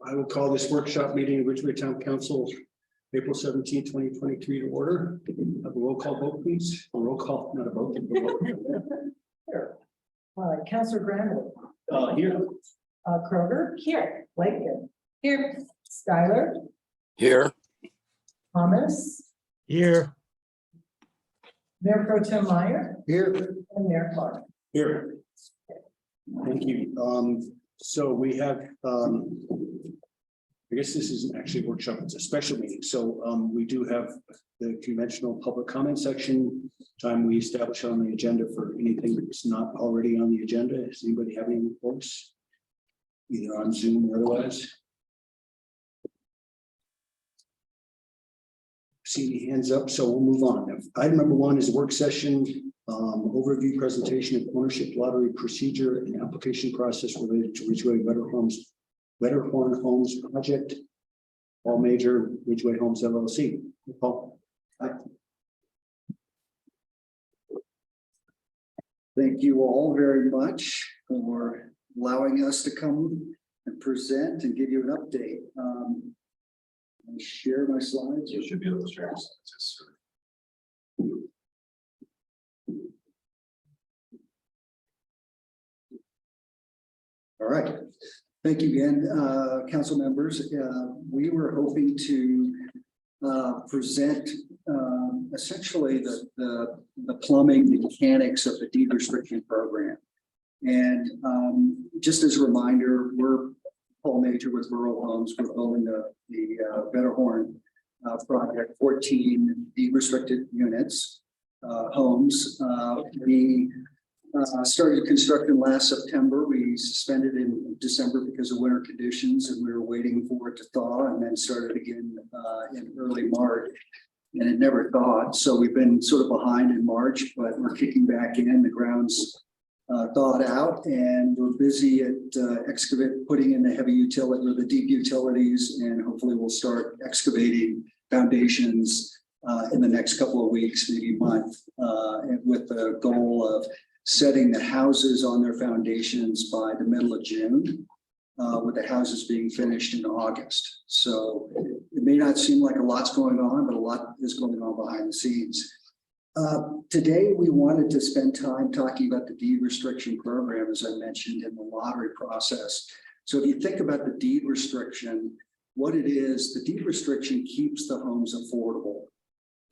I will call this workshop meeting of Ridgway Town Council, April 17, 2023 to order. Have a roll call vote, please. A roll call, not a vote. Sure. Councillor Granville. Here. Kroger. Here. Lakewood. Here. Skylar. Here. Thomas. Here. Mayor Pro Tem Meyer. Here. And Mayor Clark. Here. Thank you. So we have, I guess this isn't actually a workshop, it's a special meeting. So we do have the conventional public comment section time we establish on the agenda for anything that's not already on the agenda. Does anybody have any reports? Either on Zoom or otherwise? See any hands up, so we'll move on. Item number 1 is a work session, overview presentation of ownership lottery procedure and application process related to Ridgway Wetterhorn Homes project. All major Ridgway Homes LLC. Paul. Hi. Thank you all very much for allowing us to come and present and give you an update. I'll share my slides. You should be able to share your slides. All right. Thank you again, council members. We were hoping to present essentially the plumbing mechanics of the deed restriction program. And just as a reminder, we're Paul Major with Rural Homes. We're building the Wetterhorn project, 14 deed restricted units, homes. We started construction last September. We suspended in December because of winter conditions, and we were waiting for it to thaw, and then started again in early March, and it never thawed. So we've been sort of behind in March, but we're kicking back in. The ground's thawed out, and we're busy at putting in the heavy utility or the deep utilities, and hopefully we'll start excavating foundations in the next couple of weeks, maybe month, with the goal of setting the houses on their foundations by the middle of June, with the houses being finished in August. So it may not seem like a lot's going on, but a lot is going on behind the scenes. Today, we wanted to spend time talking about the deed restriction program, as I mentioned, in the lottery process. So if you think about the deed restriction, what it is, the deed restriction keeps the homes affordable.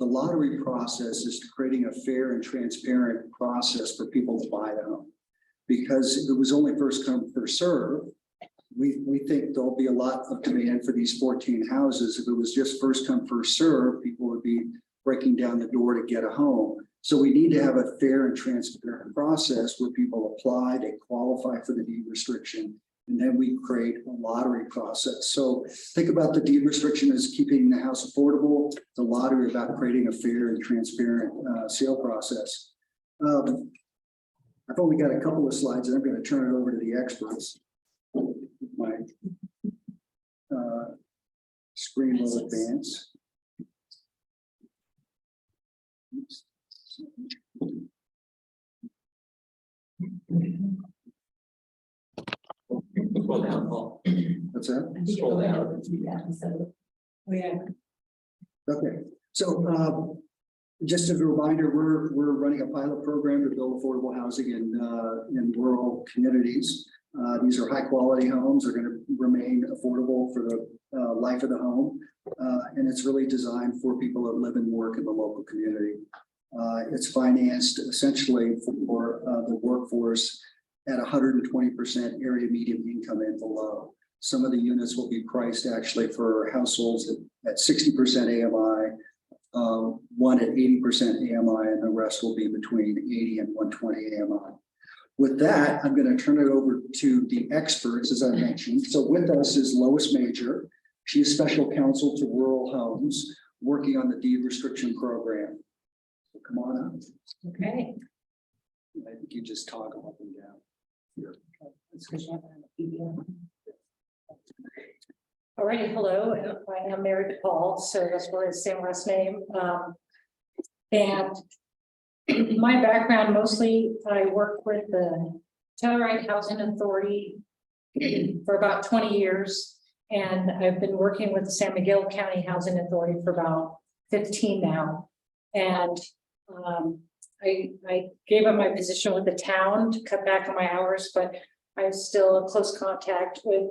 The lottery process is creating a fair and transparent process for people to buy the home. Because it was only first come, first serve, we think there'll be a lot of demand for these 14 houses. If it was just first come, first serve, people would be breaking down the door to get a home. So we need to have a fair and transparent process where people apply, they qualify for the deed restriction, and then we create a lottery process. So think about the deed restriction as keeping the house affordable, the lottery about creating a fair and transparent sale process. I've only got a couple of slides, and I'm going to turn it over to the experts. My screen will advance. What's that? Scroll down. Oh, yeah. Okay, so just as a reminder, we're running a pilot program to build affordable housing in rural communities. These are high quality homes. They're going to remain affordable for the life of the home, and it's really designed for people that live and work in the local community. It's financed essentially for the workforce at 120% area median income and below. Some of the units will be priced actually for households at 60% AMI, one at 80% AMI, and the rest will be between 80 and 120 AMI. With that, I'm going to turn it over to the experts, as I mentioned. So with us is Lois Major. She is special counsel to Rural Homes, working on the deed restriction program. So come on up. Okay. I think you just toggle up and down. Here. All right, hello, I am Mary Paul, so that's why it's the same last name. And my background, mostly I worked with the Telluride Housing Authority for about 20 years. And I've been working with the San Miguel County Housing Authority for about 15 now. And I gave up my position with the town to cut back on my hours, but I'm still in close contact with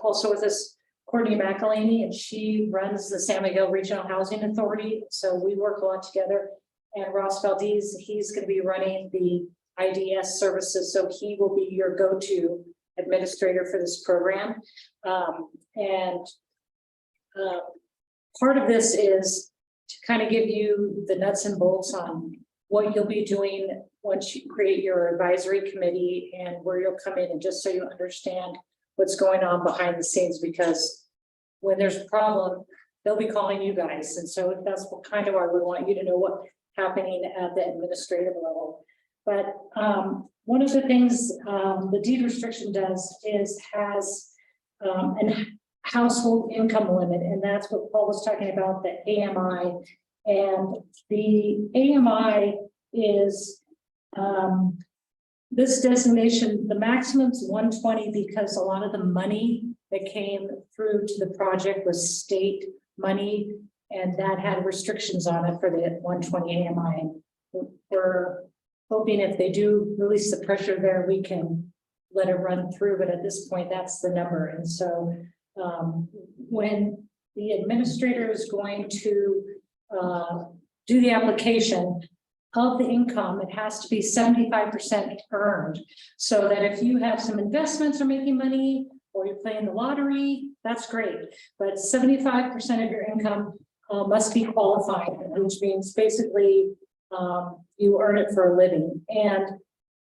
also with this Courtney McElhaney, and she runs the San Miguel Regional Housing Authority. So we work a lot together. And Ross Valdez, he's going to be running the IDS services. So he will be your go-to administrator for this program. Part of this is to kind of give you the nuts and bolts on what you'll be doing once you create your advisory committee and where you'll come in, and just so you understand what's going on behind the scenes, because when there's a problem, they'll be calling you guys. And so that's what kind of why we want you to know what's happening at the administrative level. But one of the things the deed restriction does is has an household income limit, and that's what Paul was talking about, the AMI. And the AMI is this designation, the maximum's 120, because a lot of the money that came through to the project was state money, and that had restrictions on it for the 120 AMI. We're hoping if they do release the pressure there, we can let it run through, but at this point, that's the number. And so when the administrator is going to do the application of the income, it has to be 75% earned, so that if you have some investments or making money, or you're playing the lottery, that's great. But 75% of your income must be qualified, which means basically you earn it for a living. And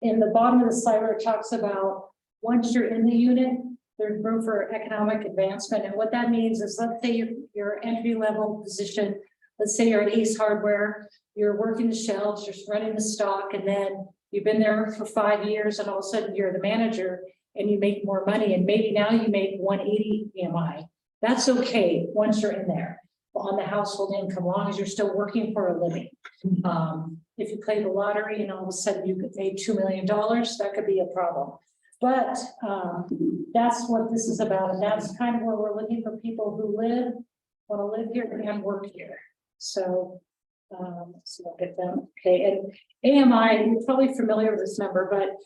in the bottom of the slide where it talks about once you're in the unit, there's room for economic advancement. And what that means is, let's say your entry level position, let's say you're at Ace Hardware, you're working the shelves, you're running the stock, and then you've been there for 5 years, and all of a sudden you're the manager and you make more money, and maybe now you make 180 AMI. That's okay once you're in there on the household income, long as you're still working for a living. If you play the lottery and all of a sudden you could make $2 million, that could be a problem. But that's what this is about, and that's kind of where we're looking for people who want to live here and work here. So look at them. Okay, and AMI, you're probably familiar with this number, but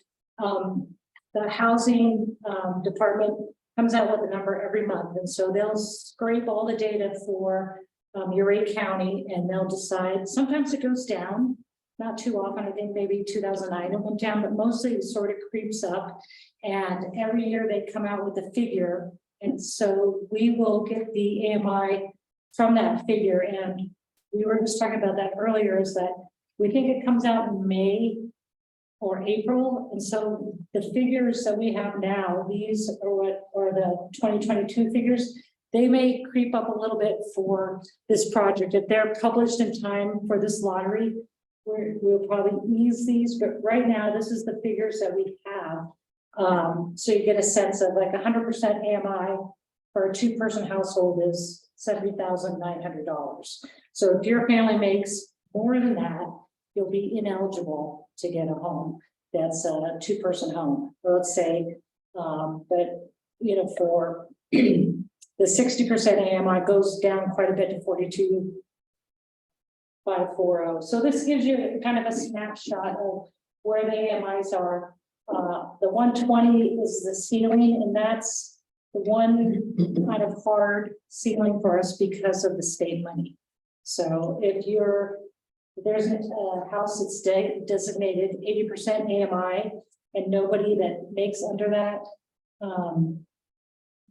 the housing department comes out with a number every month, and so they'll scrape all the data for Ridgway County, and they'll decide. Sometimes it goes down, not too often. I think maybe 2009 it went down, but mostly it sort of creeps up. And every year they come out with a figure, and so we will get the AMI from that figure. And we were just talking about that earlier, is that we think it comes out in May or April. And so the figures that we have now, these are what are the 2022 figures. They may creep up a little bit for this project. If they're published in time for this lottery, we'll probably ease these, but right now this is the figures that we have. So you get a sense of like 100% AMI for a 2-person household is $70,900. So if your family makes more than that, you'll be ineligible to get a home that's a 2-person home, let's say. But you know, for the 60% AMI goes down quite a bit to 42,540. So this gives you kind of a snapshot of where the AMIs are. The 120 is the ceiling, and that's the one kind of hard ceiling for us because of the state money. So if there's a house that's designated 80% AMI, and nobody that makes under that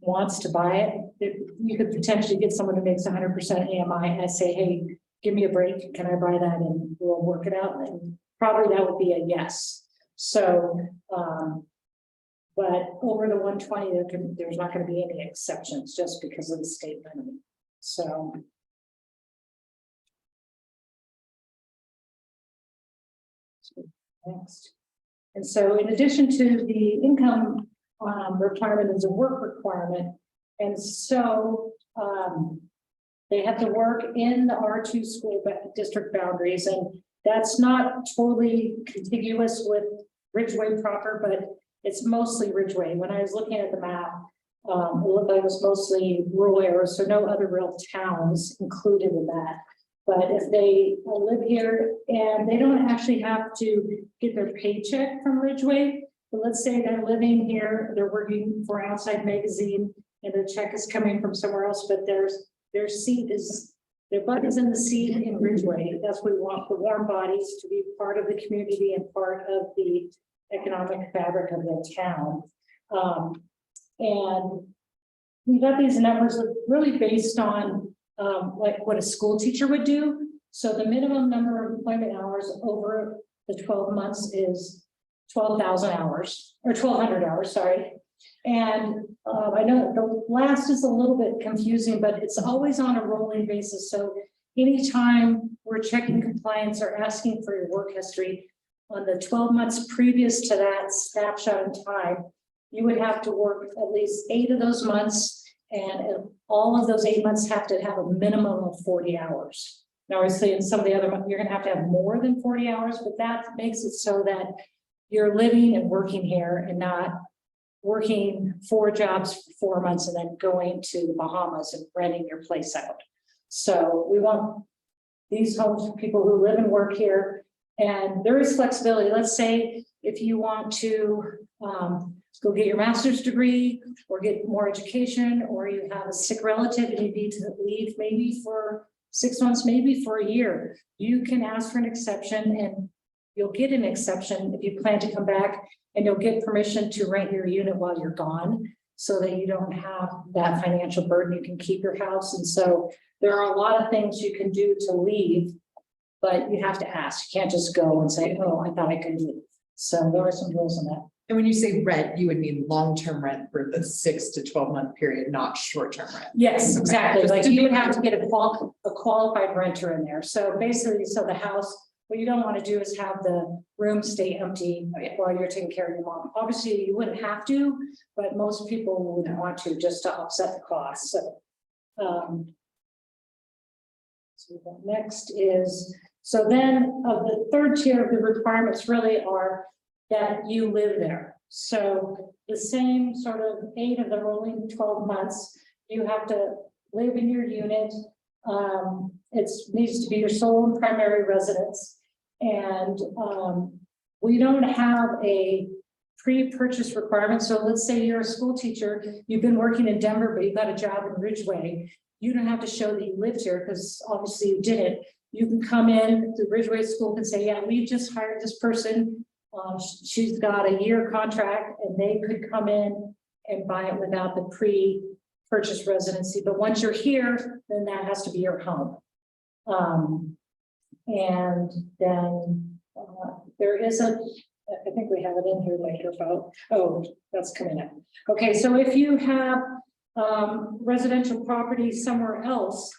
wants to buy it, you could potentially get someone who makes 100% AMI and say, hey, give me a break, can I buy that, and we'll work it out. And probably that would be a yes. So but over the 120, there's not going to be any exceptions just because of the state money. So next. And so in addition to the income requirement is a work requirement. And so they have to work in the R2 school district boundaries, and that's not totally contiguous with Ridgway proper, but it's mostly Ridgway. When I was looking at the map, It looked like it was mostly rural areas, so no other real towns included in that. But if they live here and they don't actually have to get their paycheck from Ridgway, but let's say they're living here, they're working for an outside magazine and their check is coming from somewhere else, but their seat is, their butt is in the seat in Ridgway. That's what we want, the warm bodies to be part of the community and part of the economic fabric of the town. And we got these numbers really based on like what a school teacher would do. So the minimum number of employment hours over the 12 months is 12,000 hours or 1,200 hours, sorry. And I know the last is a little bit confusing, but it's always on a rolling basis. So anytime we're checking compliance or asking for your work history on the 12 months previous to that snapshot in time, you would have to work at least 8 of those months. And all of those 8 months have to have a minimum of 40 hours. Now, obviously, in some of the other months, you're going to have more than 40 hours, but that makes it so that you're living and working here and not working 4 jobs for 4 months and then going to the Bahamas and renting your place out. So we want these homes for people who live and work here, and there is flexibility. Let's say if you want to go get your master's degree or get more education, or you have a sick relative and you need to leave maybe for 6 months, maybe for a year, you can ask for an exception and you'll get an exception if you plan to come back, and you'll get permission to rent your unit while you're gone so that you don't have that financial burden. You can keep your house. And so there are a lot of things you can do to leave, but you have to ask. You can't just go and say, oh, I thought I could leave. So there are some rules on that. And when you say rent, you would mean long-term rent for the 6 to 12 month period, not short-term rent. Yes, Okay. exactly. Just Like to you would be have to get a qualified renter in there. So basically, so the house, what you don't want to do is have the room stay empty while you're taking care of your mom. Obviously, you wouldn't have to, but most people wouldn't want to, just to offset the cost. So, so next is, so then of the third tier of the requirements really are that you live there. So the same sort of 8 of the rolling 12 months, you have to live in your unit. It needs to be your sole and primary residence. And we don't have a pre-purchase requirement. So let's say you're a school teacher, you've been working in Denver, but you got a job in Ridgway. You don't have to show that you lived here because obviously you didn't. You can come in, the Ridgway school can say, yeah, we just hired this person. She's got a year contract, and they could come in and buy it without the pre-purchase residency. But once you're here, then that has to be your home. And then there is I think we have it in here later about, oh, that's coming up. Okay, so if you have residential property somewhere else,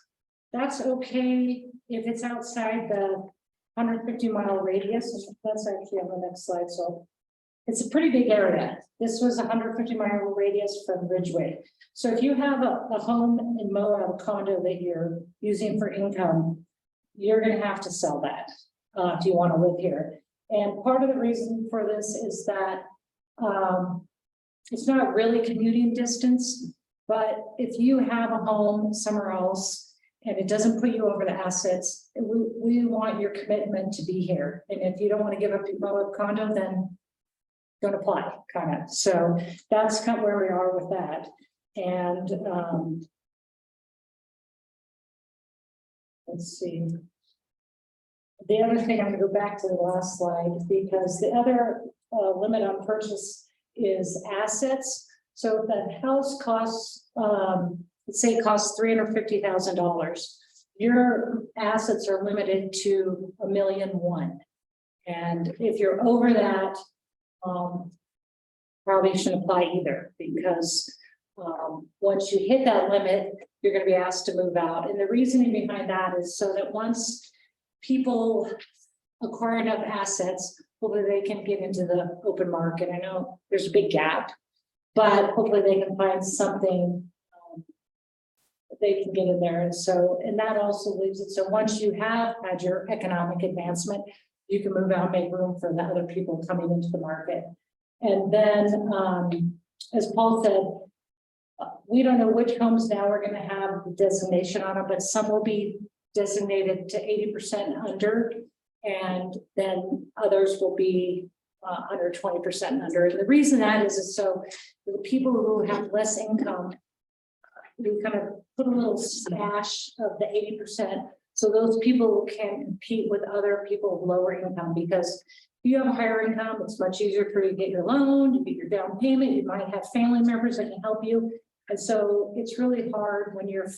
that's okay if it's outside the 150-mile radius. That's actually on the next slide. So it's a pretty big area. This was a 150-mile radius from Ridgway. So if you have a home in Moab, a condo that you're using for income, you're going to have to sell that if you want to live here. And part of the reason for this is that it's not really commuting distance, but if you have a home somewhere else and it doesn't put you over the assets, we want your commitment to be here. And if you don't want to give up your Moab condo, then don't apply, kind of. So that's kind of where we are with that. And let's see. The other thing, I'm going to go back to the last slide, because the other limit on purchase is assets. So if the house costs, let's say it costs $350,000, your assets are limited to $1.1 million. And if you're over that, probably shouldn't apply either, because once you hit that limit, you're going to be asked to move out. And the reasoning behind that is so that once people acquire enough assets, hopefully they can get into the open market. I know there's a big gap, but hopefully they can find something that they can get in there. And so, and that also leaves it. So once you have had your economic advancement, you can move out, make room for the other people coming into the market. And then, as Paul said, we don't know which homes now are gonna have the designation on them, but some will be designated to 80% under. And then others will be under 20% under. And the reason that is so the people who have less income, we kind of put a little stash of the 80%. So those people can compete with other people with lower income, because if you have a higher income, it's much easier for you to get your loan, you get your down payment, you might have family members that can help you. And so it's really hard when you're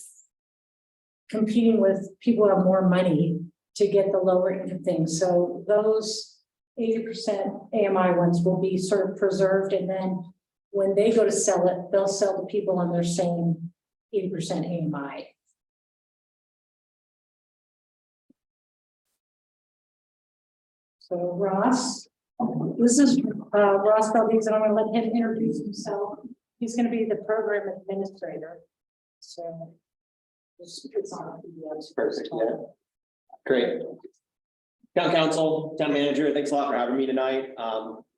competing with people who have more money to get the lower income things. So those 80% AMI ones will be sort of preserved, and then when they go to sell it, they'll sell to people on their same 80% AMI. So Ross, this is Ross Valdez, and I'm going to let him introduce himself. He's going to be the program administrator. So it's on. Perfect, yeah. Great. Town council, town manager, thanks a lot for having me tonight.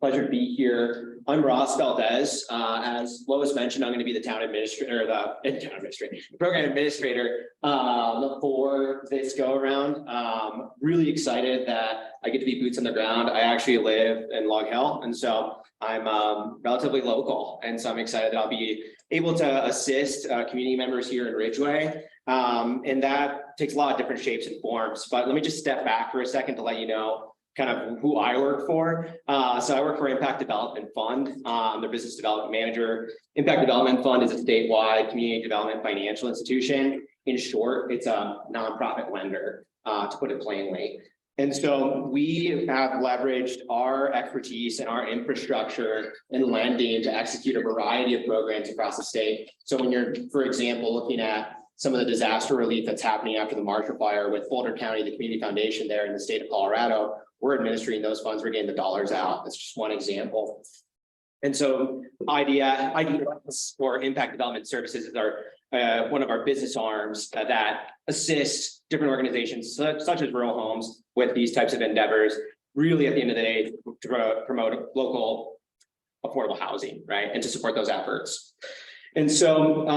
Pleasure to be here. I'm Ross Valdez. As Lois mentioned, I'm going to be the town administrator, program administrator for this go around. Really excited that I get to be boots on the ground. I actually live in Log Hill, and so I'm relatively local, and so I'm excited that I'll be able to assist community members here in Ridgway. And that takes a lot of different shapes and forms, but let me just step back for a second to let you know kind of who I work for. So I work for Impact Development Fund. I'm the business development manager. Impact Development Fund is a statewide community development financial institution. In short, it's a nonprofit lender, to put it plainly. And so we have leveraged our expertise and our infrastructure in lending to execute a variety of programs across the state. So when you're, for example, looking at some of the disaster relief that's happening after the Marshall Fire with Boulder County, the community foundation there in the state of Colorado, we're administering those funds, we're getting the dollars out. That's just one example. And so IDS, or Impact Development Services, is our one of our business arms that assists different organizations such as Rural Homes with these types of endeavors, really at the end of the day to promote local affordable housing, right, and to support those efforts. And so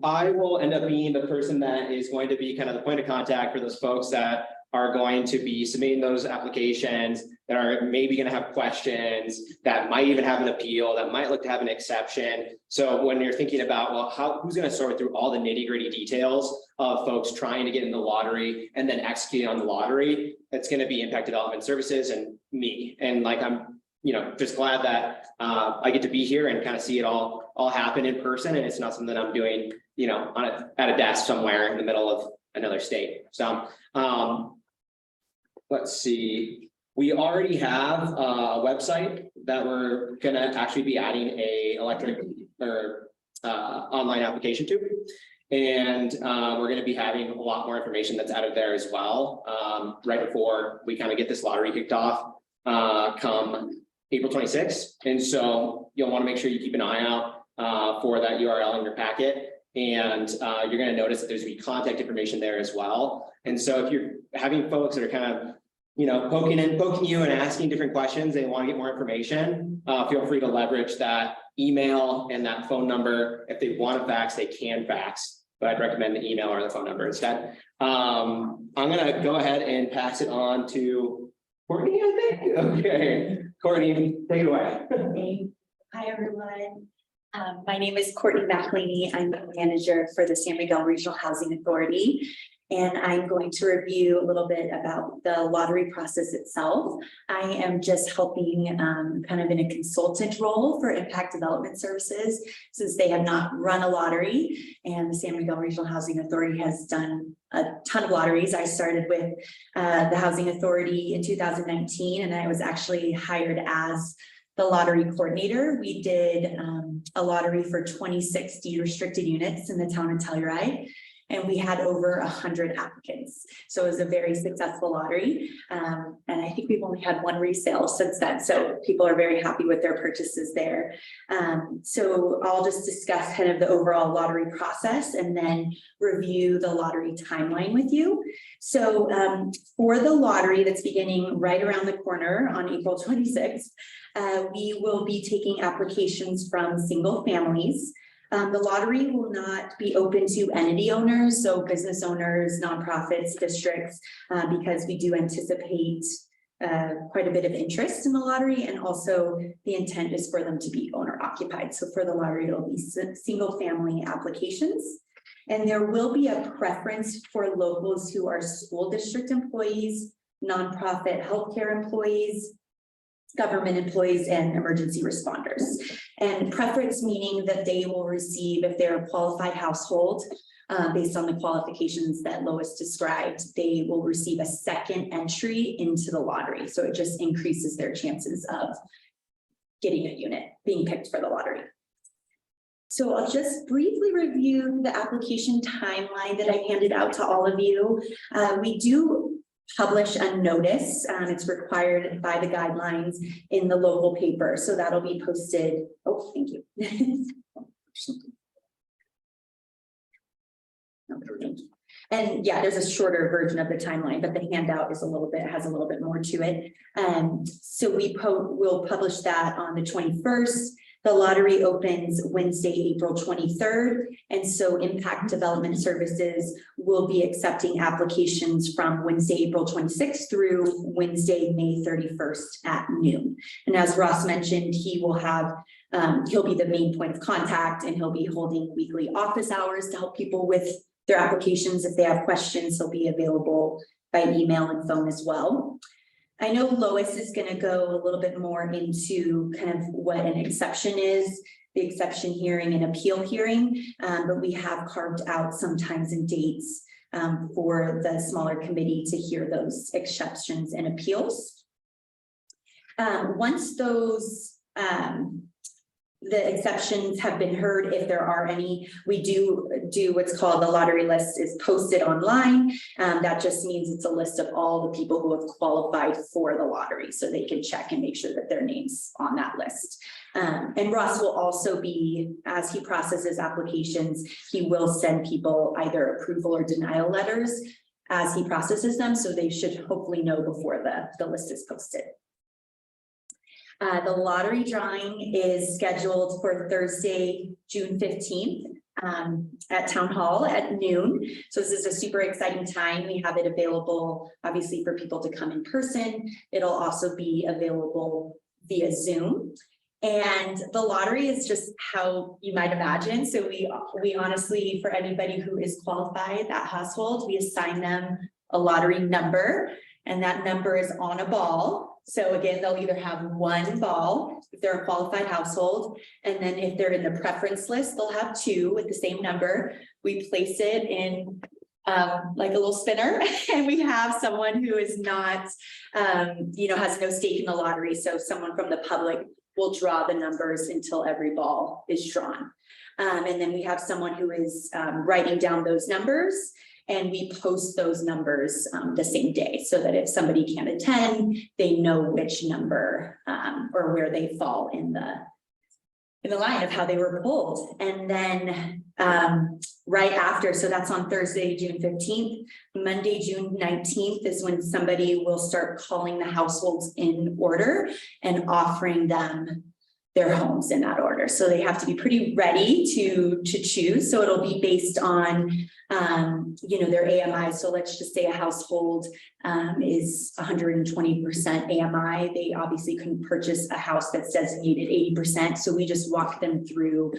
I will end up being the person that is going to be kind of the point of contact for those folks that are going to be submitting those applications, that are maybe going to have questions, that might even have an appeal, that might look to have an exception. So when you're thinking about, well, who's going to sort through all the nitty-gritty details of folks trying to get in the lottery and then executing on the lottery, it's going to be Impact Development Services and me. And like, I'm, just glad that I get to be here and kind of see it all happen in person. And it's not something that I'm doing, at a desk somewhere in the middle of another state. So let's see. We already have a website that we're gonna actually be adding a electronic or online application to. And we're gonna be having a lot more information that's added there as well, right before we kind of get this lottery kicked off come April 26th. And so you'll want to make sure you keep an eye out for that URL in your packet. And you're going to notice that there's going to be contact information there as well. And so if you're having folks that are kind of, poking you and asking different questions, they want to get more information, feel free to leverage that email and that phone number. If they want to fax, they can fax, but I'd recommend the email or the phone number instead. I'm going to go ahead and pass it on to Courtney, I think. Okay, Courtney, take it away. Hi, everyone. My name is Courtney McLeany. I'm the manager for the San Miguel Regional Housing Authority, and I'm going to review a little bit about the lottery process itself. I am just helping kind of in a consultant role for Impact Development Services, since they have not run a lottery, and the San Miguel Regional Housing Authority has done a ton of lotteries. I started with the Housing Authority in 2019, and I was actually hired as the lottery coordinator. We did a lottery for 26 deed restricted units in the town of Telluride, and we had over 100 applicants. So it was a very successful lottery. And I think we've only had one resale since then. So people are very happy with their purchases there. So I'll just discuss kind of the overall lottery process and then review the lottery timeline with you. So for the lottery that's beginning right around the corner on April 26th, we will be taking applications from single families The lottery will not be open to entity owners, so business owners, nonprofits, districts, because we do anticipate quite a bit of interest in the lottery, and also the intent is for them to be owner occupied. So for the lottery, it'll be single family applications. And there will be a preference for locals who are school district employees, nonprofit healthcare employees, government employees, and emergency responders. And preference meaning that they will receive, if they're a qualified household, based on the qualifications that Lois described, they will receive a second entry into the lottery. So it just increases their chances of getting a unit, being picked for the lottery. So I'll just briefly review the application timeline that I handed out to all of you. We do publish a notice. It's required by the guidelines in the local paper. So that'll be posted. Oh, thank you. And yeah, there's a shorter version of the timeline, but the handout is has a little bit more to it. So we'll publish that on the 21st. The lottery opens Wednesday, April 23rd. And so Impact Development Services will be accepting applications from Wednesday, April 26th through Wednesday, May 31st at noon. And as Ross mentioned, he will have, he'll be the main point of contact, and he'll be holding weekly office hours to help people with their applications. If they have questions, he'll be available by email and phone as well. I know Lois is going to go a little bit more into kind of what an exception is, the exception hearing and appeal hearing, but we have carved out some times and dates for the smaller committee to hear those exceptions and appeals. Once those the exceptions have been heard, if there are any, we do what's called the lottery list is posted online. That just means it's a list of all the people who have qualified for the lottery, so they can check and make sure that their name's on that list. And Ross will also be, as he processes applications, he will send people either approval or denial letters as he processes them, so they should hopefully know before the list is posted. The lottery drawing is scheduled for Thursday, June 15th at Town Hall at noon. So this is a super exciting time. We have it available, obviously, for people to come in person. It'll also be available via Zoom. And the lottery is just how you might imagine. So we honestly, for anybody who is qualified, that household, we assign them a lottery number, and that number is on a ball. So again, they'll either have one ball if they're a qualified household, and then if they're in the preference list, they'll have two with the same number. We place it in like a little spinner, and we have someone who is not, has no stake in the lottery. So someone from the public will draw the numbers until every ball is drawn. And then we have someone who is writing down those numbers, and we post those numbers the same day, so that if somebody can't attend, they know which number or where they fall in the line of how they were pulled. And then right after, so that's on Thursday, June 15th, Monday, June 19th is when somebody will start calling the households in order and offering them their homes in that order. So they have to be pretty ready to choose. So it'll be based on, their AMI. So let's just say a household is 120% AMI. They obviously couldn't purchase a house that's designated 80%. So we just walk them through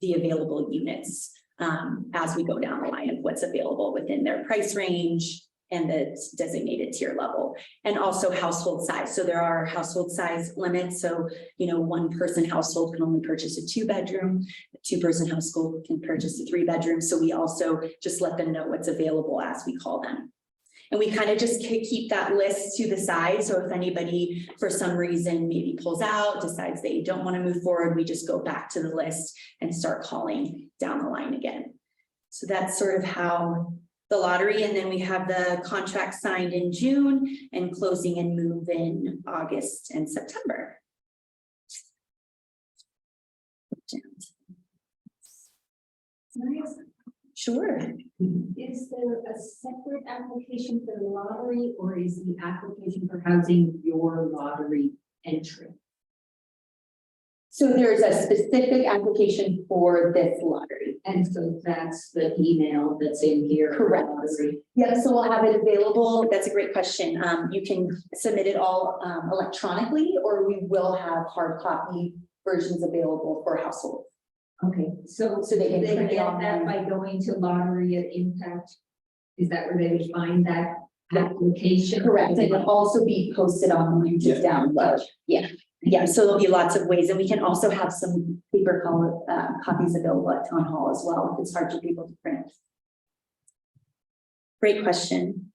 the available units as we go down the line of what's available within their price range and the designated tier level, and also household size. So there are household size limits. So, one person household can only purchase a 2-bedroom, a 2-person household can purchase a 3-bedroom. So we also just let them know what's available as we call them. And we kind of just keep that list to the side. So if anybody, for some reason, maybe pulls out, decides they don't want to move forward, we just go back to the list and start calling down the line again. So that's sort of how the lottery, and then we have the contract signed in June and closing and move in August and September. Sure. Is there a separate application for the lottery, or is the application for housing your lottery entry? So there's a specific application for this lottery. And so that's the email that's in here. Correct. Yeah, so we'll have it available. That's a great question. You can submit it all electronically, or we will have hard copy versions available for households. Okay, so So they can they print it get online. that by going to lottery at impact? Is that where they would find that application? Correct, and it'll also be posted online to download. Yeah, yeah, so there'll be lots of ways, and we can also have some paper copies available at town hall as well, if it's hard for people to print. Great question.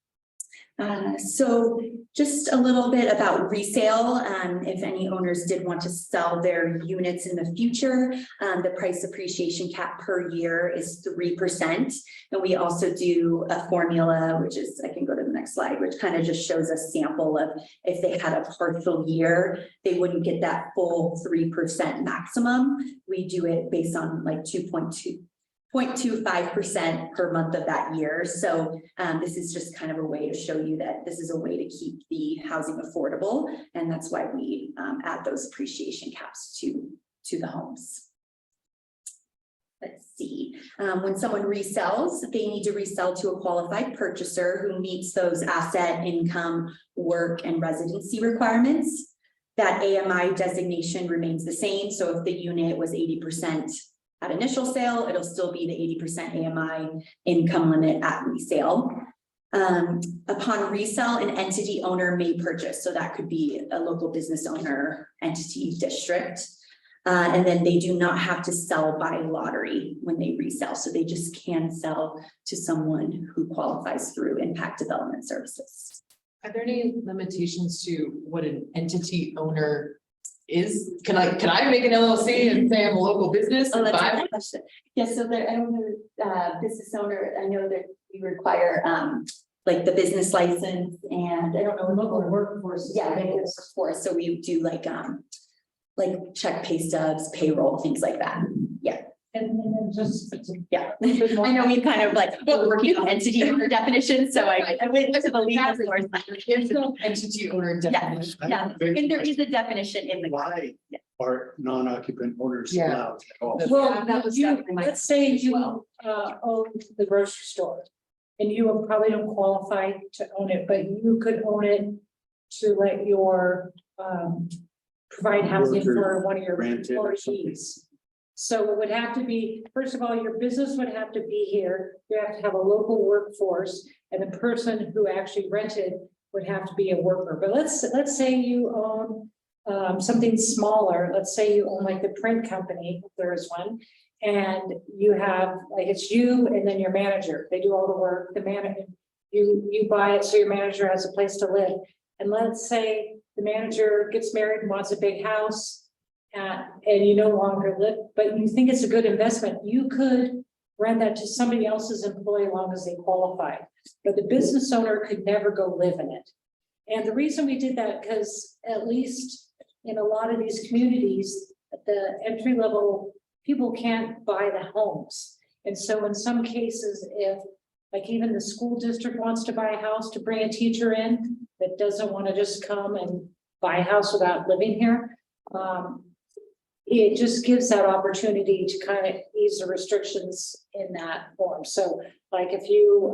So just a little bit about resale. If any owners did want to sell their units in the future, the price appreciation cap per year is 3%. And we also do a formula, which is, I can go to the next slide, which kind of just shows a sample of if they had a partial year, they wouldn't get that full 3% maximum. We do it based on like 0.25% per month of that year. So this is just kind of a way to show you that this is a way to keep the housing affordable. And that's why we add those appreciation caps to the homes. Let's see, when someone resells, they need to resell to a qualified purchaser who meets those asset, income, work, and residency requirements. That AMI designation remains the same. So if the unit was 80% at initial sale, it'll still be the 80% AMI income limit at resale. Upon resale, an entity owner may purchase. So that could be a local business owner, entity, district. And then they do not have to sell by lottery when they resell. So they just can sell to someone who qualifies through impact development services. Are there any limitations to what an entity owner is? Can I make an LLC and say I'm a local business? Oh, and that's a buy- good question. Yeah, so the business owner, I know that we require like the business license, and I don't know. Local workforce. Yeah, local workforce. So we do like check pay stubs, payroll, things like that. Yeah. And then just. Yeah. I know we kind of like working on entity owner definitions, so I went to the legal source. There's no entity owner definition. Yeah, and there is a definition in the. Why are non-occupant owners Yeah. allowed at all? Well, that was you, definitely my let's say as you well. own the grocery store. And you probably don't qualify to own it, but you could own it to let your provide housing for one of your Rent it or something. employees. So it would have to be, first of all, your business would have to be here. You have to have a local workforce, and the person who actually rented would have to be a worker. But let's say you own something smaller. Let's say you own like the print company, if there is one, and you have like it's you and then your manager. They do all the work. The manager, you buy it so your manager has a place to live. And let's say the manager gets married and wants a big house. And you no longer live, but you think it's a good investment, you could rent that to somebody else's employee as long as they qualify. But the business owner could never go live in it. And the reason we did that, because at least in a lot of these communities, the entry level people can't buy the homes. And so in some cases, if like even the school district wants to buy a house to bring a teacher in that doesn't want to just come and buy a house without living here, it just gives that opportunity to kind of ease the restrictions in that form. So like if you,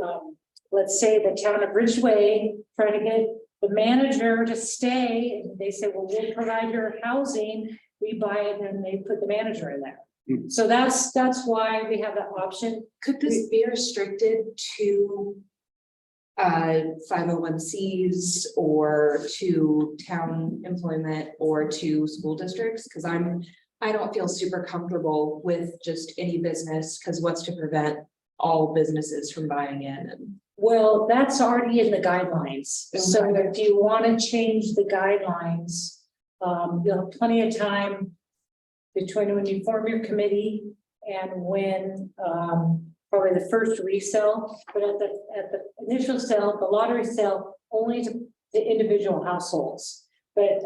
let's say the town of Ridgway trying to get the manager to stay, and they say, well, we'll provide your housing, we buy it, and they put the manager in there. So that's why we have that option. Could this be restricted to 501Cs or to town employment or to school districts? Because I don't feel super comfortable with just any business, because what's to prevent all businesses from buying in? And Well, that's already in the guidelines. So if you want to change the guidelines, you'll have plenty of time between when you form your committee and when probably the first resale, but at the initial sale, the lottery sale, only to the individual households. But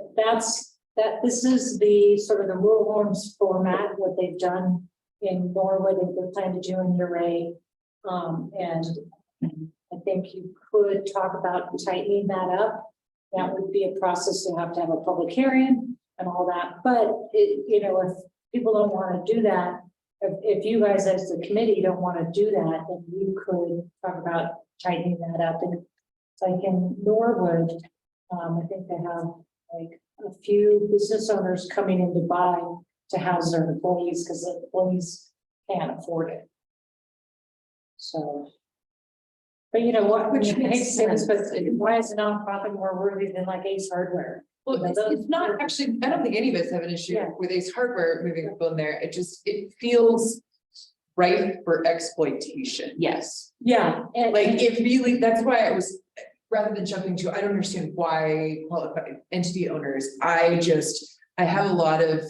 this is the sort of the rural homes format, what they've done in Norwood, they plan to do in Uray. And I think you could talk about tightening that up. That would be a process. You'll have to have a public hearing. and all that, but if people don't want to do that, if you guys as the committee don't want to do that, then you could talk about tightening that up. And it's like in Norwood, I think they have like a few business owners coming in to buy to house their employees because the employees can't afford it. So. But you know what, Which I hate to makes say this, but sense. why is a nonprofit more worthy than like Ace Hardware? Well, it's not actually, I don't think any of us have an issue Yeah. with Ace Hardware moving people in there. It feels ripe for exploitation. Yes. Yeah. Like it really, that's why I was, rather than jumping to, I don't understand why qualified entity owners, I have a lot of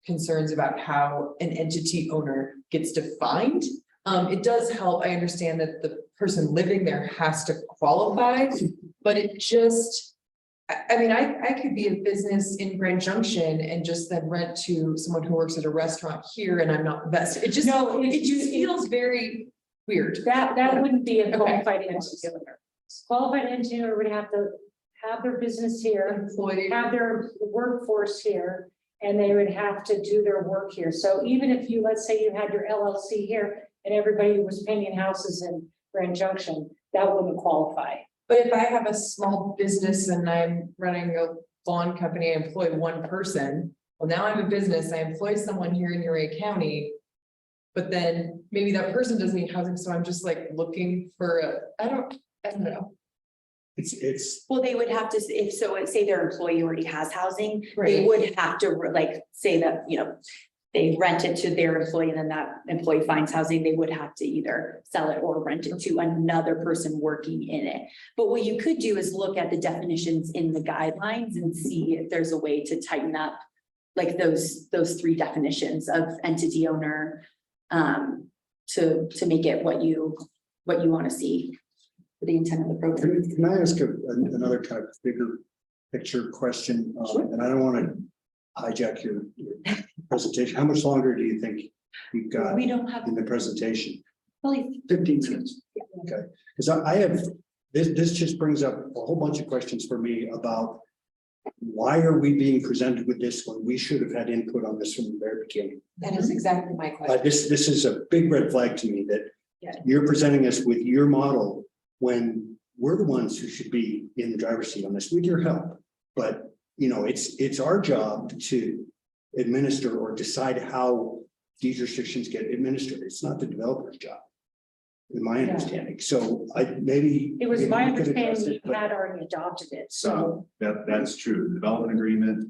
concerns about how an entity owner gets defined. It does help. I understand that the person living there has to qualify, but it just, I mean, I could be a business in Grand Junction and just then rent to someone who works at a restaurant here and I'm not vested. It just, No, it just feels very weird. That wouldn't be a Okay. qualified entity owner. Qualified entity owner would have to have their business here, Employee. have their workforce here, and they would have to do their work here. So even if you, let's say you had your LLC here and everybody was painting houses in Grand Junction, that wouldn't qualify. But if I have a small business and I'm running a lawn company, I employ one person, well, now I'm a business, I employ someone here in Uray County. But then maybe that person doesn't need housing, so I'm just like looking for I don't know. It's, Well, they would have to, if so, say their employee already has housing, they Right. would have to like say that, they rent it to their employee and then that employee finds housing, they would have to either sell it or rent it to another person working in it. But what you could do is look at the definitions in the guidelines and see if there's a way to tighten up like those three definitions of entity owner to make it what you want to see for the intent of the program. can I ask another kind of bigger picture question? And I don't want to hijack your presentation. How much longer do you think you've got We don't have in the presentation? really 15 minutes. Okay, because I have, this just brings up a whole bunch of questions for me about why are we being presented with this when we should have had input on this from the very beginning? That is exactly my question. This is a big red flag to me that Yeah. you're presenting us with your model when we're the ones who should be in the driver's seat on this with your help. But, it's our job to administer or decide how these restrictions get administered. It's not the developer's job, in my understanding. So maybe. It was maybe my we could address understanding it, you but- had already adopted it, so. So that's true. The development agreement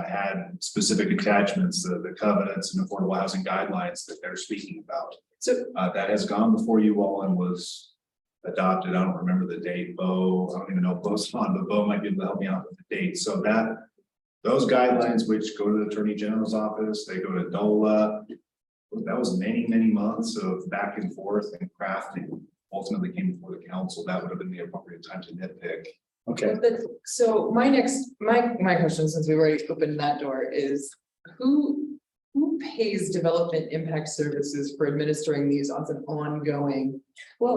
had specific attachments, the covenants and affordable housing guidelines that they're speaking about. So That has gone before you all and was adopted. I don't remember the date. Bo, I don't even know if Bo's on, but Bo might be able to help me out with the date. So those guidelines, which go to the Attorney General's office, they go to DOLA. That was many, many months of back and forth and crafting. Ultimately came before the council. That would have been the appropriate time to nitpick. Okay, so my question, since we've already opened that door, is who pays development impact services for administering these on an ongoing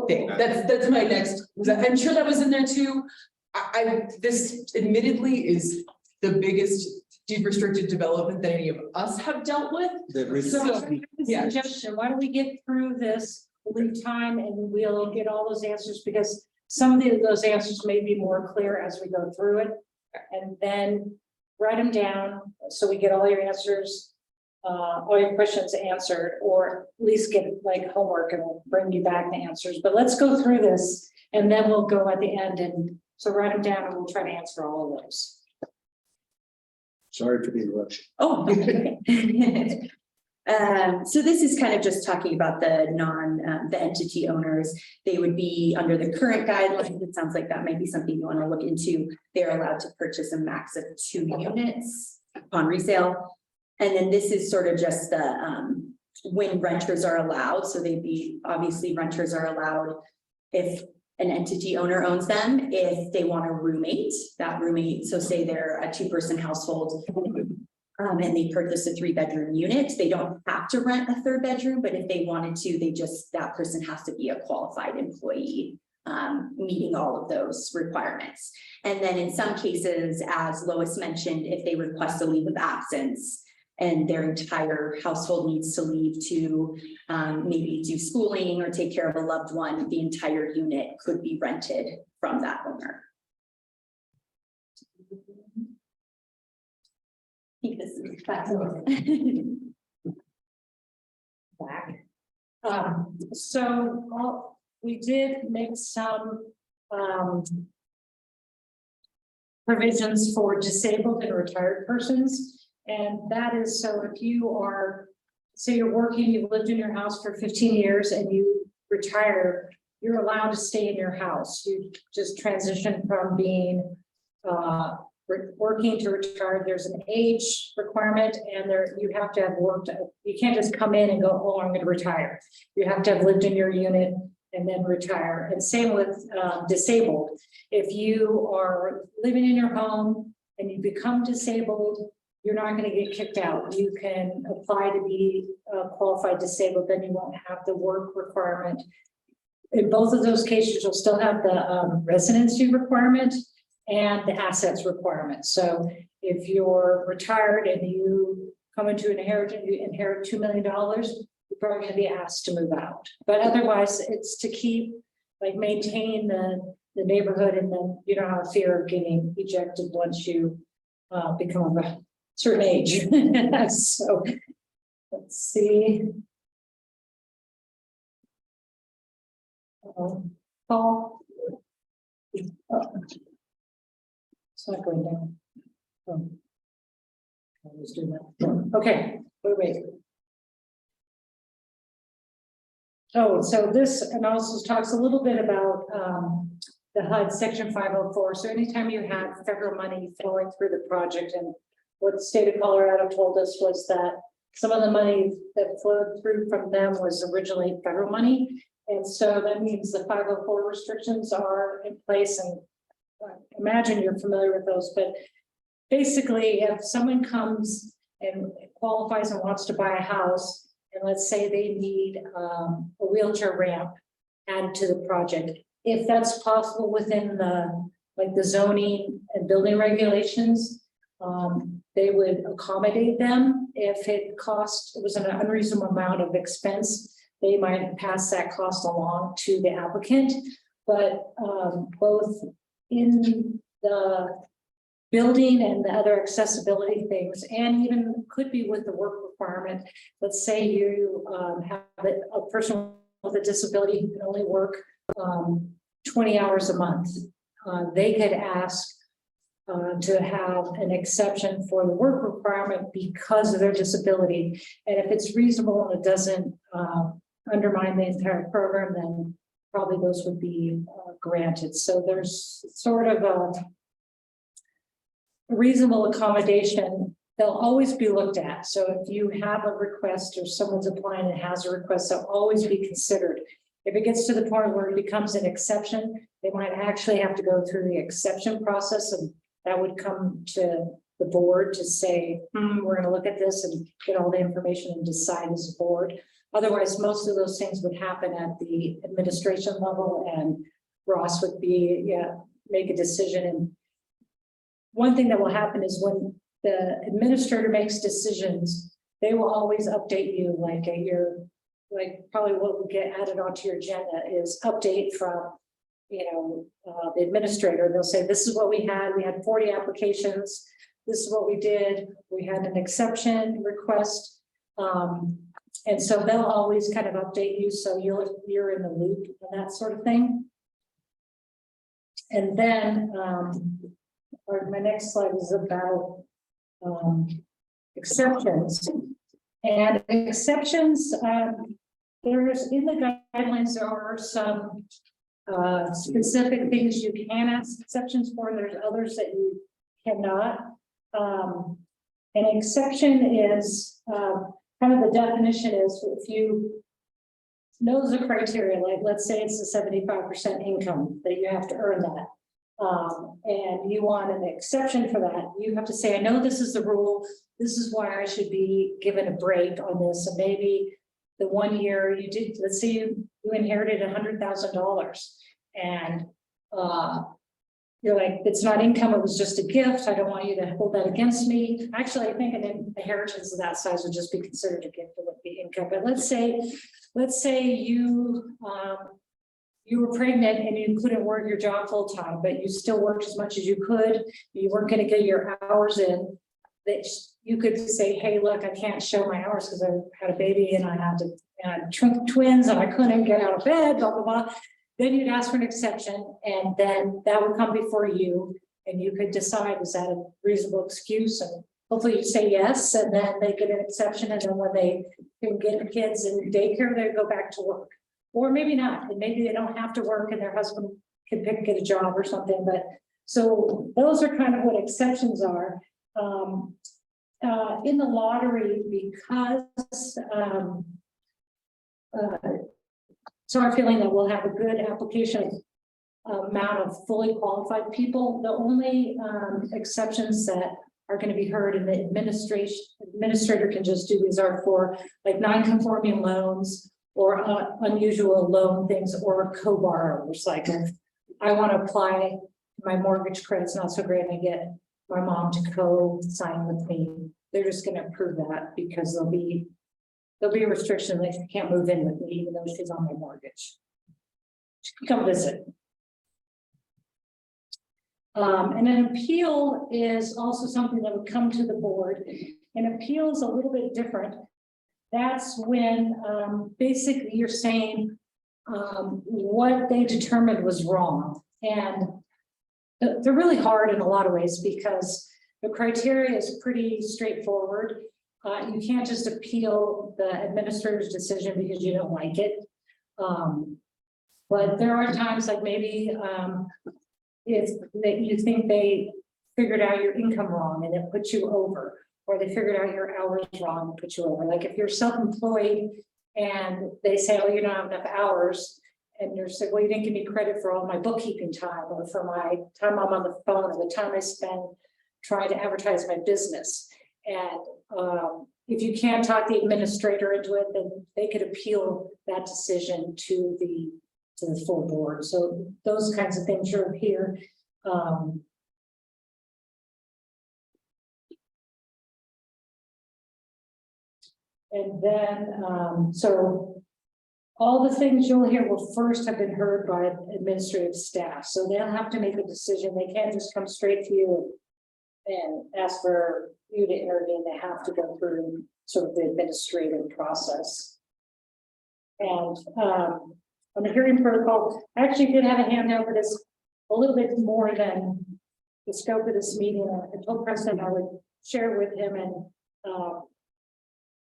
thing? That's my next, I'm sure that was in there too. This admittedly is the biggest deed restricted development that any of us have dealt with. So, yeah. Suggestion, why don't we get through this, we'll leave time and we'll get all those answers because some of those answers may be more clear as we go through it. And then write them down so we get all your answers, all your questions answered, or at least get like homework and we'll bring you back the answers. But let's go through this and then we'll go at the end and so write them down and we'll try to answer all of those. sorry for the interruption. Oh. So this is kind of just talking about the entity owners. They would be under the current guidelines. It sounds like that might be something you want to look into. They're allowed to purchase a max of 2 units upon resale. And then this is sort of just the when renters are allowed. So obviously renters are allowed if an entity owner owns them, if they want a roommate, that roommate, so say they're a 2-person household. And they purchase a 3-bedroom unit, they don't have to rent a 3rd bedroom, but if they wanted to, that person has to be a qualified employee meeting all of those requirements. And then in some cases, as Lois mentioned, if they request a leave of absence and their entire household needs to leave to maybe do schooling or take care of a loved one, the entire unit could be rented from that owner. I think this is fascinating. Back. So we did make some provisions for disabled and retired persons. And that is, so if you are, say you're working, you've lived in your house for 15 years and you retire, you're allowed to stay in your house. You just transition from being working to retire. There's an age requirement and you have to have worked. You can't just come in and go, oh, I'm going to retire. You have to have lived in your unit and then retire. And same with disabled. If you are living in your home and you become disabled, you're not going to get kicked out. You can apply to be qualified disabled, then you won't have the work requirement. In both of those cases, you'll still have the residency requirement and the assets requirement. So if you're retired and you come into an inheritance, you inherit $2 million, you're probably going to be asked to move out. But otherwise, it's to keep, like, maintain the neighborhood, and then you don't have a fear of getting ejected once you become a certain age. So let's see. Paul. It's not going down. Oh. I'll just do that. Okay, wait. Oh, so this and also talks a little bit about the HUD section 504. So anytime you have federal money flowing through the project, and what the state of Colorado told us was that some of the money that flowed through from them was originally federal money. And so that means the 504 restrictions are in place, and imagine you're familiar with those, but basically if someone comes and qualifies and wants to buy a house, and let's say they need a wheelchair ramp added to the project, if that's possible within the zoning and building regulations, they would accommodate them. If it was an unreasonable amount of expense, they might pass that cost along to the applicant. But both in the building and the other accessibility things, and even could be with the work requirement. Let's say you have a person with a disability who can only work 20 hours a month. They could ask to have an exception for the work requirement because of their disability. And if it's reasonable and it doesn't undermine the entire program, then probably those would be granted. So there's sort of a reasonable accommodation. They'll always be looked at. So if you have a request or someone's applying and has a request, they'll always be considered. If it gets to the point where it becomes an exception, they might actually have to go through the exception process, and that would come to the board to say, we're going to look at this and get all the information and decide as a board. Otherwise, most of those things would happen at the administration level, and Ross would make a decision. And one thing that will happen is when the administrator makes decisions, they will always update you, like at your, probably what will get added onto your agenda is update from, the administrator. They'll say, this is what we had 40 applications. This is what we did. We had an exception request. And so they'll always kind of update you, so you're in the loop and that sort of thing. And then my next slide is about exceptions. And exceptions, there's in the guidelines, there are some specific things you can ask exceptions for. There's others that you cannot. An exception is kind of the definition is if you know the criteria, like let's say it's a 75% income that you have to earn that. And you want an exception for that, you have to say, I know this is the rule. This is why I should be given a break on this. And maybe the 1 year you did, let's say you inherited $100,000 And, you're like, it's not income, it was just a gift. I don't want you to hold that against me. Actually, I think an inheritance of that size would just be considered a gift. It would be income. But let's say you, you were pregnant and you couldn't work your job full time, but you still worked as much as you could. You weren't going to get your hours in. That you could say, hey, look, I can't show my hours because I had a baby and I had to twins and I couldn't get out of bed, blah, blah, blah. Then you'd ask for an exception, and then that would come before you, and you could decide, is that a reasonable excuse? And hopefully you say yes, and then they get an exception, and then when they can get the kids in daycare, they go back to work. Or maybe not, and maybe they don't have to work and their husband can get a job or something, but so those are kind of what exceptions are. In the lottery, because so I'm feeling that we'll have a good application amount of fully qualified people. The only exceptions that are going to be heard in the administrator can just do these are for like non-conforming loans or unusual loan things or co-borrowers. Like if I want to apply, my mortgage credit's not so great, I get my mom to co-sign with me. They're just going to approve that because there'll be restrictions, like you can't move in with me, even though she's on my mortgage. She can come visit. And an appeal is also something that would come to the board. An appeal is a little bit different. That's when basically you're saying what they determined was wrong. And they're really hard in a lot of ways because the criteria is pretty straightforward. You can't just appeal the administrator's decision because you don't like it. But there are times like maybe if you think they figured out your income wrong and it puts you over, or they figured out your hours wrong and put you over. Like if you're self-employed and they say, oh, you don't have enough hours, and you're saying, well, you didn't give me credit for all my bookkeeping time or for my time I'm on the phone or the time I spend trying to advertise my business. And if you can't talk the administrator into it, then they could appeal that decision to the full board. So those kinds of things are here. And then, so all the things you'll hear will first have been heard by administrative staff. So they'll have to make a decision. They can't just come straight to you and ask for you to intervene. They have to go through sort of the administrative process. And on the hearing protocol, I actually did have a handout for this a little bit more than the scope of this meeting. I told Preston I would share with him, and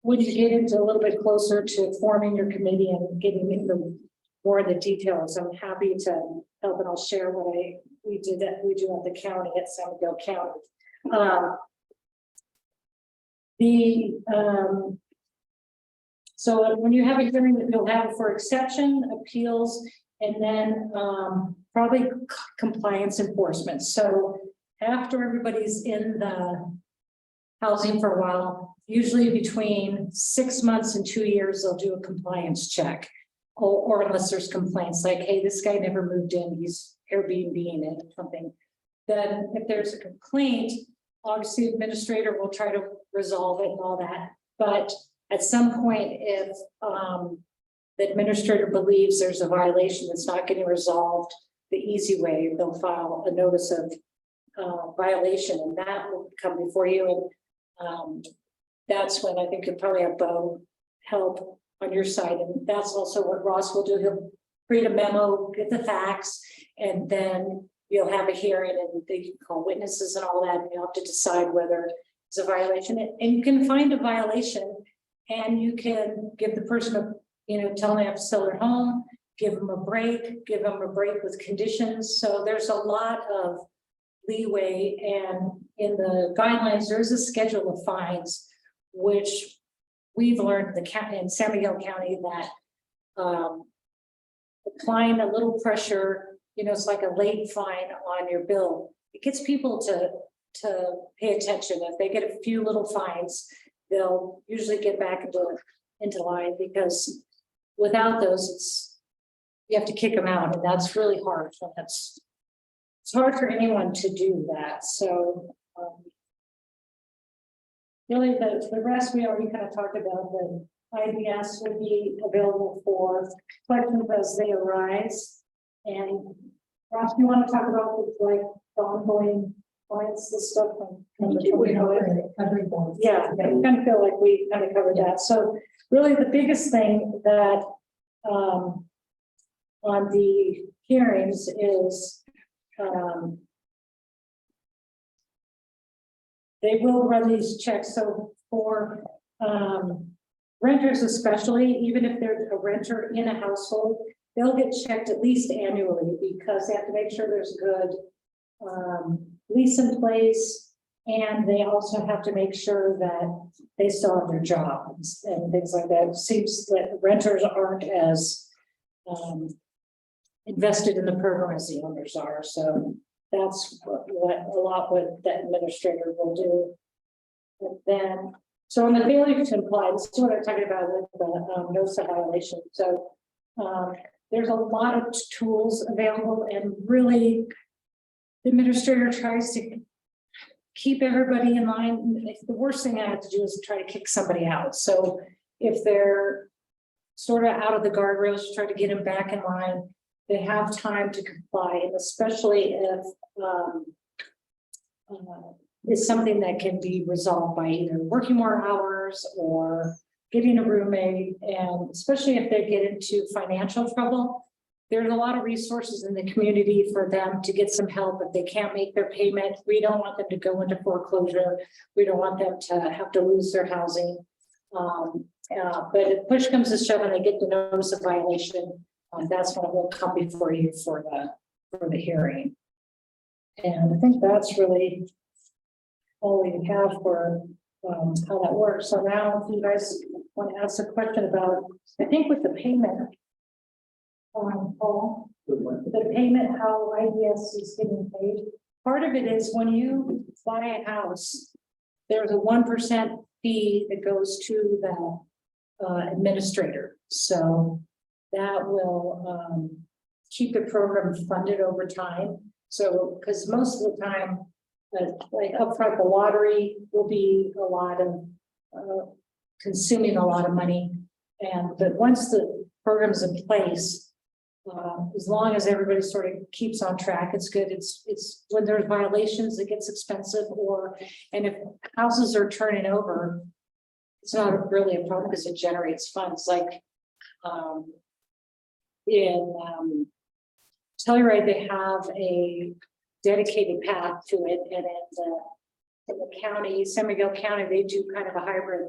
when you get into a little bit closer to forming your committee and getting into more of the details, I'm happy to help, and I'll share what we do at the county at San Miguel County. So when you have a hearing, you'll have for exception, appeals, and then probably compliance enforcement. So after everybody's in the housing for a while, usually between 6 months and 2 years, they'll do a compliance check. Or unless there's complaints like, hey, this guy never moved in, he's Airbnb-ing it or something. Then if there's a complaint, obviously the administrator will try to resolve it and all that. But at some point, if the administrator believes there's a violation that's not getting resolved the easy way, they'll file a notice of violation, and that will come before you. And that's when I think you'll probably have Bo help on your side. And that's also what Ross will do. He'll create a memo, get the facts, and then you'll have a hearing and they can call witnesses and all that. And you'll have to decide whether it's a violation. And you can find a violation and you can give the person tell them they have to sell their home, give them a break with conditions. So there's a lot of leeway, and in the guidelines, there's a schedule of fines, which we've learned in San Miguel County that applying a little pressure, it's like a late fine on your bill. It gets people to pay attention. If they get a few little fines, they'll usually get back into line, because without those, you have to kick them out, and that's really hard. It's hard for anyone to do that, so. Really, the rest we already kind of talked about, the IBS will be available for questions as they arise. And Ross, you want to talk about like the ongoing clients, the stuff from the. Yeah, I kind of feel like we kind of covered that. So really the biggest thing that on the hearings is they will run these checks. So for renters especially, even if they're a renter in a household, they'll get checked at least annually because they have to make sure there's good lease in place. And they also have to make sure that they still have their jobs and things like that. It seems that renters aren't as invested in the program as the owners are. So that's what the administrator will do. And then, so on the failure to comply, this is what I'm talking about with the notice of violation. So there's a lot of tools available, and really the administrator tries to keep everybody in line. The worst thing I have to do is try to kick somebody out. So if they're sort of out of the guardrails, try to get them back in line. They have time to comply, and especially if it's something that can be resolved by either working more hours or getting a roommate. And especially if they get into financial trouble, there's a lot of resources in the community for them to get some help if they can't make their payment. We don't want them to go into foreclosure. We don't want them to have to lose their housing. But if push comes to shove and they get the notice of violation, that's when it will come before you for the hearing. And I think that's really all we have for how that works. So now if you guys want to ask a question about, I think with the payment, Paul, the payment, how IBS is getting paid. Part of it is when you buy a house, there's a 1% fee that goes to the administrator. So that will keep the program funded over time. So, because most of the time, like upfront, the lottery will be a lot of consuming a lot of money. But once the program's in place, as long as everybody sort of keeps on track, it's good. It's when there's violations, it gets expensive, and if houses are turning over, it's not really a problem because it generates funds. Like in Telluride, they have a dedicated path to it, and in the county, San Miguel County, they do kind of a hybrid.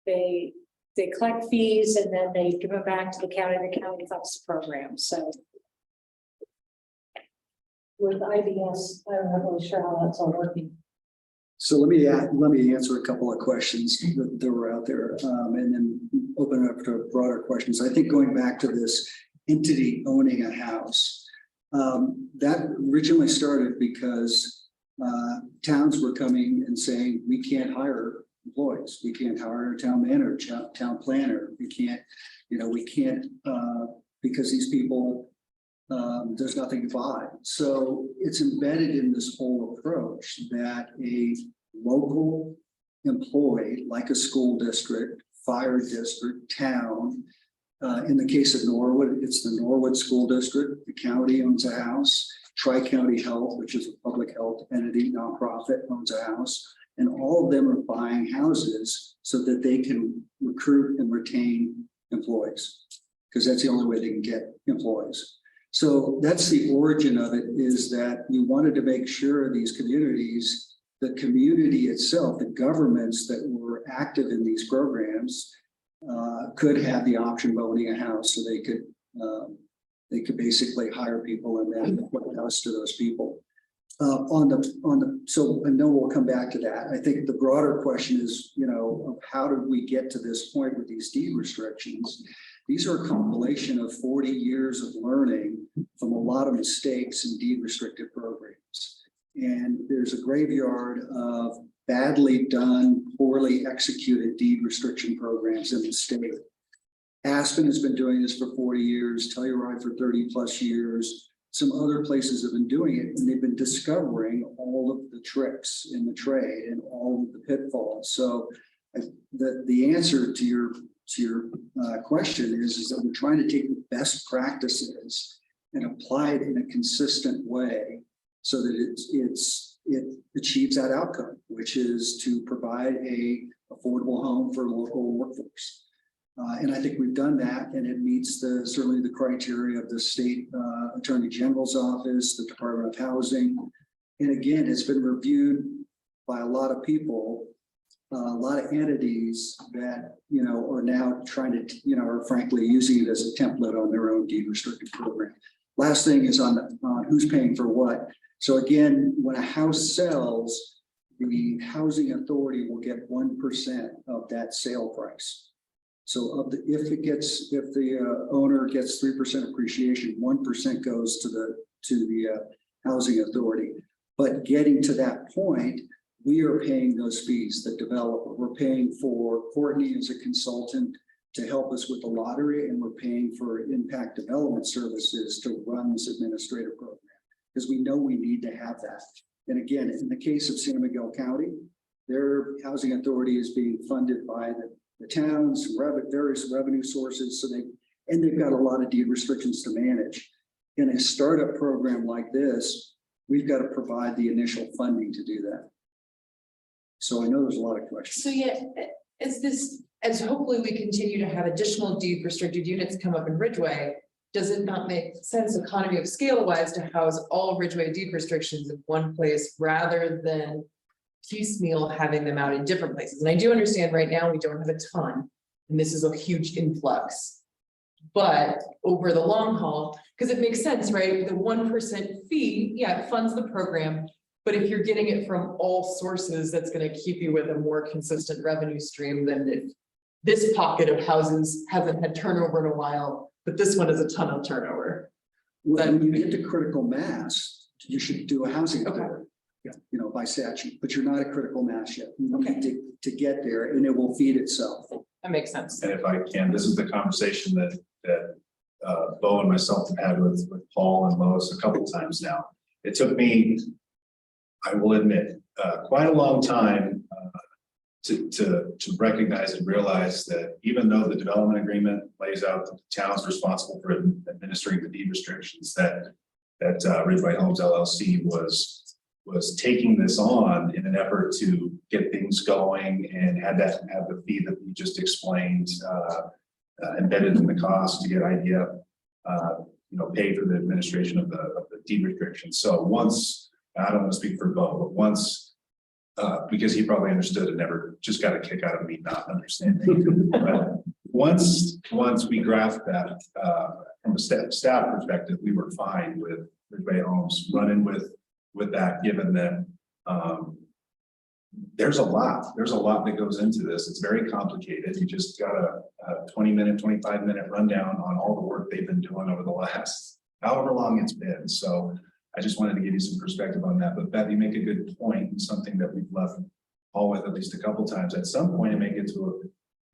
They collect fees and then they give them back to the county. The county funds the program. So with IBS, I'm not really sure how that's all working. So let me answer a couple of questions that were out there, and then open it up to broader questions. I think going back to this entity owning a house, that originally started because towns were coming and saying, we can't hire employees, we can't hire a town manager, town planner, we can't because these people, there's nothing to buy. So it's embedded in this whole approach that a local employee, like a school district, fire district, town, in the case of Norwood, it's the Norwood School District, the county owns a house, Tri-County Health, which is a public health entity, nonprofit, owns a house, and all of them are buying houses so that they can recruit and retain employees, because that's the only way they can get employees. So that's the origin of it, is that we wanted to make sure these communities, the community itself, the governments that were active in these programs could have the option of owning a house, so they could basically hire people and then put a house to those people. So I know we'll come back to that. I think the broader question is, of how did we get to this point with these deed restrictions? These are a compilation of 40 years of learning from a lot of mistakes in deed restricted programs. And there's a graveyard of badly done, poorly executed deed restriction programs in the state. Aspen has been doing this for 40 years, Telluride for 30+ years. Some other places have been doing it, and they've been discovering all of the tricks in the trade and all of the pitfalls. So the answer to your question is that we're trying to take the best practices and apply it in a consistent way so that it achieves that outcome, which is to provide a affordable home for a local workforce. And I think we've done that, and it meets certainly the criteria of the state Attorney General's office, the Department of Housing. And again, it's been reviewed by a lot of people, a lot of entities that, are now trying to, are frankly using it as a template on their own deed restricted program. Last thing is on who's paying for what. So again, when a house sells, the housing authority will get 1% of that sale price. So if the owner gets 3% appreciation, 1% goes to the housing authority. But getting to that point, we are paying those fees, the developer. We're paying for Courtney as a consultant to help us with the lottery, and we're paying for impact development services to run this administrative program, because we know we need to have that. And again, in the case of San Miguel County, their housing authority is being funded by the towns, various revenue sources. So they've got a lot of deed restrictions to manage. In a startup program like this, we've got to provide the initial funding to do that. So I know there's a lot of questions. So yeah, as hopefully we continue to have additional deed restricted units come up in Ridgway, does it not make sense economy of scale wise to house all Ridgway deed restrictions in one place rather than piecemeal having them out in different places? And I do understand right now we don't have a ton, and this is a huge influx. But over the long haul, because it makes sense, right? The 1% fee, yeah, it funds the program. But if you're getting it from all sources, that's going to keep you with a more consistent revenue stream than if this pocket of houses hasn't had turnover in a while, but this one has a ton of turnover. When you get to critical mass, you should do a housing authority. By statute, but you're not a critical mass yet. You need to get there, and it will feed itself. That makes sense. And if I can, this is the conversation that Bo and myself have had with Paul and Lois a couple of times now. It took me, I will admit, quite a long time to recognize and realize that even though the development agreement lays out that the town's responsible for administering the deed restrictions, that Ridgway Homes LLC was taking this on in an effort to get things going and have the fee that you just explained embedded in the cost to get idea, paid for the administration of the deed restrictions. So once, I don't want to speak for Bo, but once, because he probably understood and never just got a kick out of me not understanding. But once we grasped that from a staff perspective, we were fine with Ridgway Homes running with that, given that there's a lot that goes into this. It's very complicated. You just got a 20-minute, 25-minute rundown on all the work they've been doing over the last however long it's been. So I just wanted to give you some perspective on that. But Beth, you make a good point, and something that we've left Paul with at least a couple times. At some point, it may get to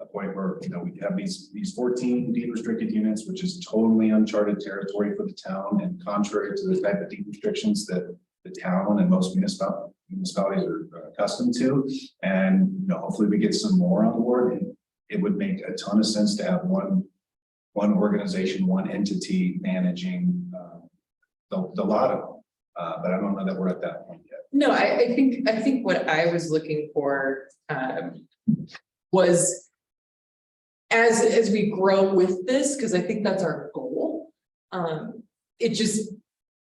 a point where we have these 14 deed restricted units, which is totally uncharted territory for the town and contrary to the type of deed restrictions that the town and most municipalities are accustomed to. And hopefully we get some more on board. And it would make a ton of sense to have one organization, one entity managing the lot of them. But I don't know that we're at that point yet. No, I think what I was looking for was as we grow with this, because I think that's our goal.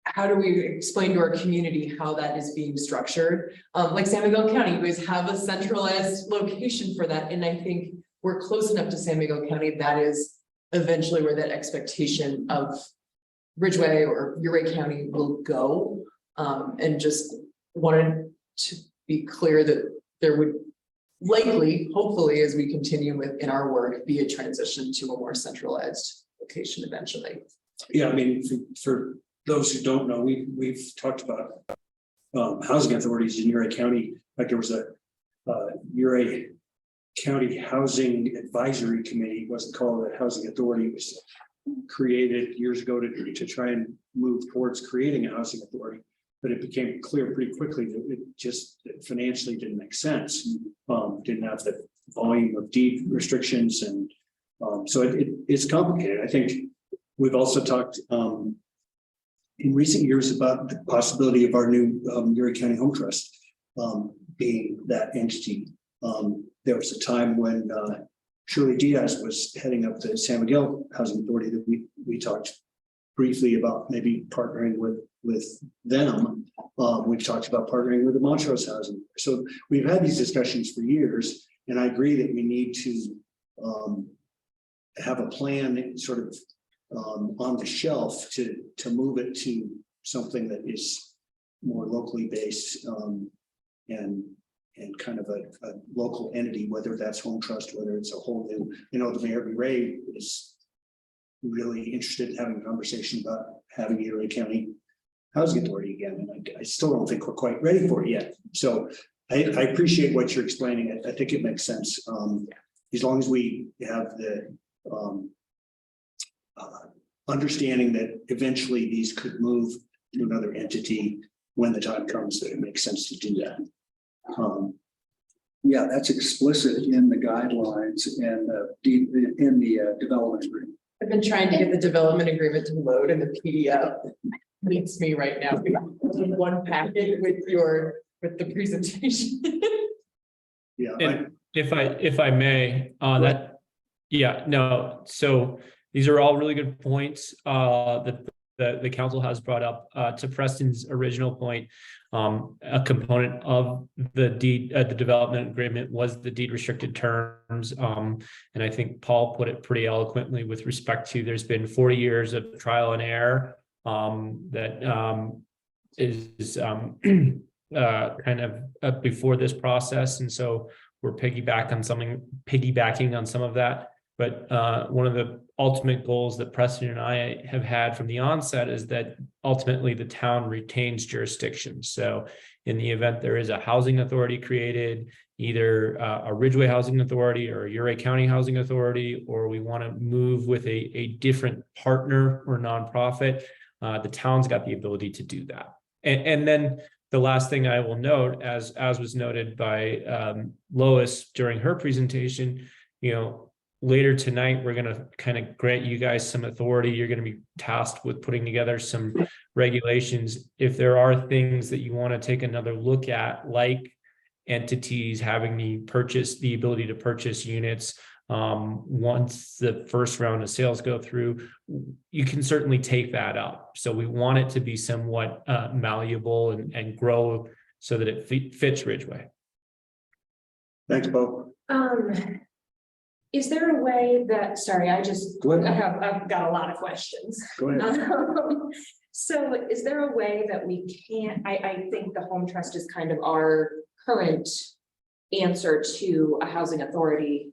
How do we explain to our community how that is being structured? Like San Miguel County, you guys have a centralized location for that. And I think we're close enough to San Miguel County. That is eventually where that expectation of Ridgway or Ridgway County will go. And just wanted to be clear that there would likely, hopefully, as we continue in our work, be a transition to a more centralized location eventually. Yeah, I mean, for those who don't know, we've talked about housing authorities in Ridgway County. Like there was a Ridgway County Housing Advisory Committee, wasn't called the Housing Authority, it was created years ago to try and move towards creating a housing authority. But it became clear pretty quickly that it just financially didn't make sense. Didn't have the volume of deed restrictions, and so it's complicated. I think we've also talked in recent years about the possibility of our new Erie County Home Trust being that entity. There was a time when Shirley Diaz was heading up the San Miguel Housing Authority that we talked briefly about maybe partnering with them. We've talked about partnering with the Montrose Housing. So we've had these discussions for years, and I agree that we need to have a plan sort of on the shelf to move it to something that is more locally based and kind of a local entity, whether that's Home Trust, whether it's a whole new, the Mayor Ray is really interested in having a conversation about having Erie County Housing Authority again. And I still don't think we're quite ready for it yet. So I appreciate what you're explaining. I think it makes sense. As long as we have the understanding that eventually these could move to another entity when the time comes that it makes sense to do that. Yeah, that's explicit in the guidelines and in the development agreement. I've been trying to get the development agreement to load in the PDF. Beats me right now. In one packet with the presentation. Yeah. And if I may, so these are all really good points that the council has brought up. To Preston's original point, a component of the development agreement was the deed restricted terms. And I think Paul put it pretty eloquently with respect to there's been 40 years of trial and error that is kind of before this process. And so we're piggybacking on some of that. But one of the ultimate goals that Preston and I have had from the onset is that ultimately the town retains jurisdiction. So in the event there is a housing authority created, either a Ridgway Housing Authority or a Uray County Housing Authority, or we want to move with a different partner or nonprofit, the town's got the ability to do that. And then the last thing I will note, as was noted by Lois during her presentation, later tonight, we're going to kind of grant you guys some authority. You're going to be tasked with putting together some regulations. If there are things that you want to take another look at, like entities having the ability to purchase units once the first round of sales go through, you can certainly take that up. So we want it to be somewhat malleable and grow so that it fits Ridgway. Thanks, Bo. Is there a way that, sorry, I've got a lot of questions. Go ahead. So is there a way that we can, I think the Home Trust is kind of our current answer to a housing authority,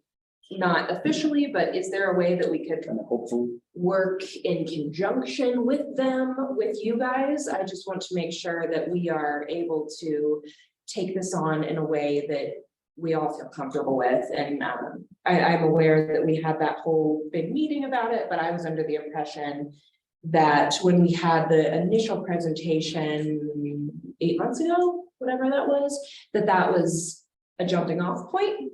not officially, but is there a way that we could Kind of hopeful. work in conjunction with them, with you guys? I just want to make sure that we are able to take this on in a way that we all feel comfortable with. And I'm aware that we had that whole big meeting about it, but I was under the impression that when we had the initial presentation 8 months ago, whatever that was a jumping off point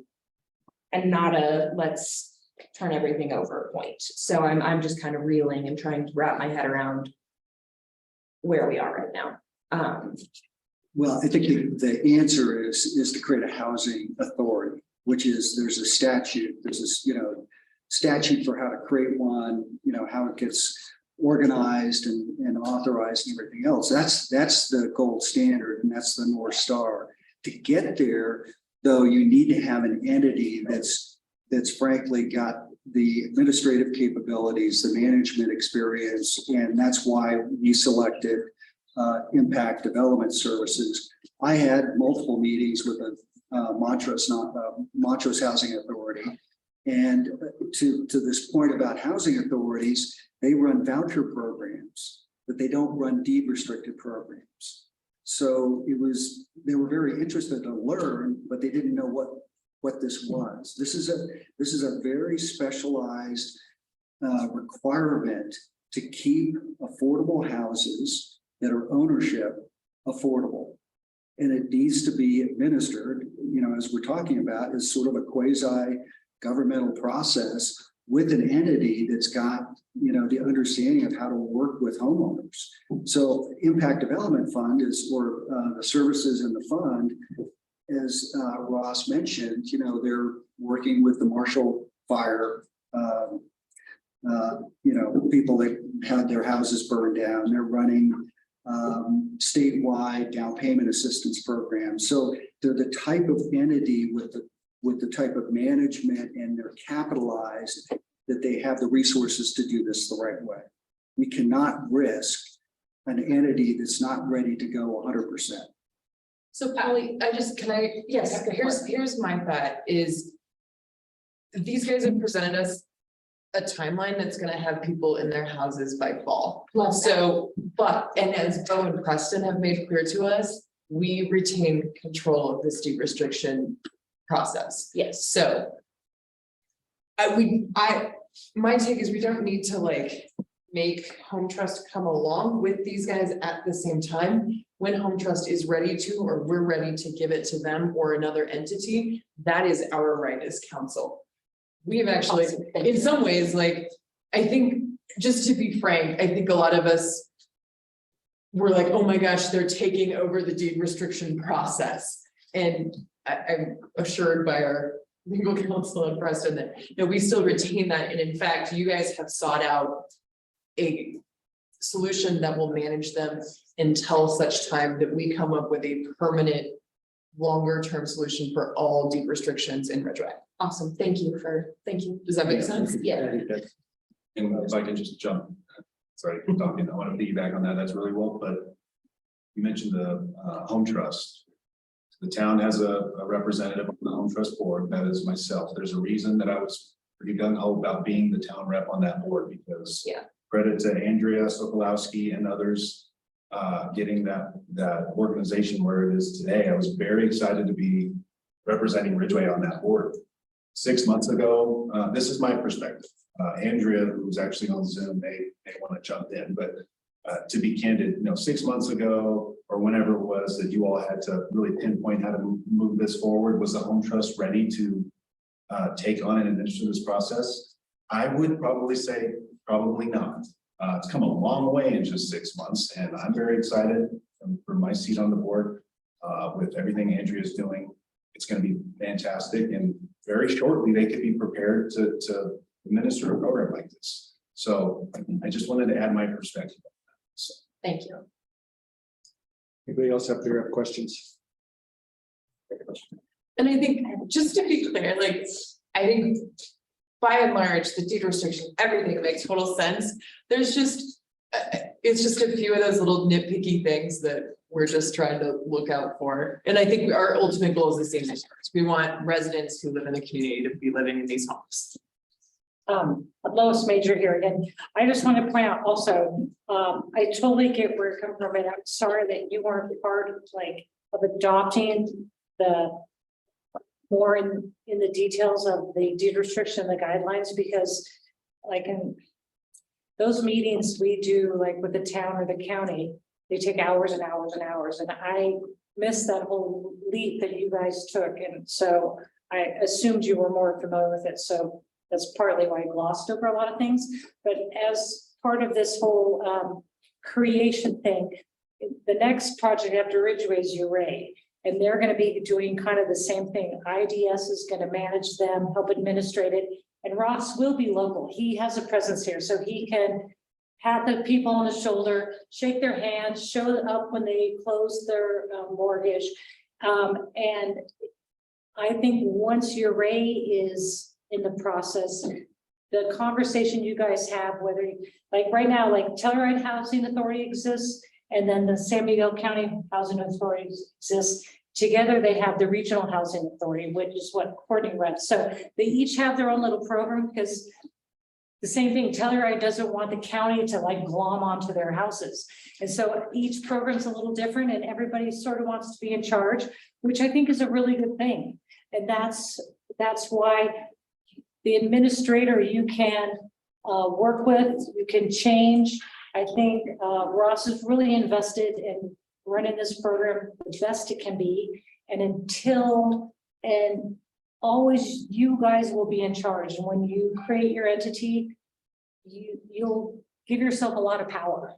and not a let's turn everything over point. So I'm just kind of reeling and trying to wrap my head around where we are right now. Well, I think the answer is to create a housing authority, which is there's a statute, there's this, statute for how to create one, how it gets organized and authorized and everything else. That's the gold standard and that's the North Star. To get there, though, you need to have an entity that's frankly got the administrative capabilities, the management experience, and that's why we selected Impact Development Services. I had multiple meetings with the Montrose Housing Authority, and to this point about housing authorities, they run voucher programs, but they don't run deed restricted programs. So they were very interested to learn, but they didn't know what this was. This is a very specialized requirement to keep affordable houses that are ownership affordable. And it needs to be administered, as we're talking about, as sort of a quasi governmental process with an entity that's got, the understanding of how to work with homeowners. So Impact Development Fund or the services in the fund, as Ross mentioned, they're working with the Marshall Fire, people that had their houses burned down. They're running statewide down payment assistance programs. So they're the type of entity with the type of management, and they're capitalized that they have the resources to do this the right way. We cannot risk an entity that's not ready to go 100%. So Patty, yes, here's my thought is. These guys have presented us a timeline that's gonna have people in their houses by fall. So, and as Bo and Preston have made clear to us, we retain control of this deed restriction process. Yes. So. My take is we don't need to make Home Trust come along with these guys at the same time. When Home Trust is ready to, or we're ready to give it to them or another entity, that is our right as council. We have actually, in some ways, I think, just to be frank, I think a lot of us were like, oh my gosh, they're taking over the deed restriction process. And I'm assured by our legal counsel and Preston that, we still retain that. And in fact, you guys have sought out a solution that will manage them until such time that we come up with a permanent, longer term solution for all deed restrictions in Ridgway. Awesome. Thank you. Does that make sense? Yeah. And if I can just jump, sorry, keep talking, I want to piggyback on that. That's really well, but you mentioned the Home Trust. The town has a representative on the Home Trust board. That is myself. There's a reason that I was pretty gung-ho about being the town rep on that board, because credit to Andrea Sokolowski and others getting that organization where it is today. I was very excited to be representing Ridgway on that board. 6 months ago, this is my perspective. Andrea, who's actually on Zoom, may want to jump in, but to be candid, 6 months ago or whenever it was that you all had to really pinpoint how to move this forward, was the Home Trust ready to take on and administer this process? I would probably say probably not. It's come a long way in just 6 months, and I'm very excited from my seat on the board with everything Andrea is doing. It's going to be fantastic, and very shortly they could be prepared to administer a program like this. So I just wanted to add my perspective. So, thank you. Anybody else up there have questions? And I think, just to be clear, I think by and large, the deed restriction, everything makes total sense. There's just, it's just a few of those little nitpicky things that we're just trying to look out for. And I think our ultimate goal is the same as yours. We want residents who live in the community to be living in these homes. Lois Major here again. I just want to point out also, I totally get where you're coming from, and I'm sorry that you weren't part of adopting the more in the details of the deed restriction, the guidelines, because in those meetings we do with the town or the county, they take hours and hours and hours, and I missed that whole leap that you guys took, and so I assumed you were more familiar with it. So that's partly why I glossed over a lot of things. But as part of this whole creation thing, the next project after Ridgway is Ridgway, and they're going to be doing kind of the same thing. IDS is going to manage them, help administrate it, and Ross will be local. He has a presence here, so he can have the people on his shoulder, shake their hands, show up when they close their mortgage. And I think once Ridgway is in the process, the conversation you guys have, whether right now, Telluride Housing Authority exists, and then the San Miguel County Housing Authority exists. Together, they have the Regional Housing Authority, which is what Courtney read. So they each have their own little program, because the same thing, Telluride doesn't want the county to glom onto their houses. And so each program's a little different, and everybody sort of wants to be in charge, which I think is a really good thing. And that's that's why the administrator you can work with, you can change. I think Ross is really invested in running this program the best it can be. And always you guys will be in charge. And when you create your entity, you'll give yourself a lot of power.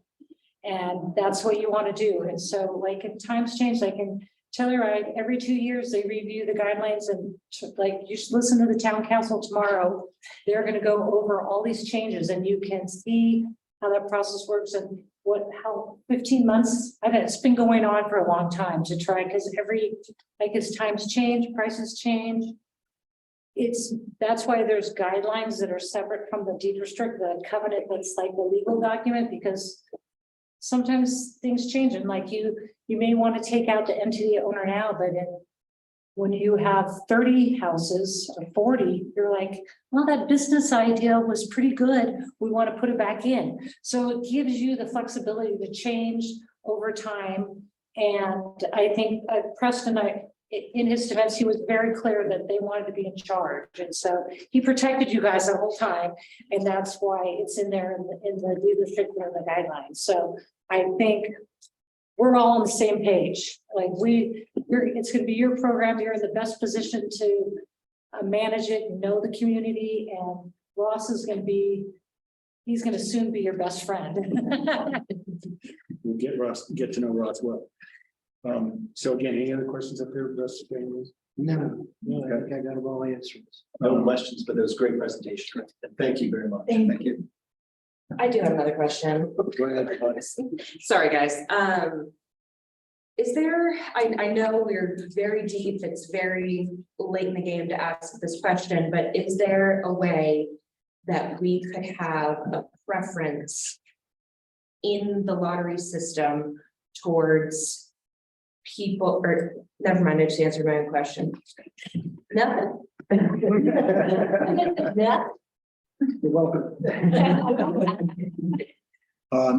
And that's what you want to do. And so like if times change, I can tell you right, every 2 years they review the guidelines and like you should listen to the town council tomorrow. They're going to go over all these changes and you can see how that process works and how 15 months, I mean, it's been going on for a long time to try because as times change, prices change. That's why there's guidelines that are separate from the deed restrict, the covenant that's like the legal document, because sometimes things change and like you may want to take out the entity owner now, but when you have 30 houses or 40, you're like, well, that business idea was pretty good. We want to put it back in. So it gives you the flexibility to change over time. And I think Preston, in his defense, he was very clear that they wanted to be in charge. And so he protected you guys the whole time. And that's why it's in there in the deed restrict and the guidelines. So I think we're all on the same page. Like it's going to be your program. You're in the best position to manage it, know the community, and Ross is going to be, he's going to soon be your best friend. We'll get to know Ross well. So again, any other questions up here? No, I think I got them all answered. No questions, but it was a great presentation. Thank you very much. Thank you. I do have another question. Go ahead. Sorry, guys. Is there, I know we're very deep, it's very late in the game to ask this question, but is there a way that we could have a preference in the lottery system towards people, or never mind, I just answered my own question. Nothing. Yeah. You're welcome.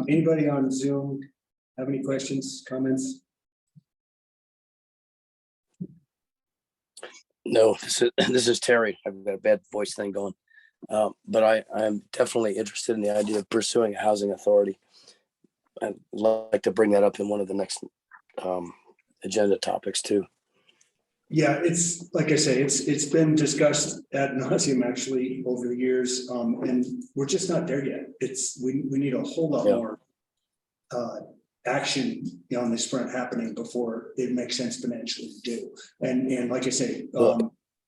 Anybody on Zoom have any questions, comments? No, this is Terry. I've got a bad voice thing going. But I'm definitely interested in the idea of pursuing a housing authority. I'd like to bring that up in one of the next agenda topics too. Yeah, it's like I say, it's been discussed ad nauseum actually over the years, and we're just not there yet. We need a whole lot more action on this front happening before it makes sense financially to do. And like I say,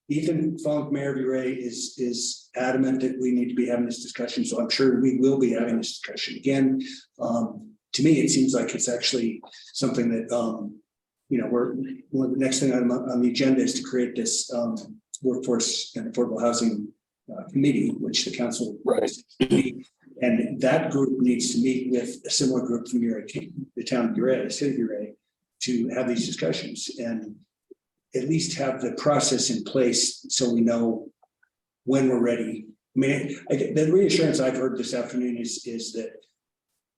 Ethan Funk, Mayor of Ridgway, is adamant that we need to be having this discussion. So I'm sure we will be having this discussion again. To me, it seems like it's actually something that the next thing on the agenda is to create this workforce and affordable housing committee, which the council and that group needs to meet with a similar group from the town of Ridgway, city of Ridgway, to have these discussions and at least have the process in place so we know when we're ready. I mean, the reassurance I've heard this afternoon is that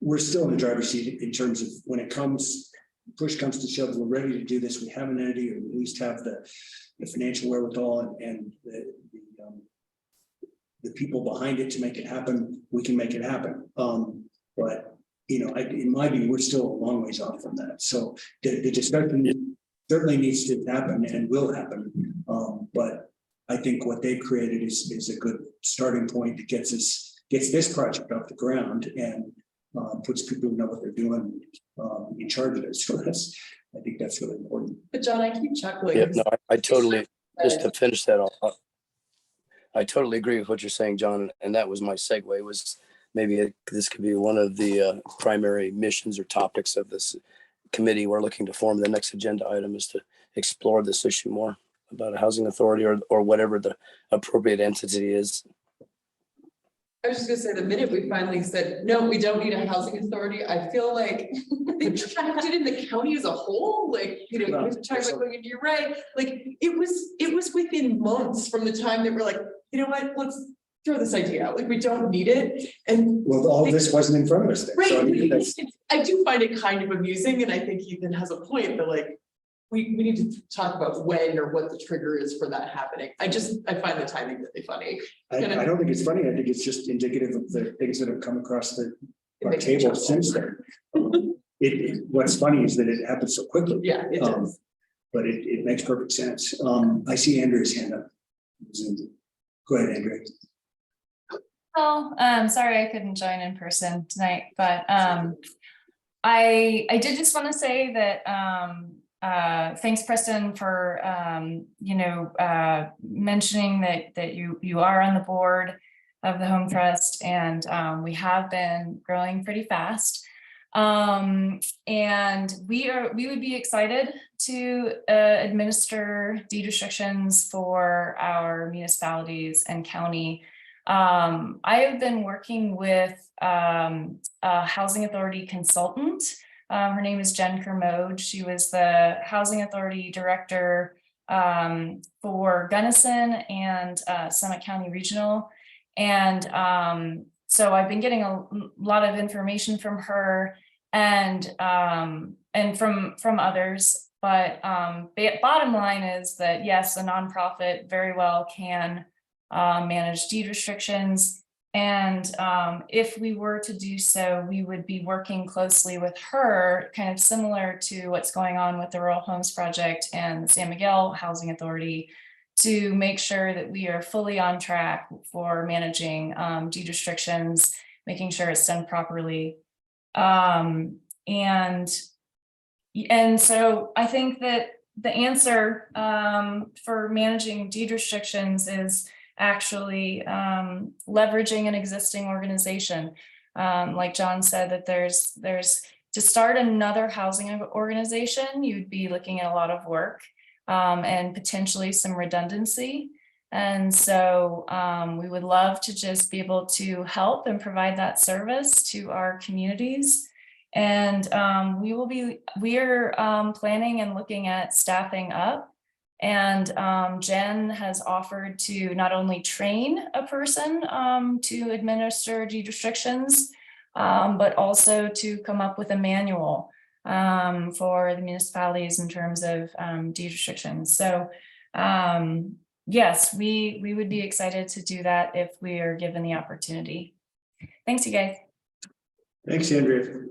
we're still in the driver's seat in terms of when push comes to shove, we're ready to do this. We have an entity, or at least have the financial wherewithal and the people behind it to make it happen. We can make it happen. But in my view, we're still a long ways off from that. So the discussion certainly needs to happen and will happen. But I think what they've created is a good starting point that gets this project off the ground and puts people who know what they're doing in charge of it. So I think that's really important. But John, I keep chuckling. Yeah, no, I totally, just to finish that off, I totally agree with what you're saying, John. And that was my segue, was maybe this could be one of the primary missions or topics of this committee we're looking to form. The next agenda item is to explore this issue more about a housing authority or whatever the appropriate entity is. I was just gonna say, the minute we finally said, no, we don't need a housing authority, I feel like they tracked it in the county as a whole, like, we were talking about going into your right, like, it was within months from the time that we're like, you know what, let's throw this idea out, like, we don't need it, and. Well, all this wasn't in front of us then. Right, So I mean, I do find it kind of amusing, and I think Ethan has a point, but like, we need to talk about when or what the trigger is for that happening. I find the timing really funny. I don't think it's funny. I think it's just indicative of the things that have come across our makes me table chuckle. since then. What's funny is that it happened so quickly. Yeah, it does. But it makes perfect sense. I see Andrew's hand up. Go ahead, Andrew. Oh, sorry I couldn't join in person tonight, but I did just want to say that thanks, Preston, for mentioning that you are on the board of the Home Trust, and we have been growing pretty fast. And we would be excited to administer deed restrictions for our municipalities and county. I have been working with a housing authority consultant. Her name is Jen Kermode. She was the housing authority director for Gunnison and Summit County Regional. And so I've been getting a lot of information from her and from others. But bottom line is that yes, a nonprofit very well can manage deed restrictions. And if we were to do so, we would be working closely with her, kind of similar to what's going on with the Rural Homes Project and the San Miguel Housing Authority, to make sure that we are fully on track for managing deed restrictions, making sure it's done properly. And so I think that the answer for managing deed restrictions is actually leveraging an existing organization. Like John said, that there's to start another housing organization, you'd be looking at a lot of work and potentially some redundancy. And so we would love to just be able to help and provide that service to our communities. And we are planning and looking at staffing up. And Jen has offered to not only train a person to administer deed restrictions, but also to come up with a manual for the municipalities in terms of deed restrictions. So yes, we would be excited to do that if we are given the opportunity. Thanks, you guys. Thanks, Andrea.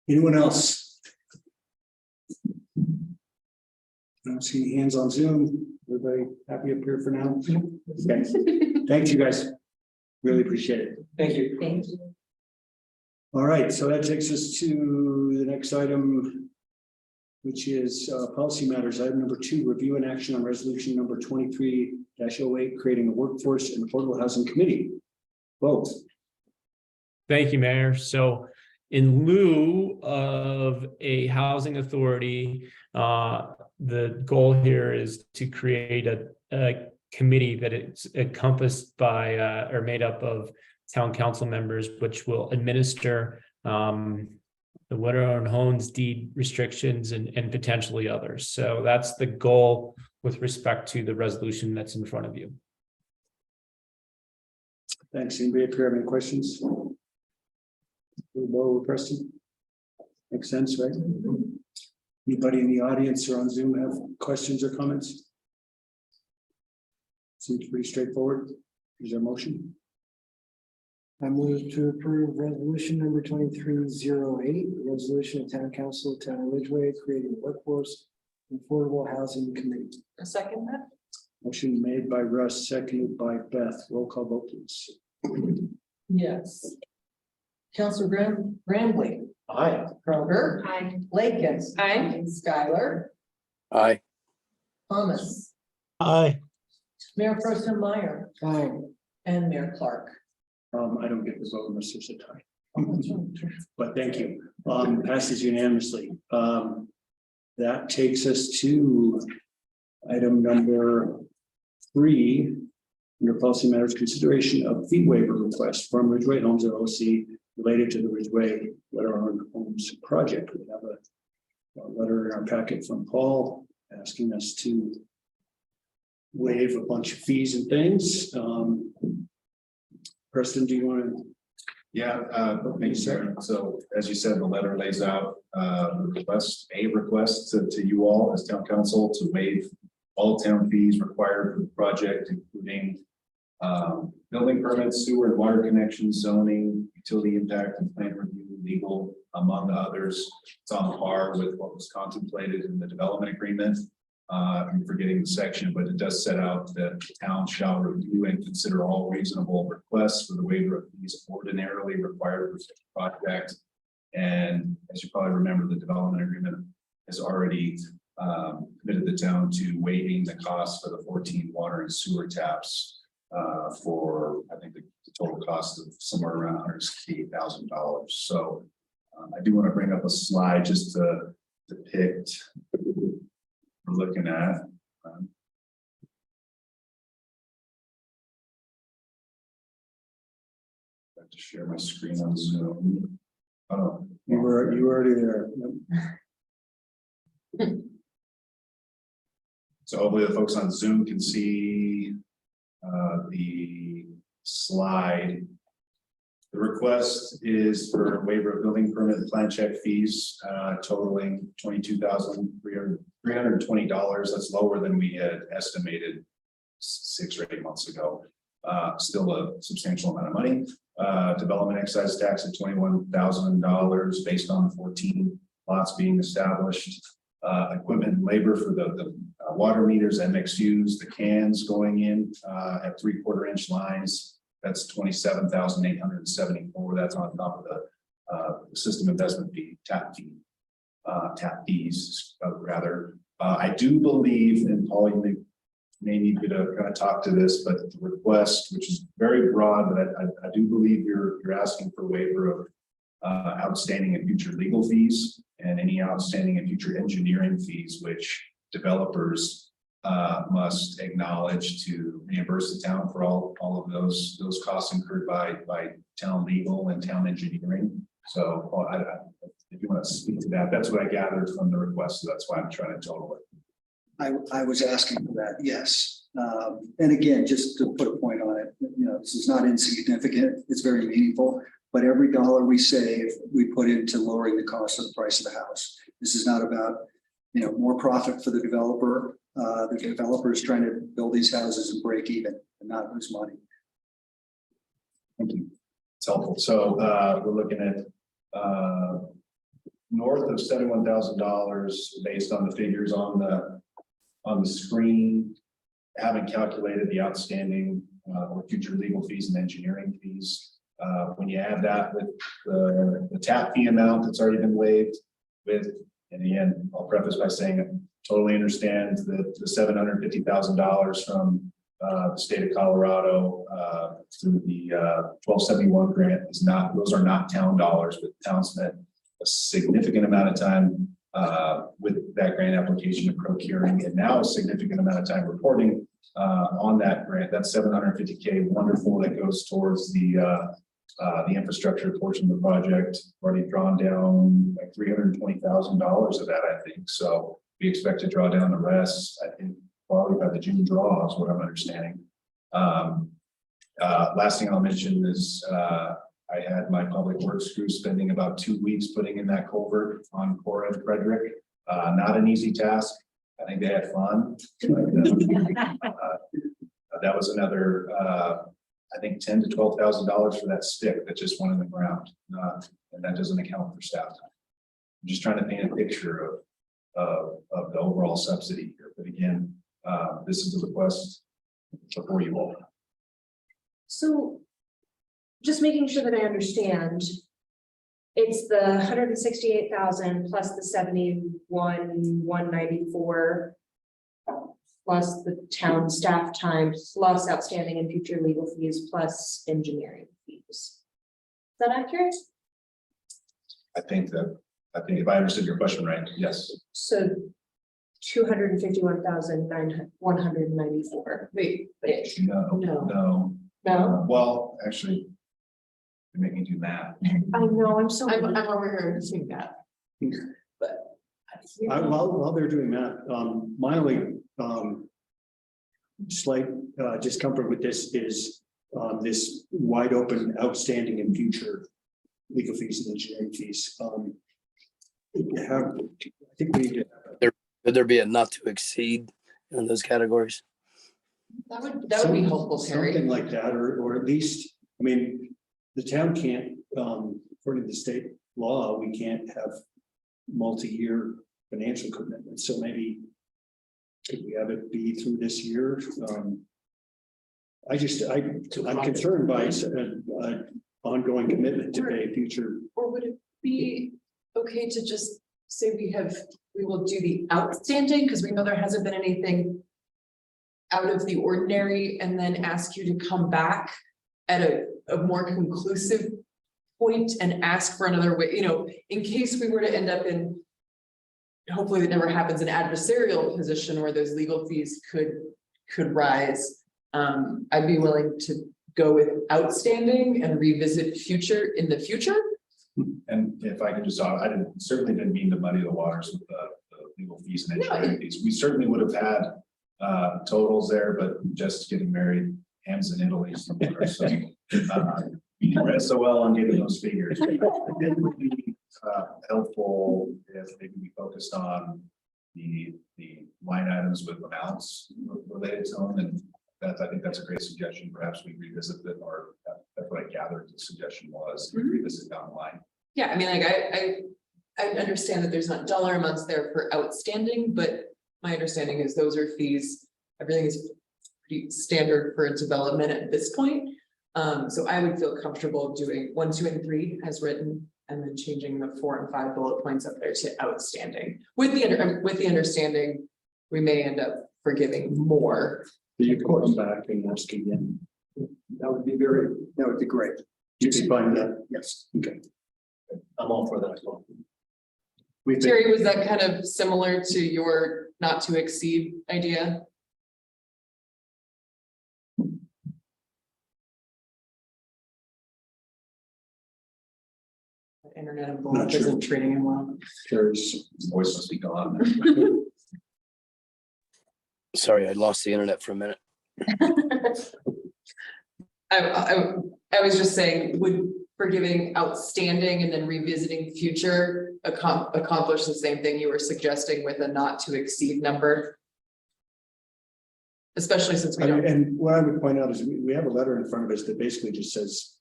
Anyone else? I don't see any hands on Zoom. Everybody happy up here for now? Okay. Thanks, you guys. Really appreciate it. Thank you. Thank you. All right, so that takes us to the next item, which is policy matters. Item number 2, review and action on resolution number 23-08, creating a workforce and affordable housing committee. Both. Thank you, Mayor. So in lieu of a housing authority, the goal here is to create a committee that is encompassed by or made up of town council members, which will administer the widow-owned homes deed restrictions and potentially others. So that's the goal with respect to the resolution that's in front of you. Thanks. Anybody up here have any questions? Bo, Preston? Makes sense, right? Anybody in the audience or on Zoom have questions or comments? Seems pretty straightforward. Is there a motion? I move to approve resolution number 2308, resolution of town council of town of Ridgway creating a workforce and affordable housing committee. A second that? Motion made by Russ, seconded by Beth. Roll call vote, please. Yes. Counselor Grambling. Aye. Kroger. Hi. Lakin. Aye. Skylar. Aye. Thomas. Aye. Mayor Pro Tem Meyer. Aye. And Mayor Clark. I don't get the vote unless there's a tie. But thank you. Passes unanimously. That takes us to item number 3. Under policy matters, consideration of fee waiver request from Ridgway Homes LLC related to the Ridgway Widow-Owned Homes project. We have a letter in our packet from Paul asking us to waive a bunch of fees and things. Preston, do you want to? Yeah, thanks, Sarah. So as you said, the letter lays out a request to you all as town council to waive all town fees required for the project, including building permits, sewer and water connections, zoning, utility impact and plan review, legal, among others. It's on par with what was contemplated in the development agreement. I'm forgetting the section, but it does set out that the town shall review and consider all reasonable requests for the waiver of fees ordinarily required for such a project. And as you probably remember, the development agreement has already committed the town to waiving the cost for the 14 water and sewer taps for, I think, the total cost of somewhere around $168,000. So I do want to bring up a slide just to depict what we're looking at. I have to share my screen on Zoom. Oh, You were already there. so hopefully the folks on Zoom can see the slide. The request is for a waiver of building permit and plan check fees totaling $22,320. That's lower than we had estimated 6 or 8 months ago. Still a substantial amount of money. Development excise tax at $21,000 based on 14 lots being established. Equipment and labor for the water meters, MXUs, the cans going in at 3/4 inch lines. That's $27,874. That's on top of the system investment fee, tap fees, rather. I do believe, and Paul, you may need me to kind of talk to this, but the request, which is very broad, but I do believe you're asking for waiver of outstanding and future legal fees and any outstanding and future engineering fees, which developers must acknowledge to reimburse the town for all of those costs incurred by town legal and town engineering. So if you want to speak to that, that's what I gathered from the request. So that's why I'm trying to total it. I was asking for that, yes. And again, just to put a point on it, this is not insignificant. It's very meaningful. But every dollar we save, we put into lowering the cost of the price of the house. This is not about, more profit for the developer. The developer is trying to build these houses and break even and not lose money. Thank you. It's helpful. So we're looking at north of $71,000 based on the figures on the screen. Haven't calculated the outstanding or future legal fees and engineering fees. When you add that with the tap fee amount that's already been waived with, and again, I'll preface by saying I totally understand that the $750,000 from the state of Colorado through the 1271 grant is not, those are not town dollars, but town spent a significant amount of time with that grant application and procuring, and now a significant amount of time reporting on that grant. That's $750K, wonderful, that goes towards the infrastructure portion of the project. Already drawn down like $320,000 of that, I think. So we expect to draw down the rest, I think, probably by the June draw is what I'm understanding. Last thing I'll mention is I had my public works crew spending about 2 weeks putting in that culvert on Cora and Frederick. Not an easy task. I think they had fun. That was another, I think $10,000 to $12,000 for that stick that just went in the ground. And that doesn't account for staff time. I'm just trying to paint a picture of the overall subsidy here. But again, this is a request before you all. So just making sure that I understand, it's the 168,000 plus the 71,194 plus the town staff time plus outstanding and future legal fees plus engineering fees. Is that accurate? I think if I understood your question right, yes. So 251,194. Wait. No. Well, actually, you're making me do math. I know, I'm over here doing that. But. While they're doing that, my only slight discomfort with this is this wide open outstanding and future legal fees and engineering fees. I think we need to. Could there be a not to exceed in those categories? That would be helpful, Terry. Something like that, or at least, I mean, the town can't, according to the state law, we can't have multi-year financial commitments, so maybe could we have it be through this year? I'm concerned by ongoing commitment to pay future. Or would it be okay to just say we will do the outstanding, because we know there hasn't been anything out of the ordinary, and then ask you to come back at a more conclusive point and ask for another way, in case we were to end up in, hopefully it never happens, an adversarial position where those legal fees could rise. I'd be willing to go with outstanding and revisit in the future. And if I could just, I certainly didn't mean to muddy the waters with the legal fees and engineering fees. We certainly would have had totals there, but just getting married, hands in Italy somewhere, so we did so well on getting those figures. It would be helpful if maybe we focused on the line items with amounts related to them, and I think that's a great suggestion. Perhaps we revisit it, or that's what I gathered the suggestion was, revisit down the line. Yeah, I mean, like I understand that there's not dollar amounts there for outstanding, but my understanding is those are fees. Everything is pretty standard for development at this point. So I would feel comfortable doing 1, 2, and 3 as written, and then changing the 4 and 5 bullet points up there to outstanding. With the understanding, we may end up forgiving more. You can come back and ask again. That would be great. You can find that. Yes. Okay. I'm all for that as well. Terry, was that kind of similar to your not to exceed idea? Internet of Bull isn't treating him well. Terry's voice must be gone. Sorry, I lost the internet for a minute. I was just saying, would forgiving outstanding and then revisiting future accomplish the same thing you were suggesting with a not to exceed number? Especially since we don't. And what I would point out is we have a letter in front of us that basically just says,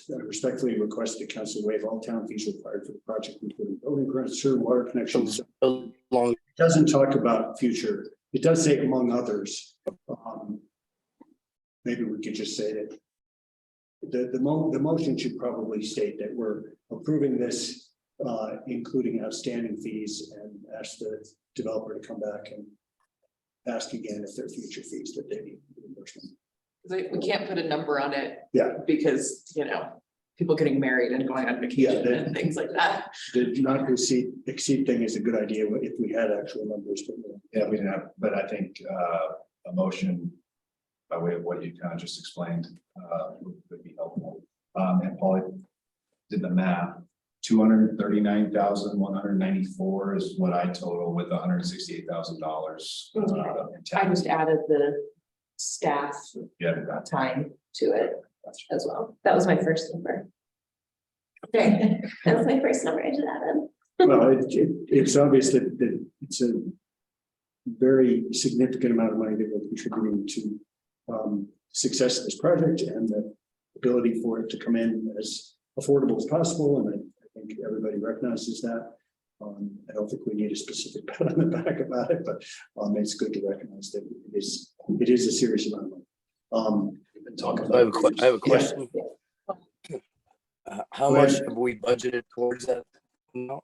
respectfully request the council waive all town fees required for the project, including building grants, sewer, water connections. Long. Doesn't talk about future. It does say among others. Maybe we could just say that the motion should probably state that we're approving this, including outstanding fees, and ask the developer to come back and ask again if there are future fees that they need reimbursement. We can't put a number on it. Yeah. Because, people getting married and going on vacation and things like that. The not to exceed thing is a good idea if we had actual numbers. But Yeah, we didn't have, but I think a motion by way of what you kind of just explained would be helpful. And Paul did the math. 239,194 is what I total with $168,000. I just added the staff time to it as well. That was my first number. That was my first number I just added. well, it's obvious that it's a very significant amount of money that we're contributing to success of this project, and the ability for it to come in as affordable as possible. And I think everybody recognizes that. I don't think we need a specific pat on the back about it, but it's good to recognize that it is a serious amount of money. I have a question. How much have we budgeted towards that? No.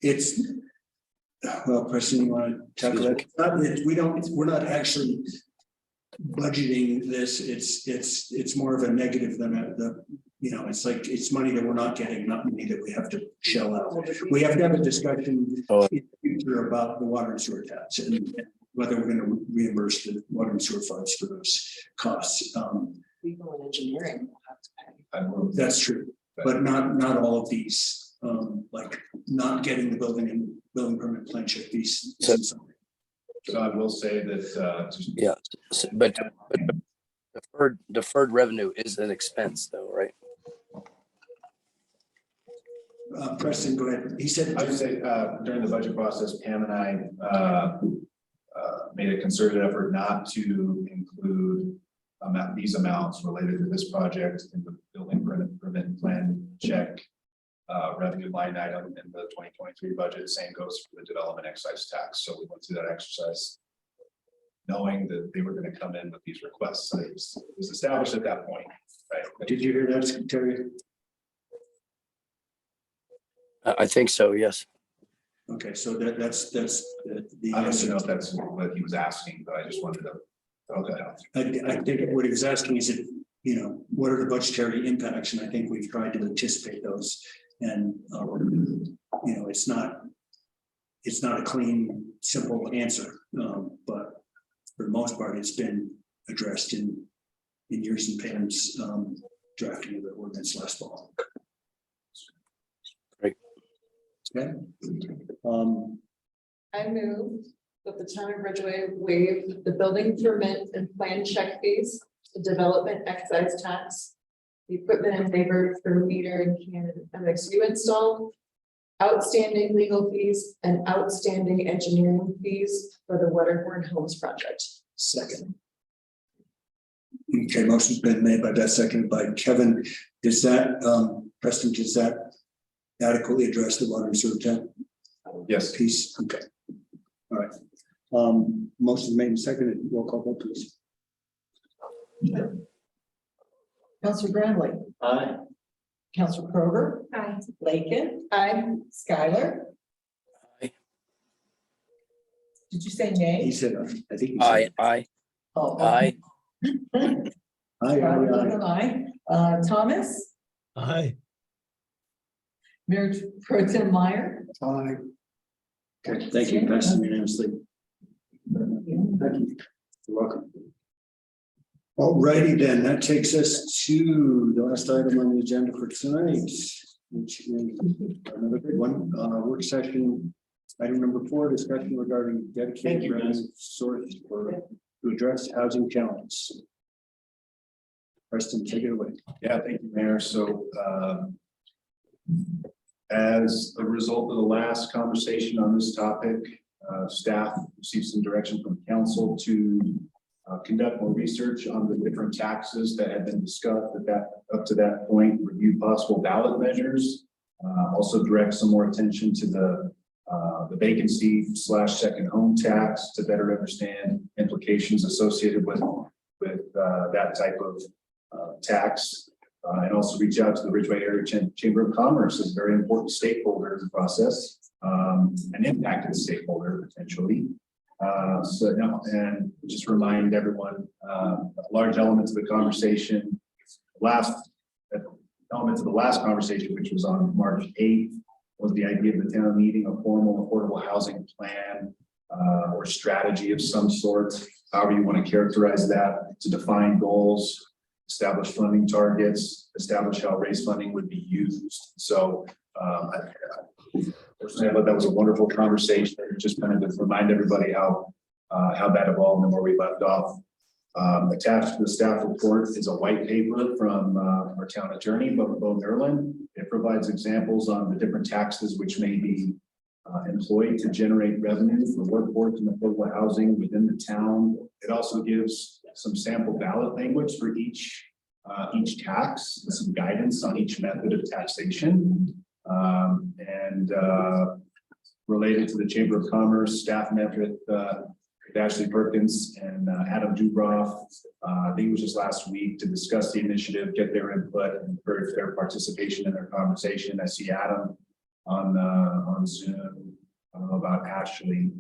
It's well, Preston, you want to tackle that? We're not actually budgeting this. It's more of a negative than it's like it's money that we're not getting, not money that we have to shell out. We have to have a discussion in the future about the water and sewer tax and whether we're going to reimburse the water and sewer funds for those costs. Legal and engineering will have to pay. That's true, but not all of these. Like not getting the building permit plan check fees. So I will say that but deferred revenue is an expense though, right? Preston, go ahead. He said. I would say, during the budget process, Pam and I, made a concerted effort not to include these amounts related to this project in the building permit plan check revenue line item in the 2023 budget. Same goes for the development excise tax. So we went through that exercise knowing that they were going to come in with these requests. So it was established at that point, right? Did you hear that, Secretary? I think so, yes. Okay, so that's the I don't answer. know if that's what he was asking, but I just wanted to throw that out. I think what he was asking is, what are the budgetary impacts? And I think we've tried to anticipate those. And, it's not a clean, simple answer, but for the most part, it's been addressed in yours and Pam's drafting of the ordinance last fall. Great. Okay. I move that the town of Ridgway waive the building permit and plan check fees, the development excise tax, the equipment and labor for meter and can MXU install, outstanding legal fees and outstanding engineering fees for the Wetterhorn Homes project. Second. Okay, motion's been made by Beth, seconded by Kevin. Does that, Preston, does that adequately address the water and sewer tank Yes. piece? Okay. All right. Motion's made and seconded. Roll call vote, please. Counselor Bramley. Aye. Counselor Kroger. Aye. Lakin. Aye. Skylar. Aye. Did you say He nay? said, I think. He said, Aye. Oh, Aye. Aye. Thomas. Aye. Mayor Pro Tem Meyer. aye. Okay, thank you. Passes unanimously. Thank you. You're welcome. All righty then, that takes us to the last item on the agenda for tonight, which is another big one, work session. Item number 4, discussion regarding dedicated revenue source to address housing challenges. Preston, take it away. Yeah, thank you, Mayor. So, as a result of the last conversation on this topic, staff received some direction from council to conduct more research on the different taxes that had been discussed up to that point, review possible ballot measures, also direct some more attention to the vacancy / second home tax to better understand implications associated with that type of tax, and also reach out to the Ridgway Area Chamber of Commerce as a very important stakeholder in the process, an impacted stakeholder potentially. And just remind everyone, large elements of the conversation, elements of the last conversation, which was on March 8th, was the idea of the town needing a formal affordable housing plan or strategy of some sort, however you want to characterize that, to define goals, establish funding targets, establish how raise funding would be used. So personally, I thought that was a wonderful conversation. Just kind of to remind everybody how that evolved and where we left off. Attached to the staff report is a white paper from our town attorney, Bo Nerlin. It provides examples on the different taxes which may be employed to generate revenue for workforce and affordable housing within the town. It also gives some sample ballot language for each tax, and some guidance on each method of taxation. Related to the Chamber of Commerce, staff met with Ashley Perkins and Adam Dubroff. I think it was just last week, to discuss the initiative, get their input, and encourage their participation in their conversation. I see Adam on Zoom. I don't know about Ashley.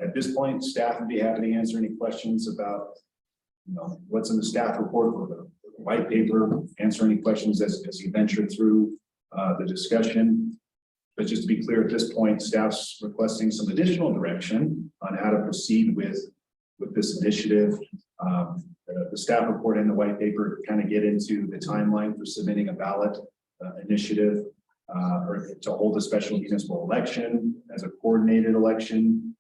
At this point, staff would be happy to answer any questions about what's in the staff report or the white paper, answer any questions as you venture through the discussion. But just to be clear, at this point, staff's requesting some additional direction on how to proceed with this initiative. The staff report and the white paper kind of get into the timeline for submitting a ballot initiative or to hold a special municipal election as a coordinated election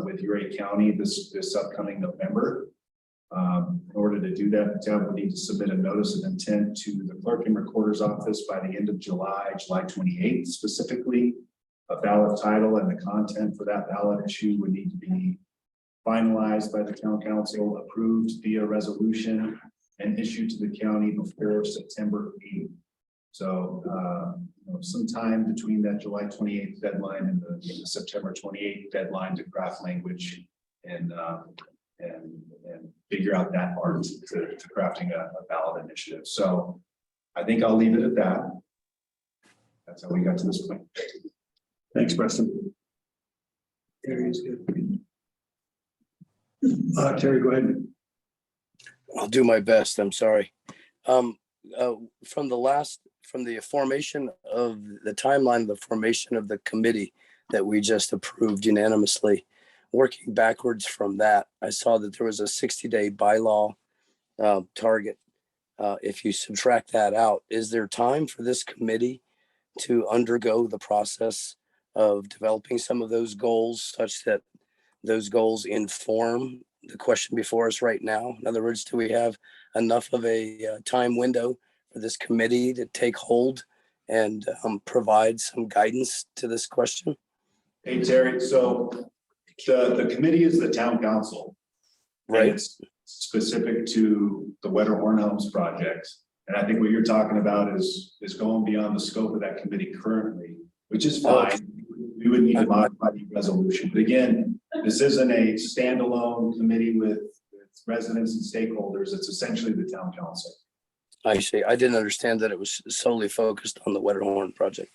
with Ridgway County this upcoming November. In order to do that, the town would need to submit a notice of intent to the clerk and recorder's office by the end of July 28th, specifically. A ballot title and the content for that ballot issue would need to be finalized by the town council, approved via resolution, and issued to the county before September 8th. So sometime between that July 28th deadline and the September 28th deadline to draft language and figure out that part to crafting a ballot initiative. So I think I'll leave it at that. That's how we got to this point. Thanks, Preston. Terry is good. Terry, go ahead. I'll do my best. I'm sorry. From the formation of the timeline, the formation of the committee that we just approved unanimously, working backwards from that, I saw that there was a 60-day bylaw target. If you subtract that out, is there time for this committee to undergo the process of developing some of those goals such that those goals inform the question before us right now? In other words, do we have enough of a time window for this committee to take hold and provide some guidance to this question? Hey, Terry, so the committee is the town council. Right. And it's specific to the Wetterhorn Homes project. And I think what you're talking about is going beyond the scope of that committee currently, which is fine. We would need to modify the resolution. But again, this isn't a standalone committee with residents and stakeholders. It's essentially the town council. I see. I didn't understand that it was solely focused on the Wetterhorn project.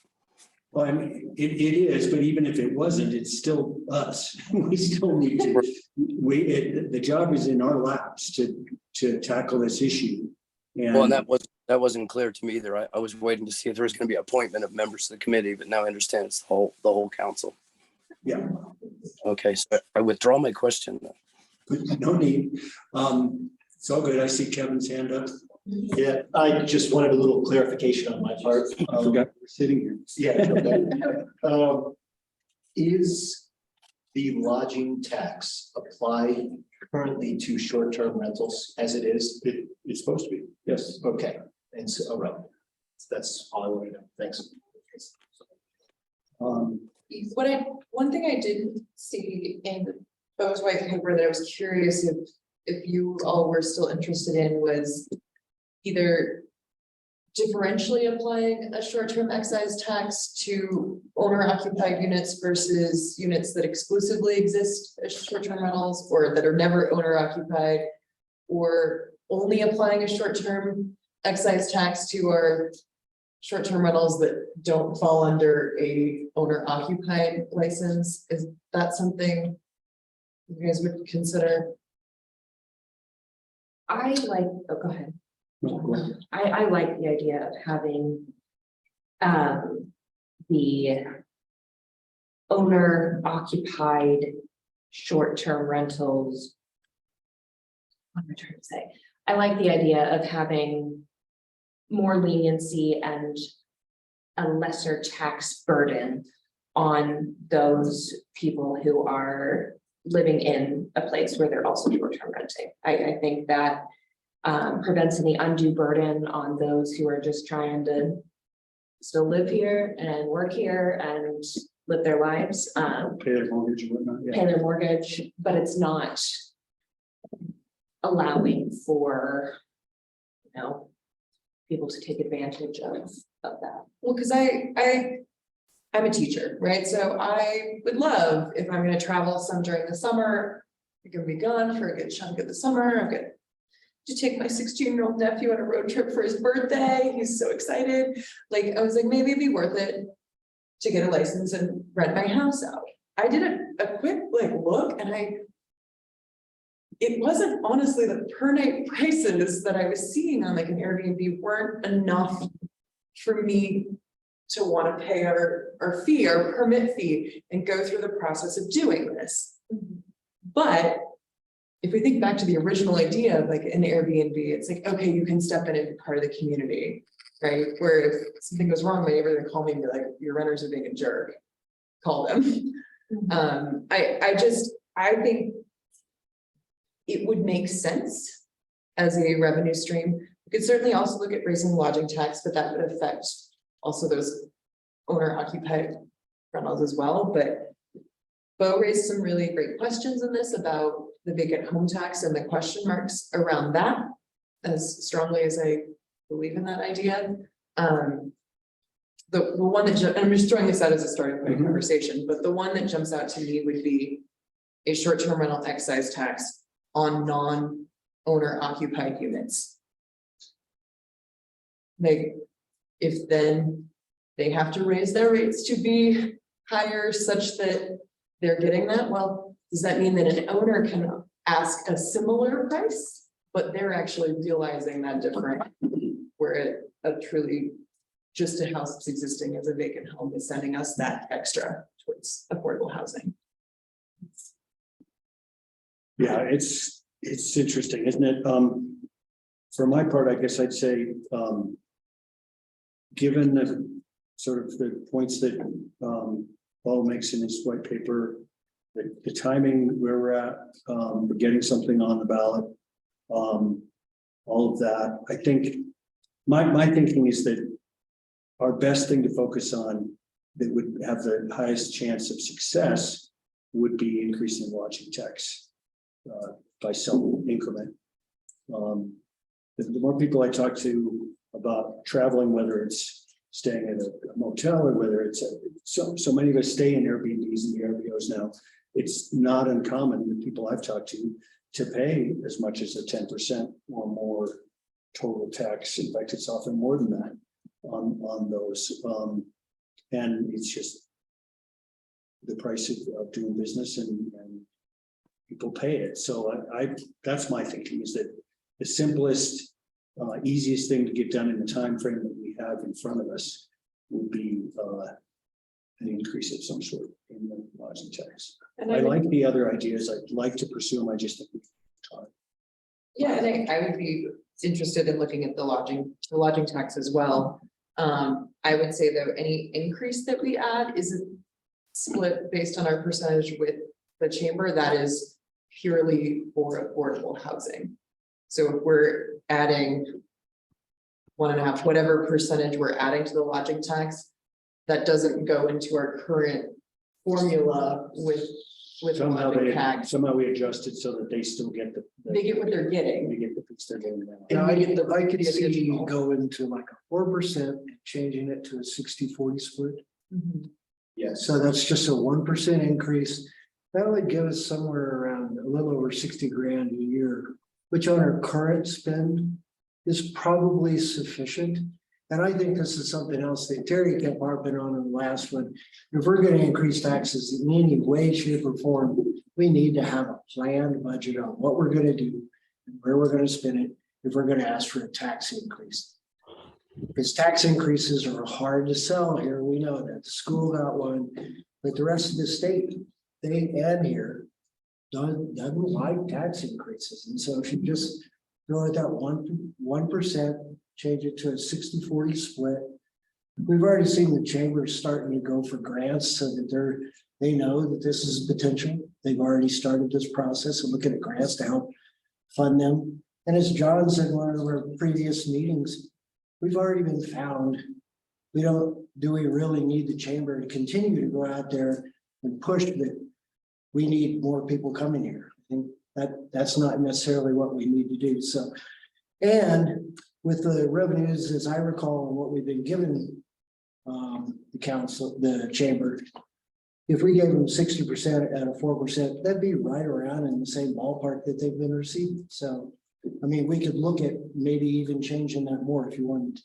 Well, I mean, it is, but even if it wasn't, it's still us. We still need to, the job is in our laps to tackle this issue. Well, and that wasn't clear to me either. I was waiting to see if there was going to be appointment of members of the committee, but now I understand it's the whole council. Yeah. Okay, so I withdraw my question. No need. It's all good. I see Kevin's hand up. Yeah, I just wanted a little clarification on my part. I forgot we're sitting here. Yeah. Is the lodging tax applied currently to short-term rentals as it is? It's supposed to be. Yes. Okay, and so, all right. That's all I wanted to know. Thanks. One thing I didn't see in Bo's white paper that I was curious if you all were still interested in was either differentially applying a short-term excise tax to owner-occupied units versus units that exclusively exist as short-term rentals or that are never owner-occupied, or only applying a short-term excise tax to our short-term rentals that don't fall under a owner-occupied license. Is that something you guys would consider? Go ahead. I like the idea of having the owner occupied short-term rentals. What am I trying to say? I like the idea of having more leniency and a lesser tax burden on those people who are living in a place where they're also short-term renting. I think that prevents any undue burden on those who are just trying to still live here and work here and live their lives. Pay their mortgage and whatnot. Yeah. Pay their mortgage, but it's not allowing for, people to take advantage of that. Well, because I'm a teacher, right? So I would love if I'm going to travel some during the summer, I'm going to be gone for a good chunk of the summer. I'm going to take my 16-year-old nephew on a road trip for his birthday. He's so excited. I was like, maybe it'd be worth it to get a license and rent my house out. I did a quick look and it wasn't honestly the per night prices that I was seeing on an Airbnb weren't enough for me to want to pay our fee, our permit fee, and go through the process of doing this. But if we think back to the original idea of an Airbnb, it's okay, you can step in and be part of the community, right? Where if something goes wrong, my neighbor will call me and be like, your renters are being a jerk. Call them. I think it would make sense as a revenue stream. We could certainly also look at raising lodging tax, but that would affect also those owner occupied rentals as well, but Bo raised some really great questions in this about the vacant home tax and the question marks around that, as strongly as I believe in that idea. The one that, I'm just throwing this out as a starting point of conversation, but the one that jumps out to me would be a short-term rental excise tax on non-owner occupied units. Like, if then they have to raise their rates to be higher such that they're getting that, well, does that mean that an owner can ask a similar price, but they're actually realizing that different, where a truly just a house that's existing as a vacant home is sending us that extra towards affordable housing? Yeah, it's interesting, isn't it? For my part, I guess I'd say, given the sort of the points that Paul makes in his white paper, the timing where we're at, we're getting something on the ballot, all of that. I think my thinking is that our best thing to focus on that would have the highest chance of success would be increasing lodging tax by some increment. The more people I talk to about traveling, whether it's staying at a motel or whether it's so many of us stay in Airbnbs and VRBOs now, it's not uncommon with people I've talked to pay as much as a 10% or more total tax. In fact, it's often more than that on those. And it's just the price of doing business and people pay it. So that's my thinking, is that the simplest, easiest thing to get done in the time frame that we have in front of us would be an increase of some sort in the lodging tax. And I like the other ideas. I'd like to pursue them. I just think yeah, and I would be interested in looking at the lodging tax as well. I would say that any increase that we add isn't split based on our percentage with the chamber. That is purely for affordable housing. So if we're adding 1.5, whatever percentage we're adding to the lodging tax, that doesn't go into our current formula with somehow lodging tax. somehow we adjusted so that they still get They get what they're getting. they get the piece they're getting now. Yeah, I could the see additional. going to like a 4% and changing it to a 60-40 split. Mhm. Yes. So that's just a 1% increase. That would give us somewhere around a little over 60 grand a year, which on our current spend is probably sufficient. And I think this is something else that Terry kept harping on in the last one. If we're going to increase taxes in any way, shape, or form, we need to have a planned budget on what we're going to do and where we're going to spend it if we're going to ask for a tax increase. Because tax increases are hard to sell here. We know that the school got one, but the rest of the state, they and here doesn't like tax increases. And so if you just go at that 1%, change it to a 60-40 split. We've already seen the chambers starting to go for grants so that they know that this is potential. They've already started this process of looking at grants to help fund them. And as John said in one of our previous meetings, we've already been found. Do we really need the chamber to continue to go out there and push that we need more people coming here? And that's not necessarily what we need to do. So, and with the revenues, as I recall, and what we've been given the council, the chamber, if we gave them 60% at a 4%, that'd be right around in the same ballpark that they've been receiving. So, I mean, we could look at maybe even changing that more if you wanted to.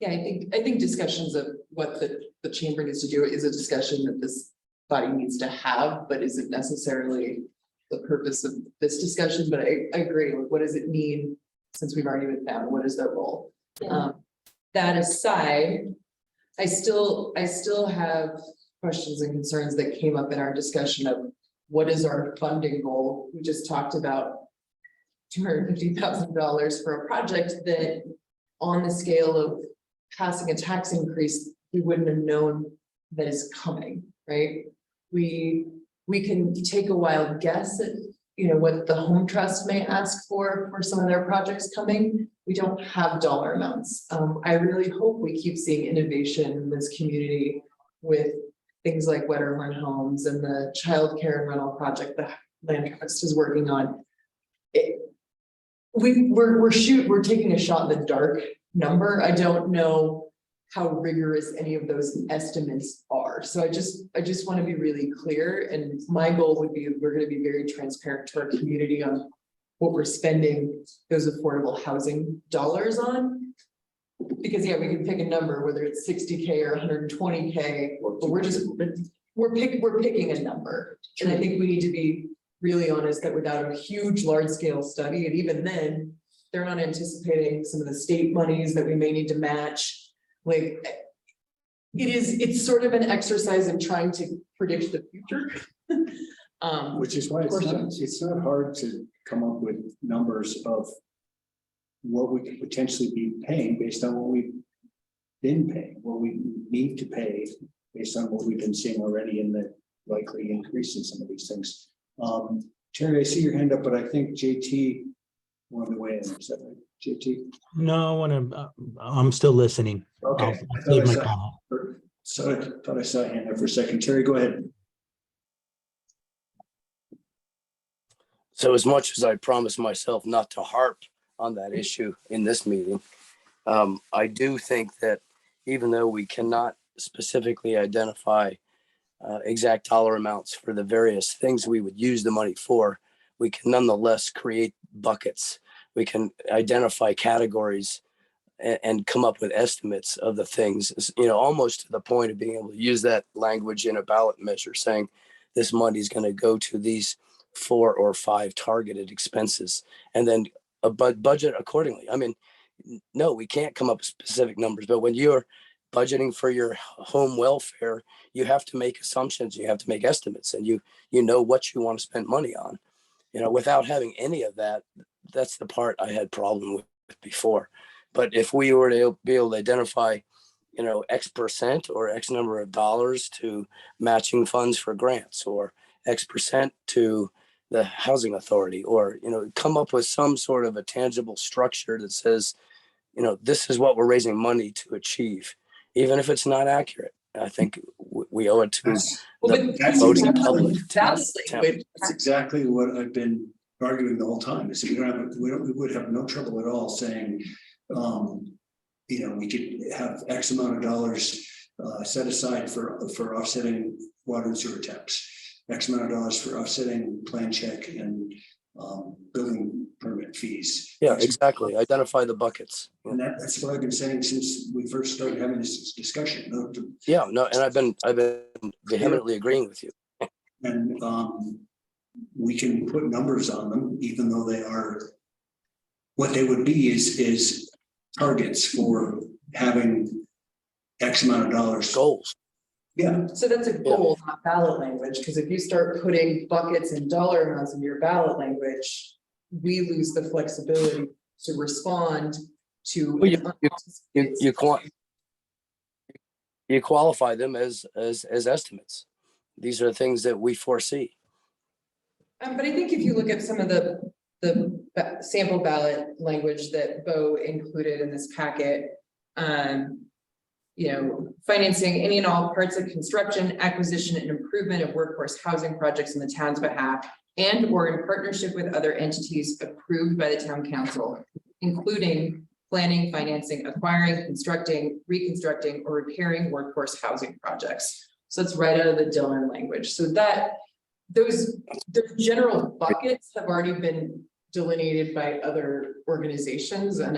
Yeah, I think discussions of what the chamber needs to do is a discussion that this body needs to have, but isn't necessarily the purpose of this discussion. But I agree. Like, what does it mean since we've already been found? What is their role? That aside, I still have questions and concerns that came up in our discussion of what is our funding goal. We just talked about $250,000 for a project that, on the scale of passing a tax increase, we wouldn't have known that is coming, right? We can take a wild guess at what the Home Trust may ask for some of their projects coming. We don't have dollar amounts. I really hope we keep seeing innovation in this community with things like Wetterhorn Homes and the childcare and rental project that Land Trust is working on. We're taking a shot in the dark number. I don't know how rigorous any of those estimates are. So I just want to be really clear. And my goal would be, we're going to be very transparent to our community on what we're spending those affordable housing dollars on. Because yeah, we can pick a number, whether it's 60K or 120K, but we're picking a number. And I think we need to be really honest that without a huge large scale study, and even then, they're not anticipating some of the state monies that we may need to match. Like, it's sort of an exercise in trying to predict the future. Which is why it's not hard to come up with numbers of what we could potentially be paying based on what we've been paying, what we need to pay based on what we've been seeing already in the likely increase in some of these things. Terry, I see your hand up, but I think JT wanted to weigh in. Is that right, JT? No, I'm still listening. Okay. I'll save my comment. So I thought I saw a hand up for a second. Terry, go ahead. So as much as I promised myself not to harp on that issue in this meeting, I do think that even though we cannot specifically identify exact dollar amounts for the various things we would use the money for, we can nonetheless create buckets. We can identify categories and come up with estimates of the things, almost to the point of being able to use that language in a ballot measure, saying this money is going to go to these 4 or 5 targeted expenses, and then a budget accordingly. I mean, no, we can't come up with specific numbers, but when you're budgeting for your home welfare, you have to make assumptions, you have to make estimates, and you know what you want to spend money on. Without having any of that, that's the part I had problem with before. But if we were to be able to identify, X percent or X number of dollars to matching funds for grants, or X percent to the housing authority, or, come up with some sort of a tangible structure that says, this is what we're raising money to achieve, even if it's not accurate. I think we owe it to the voting public. That's exactly what I've been arguing the whole time. Is we would have no trouble at all saying, we could have X amount of dollars set aside for offsetting water and sewer taps, X amount of dollars for offsetting plan check and building permit fees. Yeah, exactly. Identify the buckets. And that's what I've been saying since we first started having this discussion. Yeah, no, and I've been vehemently agreeing with you. And we can put numbers on them, even though they are, what they would be is targets for having X amount of dollars. Goals. Yeah. So that's a goal, not ballot language, because if you start putting buckets and dollar amounts in your ballot language, we lose the flexibility to respond to. Well, you qualify them as estimates. These are things that we foresee. But I think if you look at some of the sample ballot language that Bo included in this packet, financing any and all parts of construction, acquisition, and improvement of workforce housing projects in the town's behalf, and or in partnership with other entities approved by the town council, including planning, financing, acquiring, constructing, reconstructing, or repairing workforce housing projects. So it's right out of the Dillon language. So that those general buckets have already been delineated by other organizations. And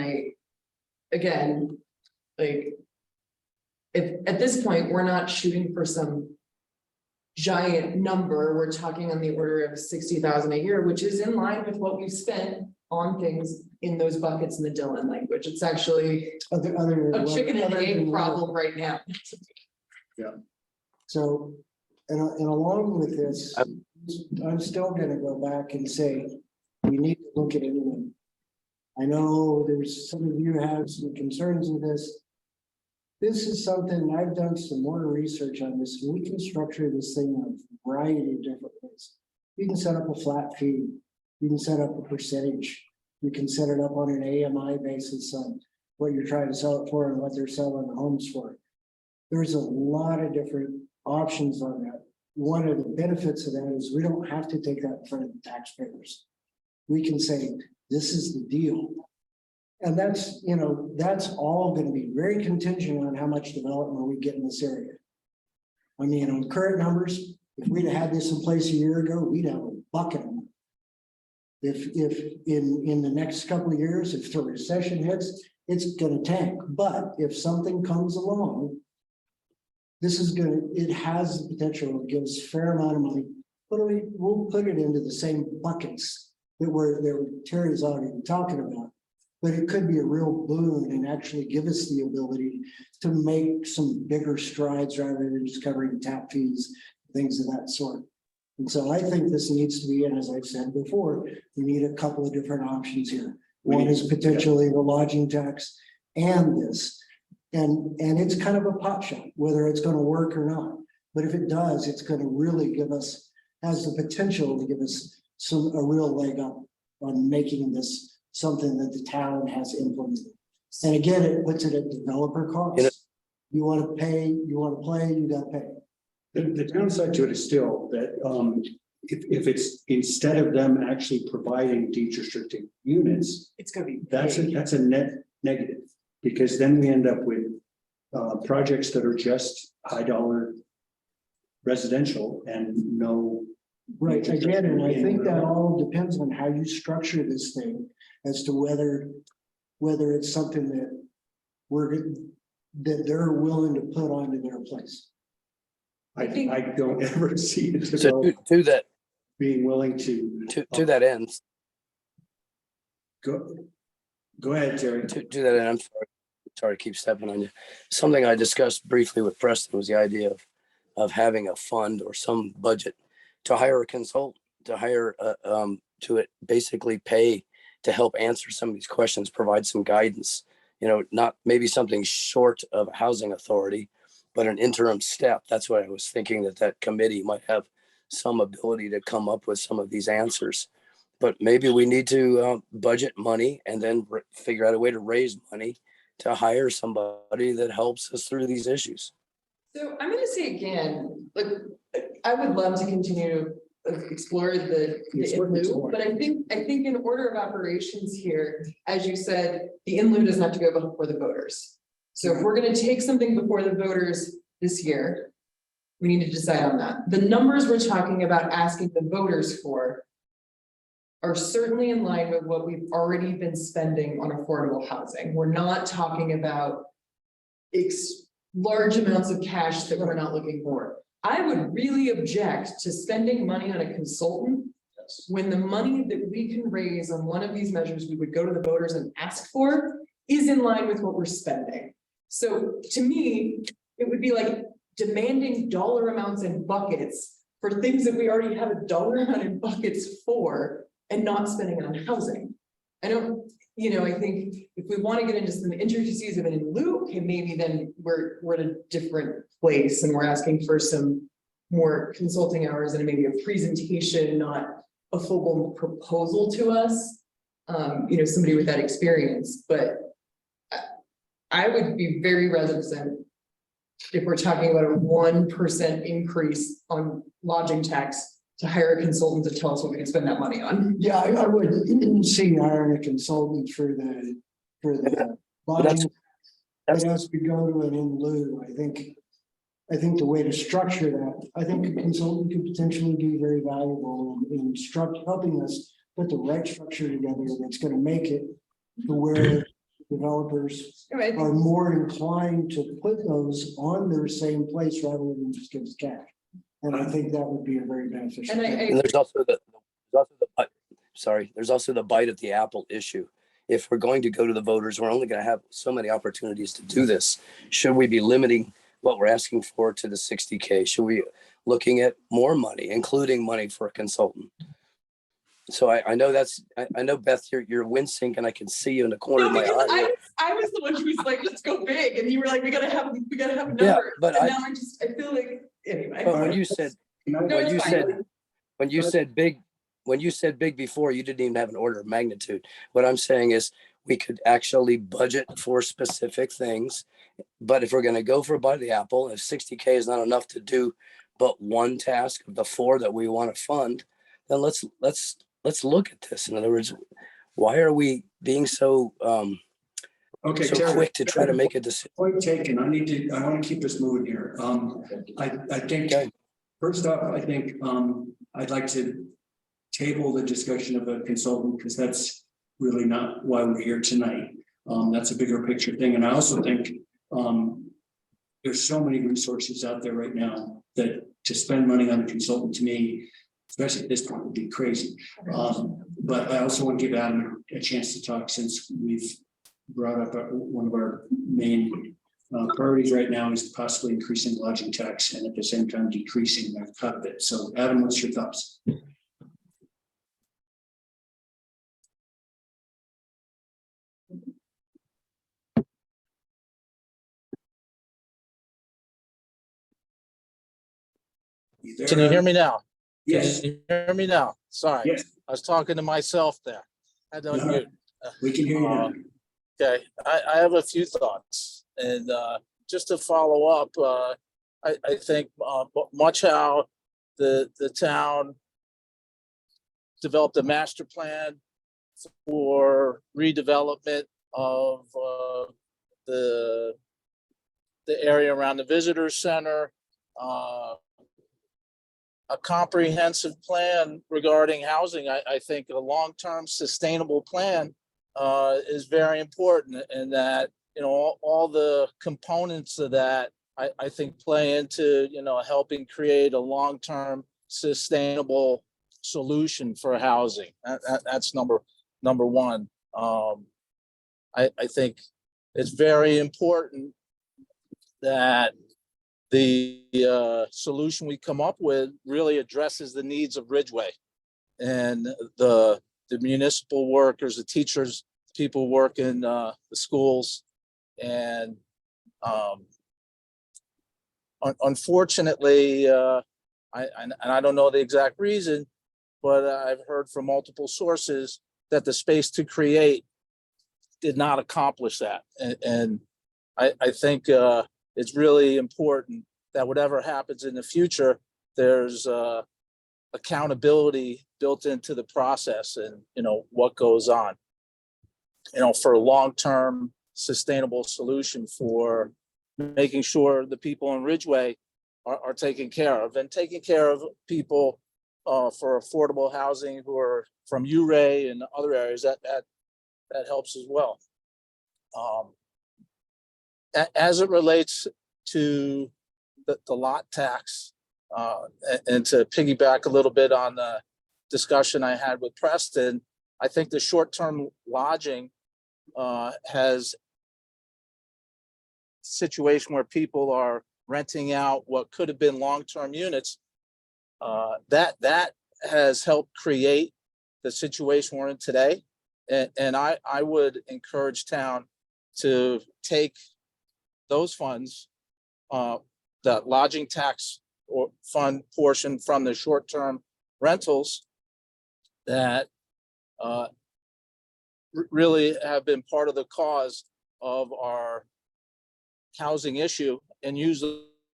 if at this point, we're not shooting for some giant number, we're talking on the order of 60,000 a year, which is in line with what we've spent on things in those buckets in the Dillon language. It's actually a chicken and egg problem right now. Yeah. So, and along with this, I'm still gonna go back and say, we need to look at it. I know there's some of you have some concerns with this. This is something I've done some more research on this. We can structure this thing in a variety of different ways. You can set up a flat fee You can set up a percentage. You can set it up on an AMI basis on what you're trying to sell it for and what they're selling the homes for. There's a lot of different options on that. One of the benefits of that is we don't have to take that in front of the taxpayers. We can say, this is the deal. And that's, you know, that's all going to be very contingent on how much development we get in this area. I mean, on current numbers, if we'd have had this in place a year ago, we'd have a bucket. If in the next couple of years, if the recession hits, it's gonna tank. But if something comes along, it has the potential to give us a fair amount of money, but we'll put it into the same buckets that Terry's already talking about. But it could be a real boon and actually give us the ability to make some bigger strides rather than just covering tap fees, things of that sort. And so I think this needs to be, and as I've said before, we need a couple of different options here. One is potentially the lodging tax and this. And it's kind of a pot shot, whether it's going to work or not. But if it does, it's going to really has the potential to give us a real leg up on making this something that the town has implemented. And again, it puts it at developer costs. You want to pay, you want to play, you got to pay. The downside to it is still that if it's instead of them actually providing deed restricted units, It's gonna be. that's a net negative, because then we end up with projects that are just high dollar residential and no. Right, again, and I think that all depends on how you structure this thing as to whether it's something that they're willing to put onto their place. I don't ever see it So to that, being willing to that end, go ahead, Terry. To that end, I'm sorry to keep stepping on you. Something I discussed briefly with Preston was the idea of having a fund or some budget to hire a consultant, to hire basically pay to help answer some of these questions, provide some guidance, not maybe something short of a housing authority, but an interim step. That's what I was thinking, that committee might have some ability to come up with some of these answers. But maybe we need to budget money and then figure out a way to raise money to hire somebody that helps us through these issues. So I'm gonna say again, like, I would love to continue to explore the in-lieu, but I think in order of operations here, as you said, the in-lieu doesn't have to go before the voters. So if we're gonna take something before the voters this year, we need to decide on that. The numbers we're talking about asking the voters for are certainly in line with what we've already been spending on affordable housing. We're not talking about large amounts of cash that we're not looking for. I would really object to spending money on a consultant when the money that we can raise on one of these measures we would go to the voters and ask for is in line with what we're spending. So to me, it would be like demanding dollar amounts in buckets for things that we already have a dollar amount in buckets for and not spending it on housing. I think if we want to get into some intricacies of an in lieu, okay, maybe then we're at a different place and we're asking for some more consulting hours and maybe a presentation, not a full-blown proposal to us. Somebody with that experience, but I would be very reticent if we're talking about a 1% increase on lodging tax to hire a consultant to tell us what we can spend that money on. Yeah, I wouldn't see hiring a consultant for the lodging. But as we go to an in lieu, I think the way to structure that, I think a consultant could potentially be very valuable in helping us put the right structure together that's going to make it to where developers are more inclined to put those on their same place rather than just give us cash. And I think that would be a very beneficial thing. And there's also there's also the bite of the apple issue. If we're going to go to the voters, we're only going to have so many opportunities to do this. Should we be limiting what we're asking for to the 60K? Should we looking at more money, including money for a consultant? So I know I know Beth, you're wincing and I can see you in the corner of my eye. I was the one who was like, let's go big. And you were like, we gotta have numbers. Yeah, but and now I feel like, anyway. But when you said big when you said big before, you didn't even have an order of magnitude. What I'm saying is we could actually budget for specific things. But if we're gonna go for a bite of the apple, if 60K is not enough to do but one task of the 4 that we want to fund, then let's look at this. In other words, why are we being so Okay, so Terry, quick to try to make a decision? point taken. I want to keep us moving here. I think, Okay. first off, I think, I'd like to table the discussion of a consultant because that's really not why we're here tonight. That's a bigger picture thing. And I also think, there's so many resources out there right now that to spend money on a consultant, to me, especially at this point, would be crazy. But I also want to give Adam a chance to talk, since we've brought up one of our main priorities right now is possibly increasing lodging tax and at the same time decreasing their cut of it. So Adam, what's your thoughts? Can you hear me now? Yes. Can you hear me now? Sorry, Yes, I was talking to myself there. I had to No, unmute. we can hear you now. Okay, I have a few thoughts, and just to follow up, I think much how the town developed a master plan for redevelopment of the area around the visitor center, a comprehensive plan regarding housing. I think a long-term sustainable plan is very important, and that, you know, all the components of that, I think play into, you know, helping create a long-term sustainable solution for housing. That's number one. I think it's very important that the solution we come up with really addresses the needs of Ridgway and the municipal workers, the teachers, people work in the schools. And unfortunately, I don't know the exact reason, but I've heard from multiple sources that the space to create did not accomplish that. And I think it's really important that whatever happens in the future, there's accountability built into the process, and, you know, what goes on, you know, for a long-term sustainable solution for making sure the people in Ridgway are taken care of, and taking care of people for affordable housing who are from URA and other areas. That helps as well. As it relates to the lot tax, and to piggyback a little bit on the discussion I had with Preston, I think the short-term lodging has a situation where people are renting out what could have been long-term units. That has helped create the situation we're in today. And I would encourage town to take those funds, the lodging tax or fund portion from the short-term rentals that really have been part of the cause of our housing issue, and use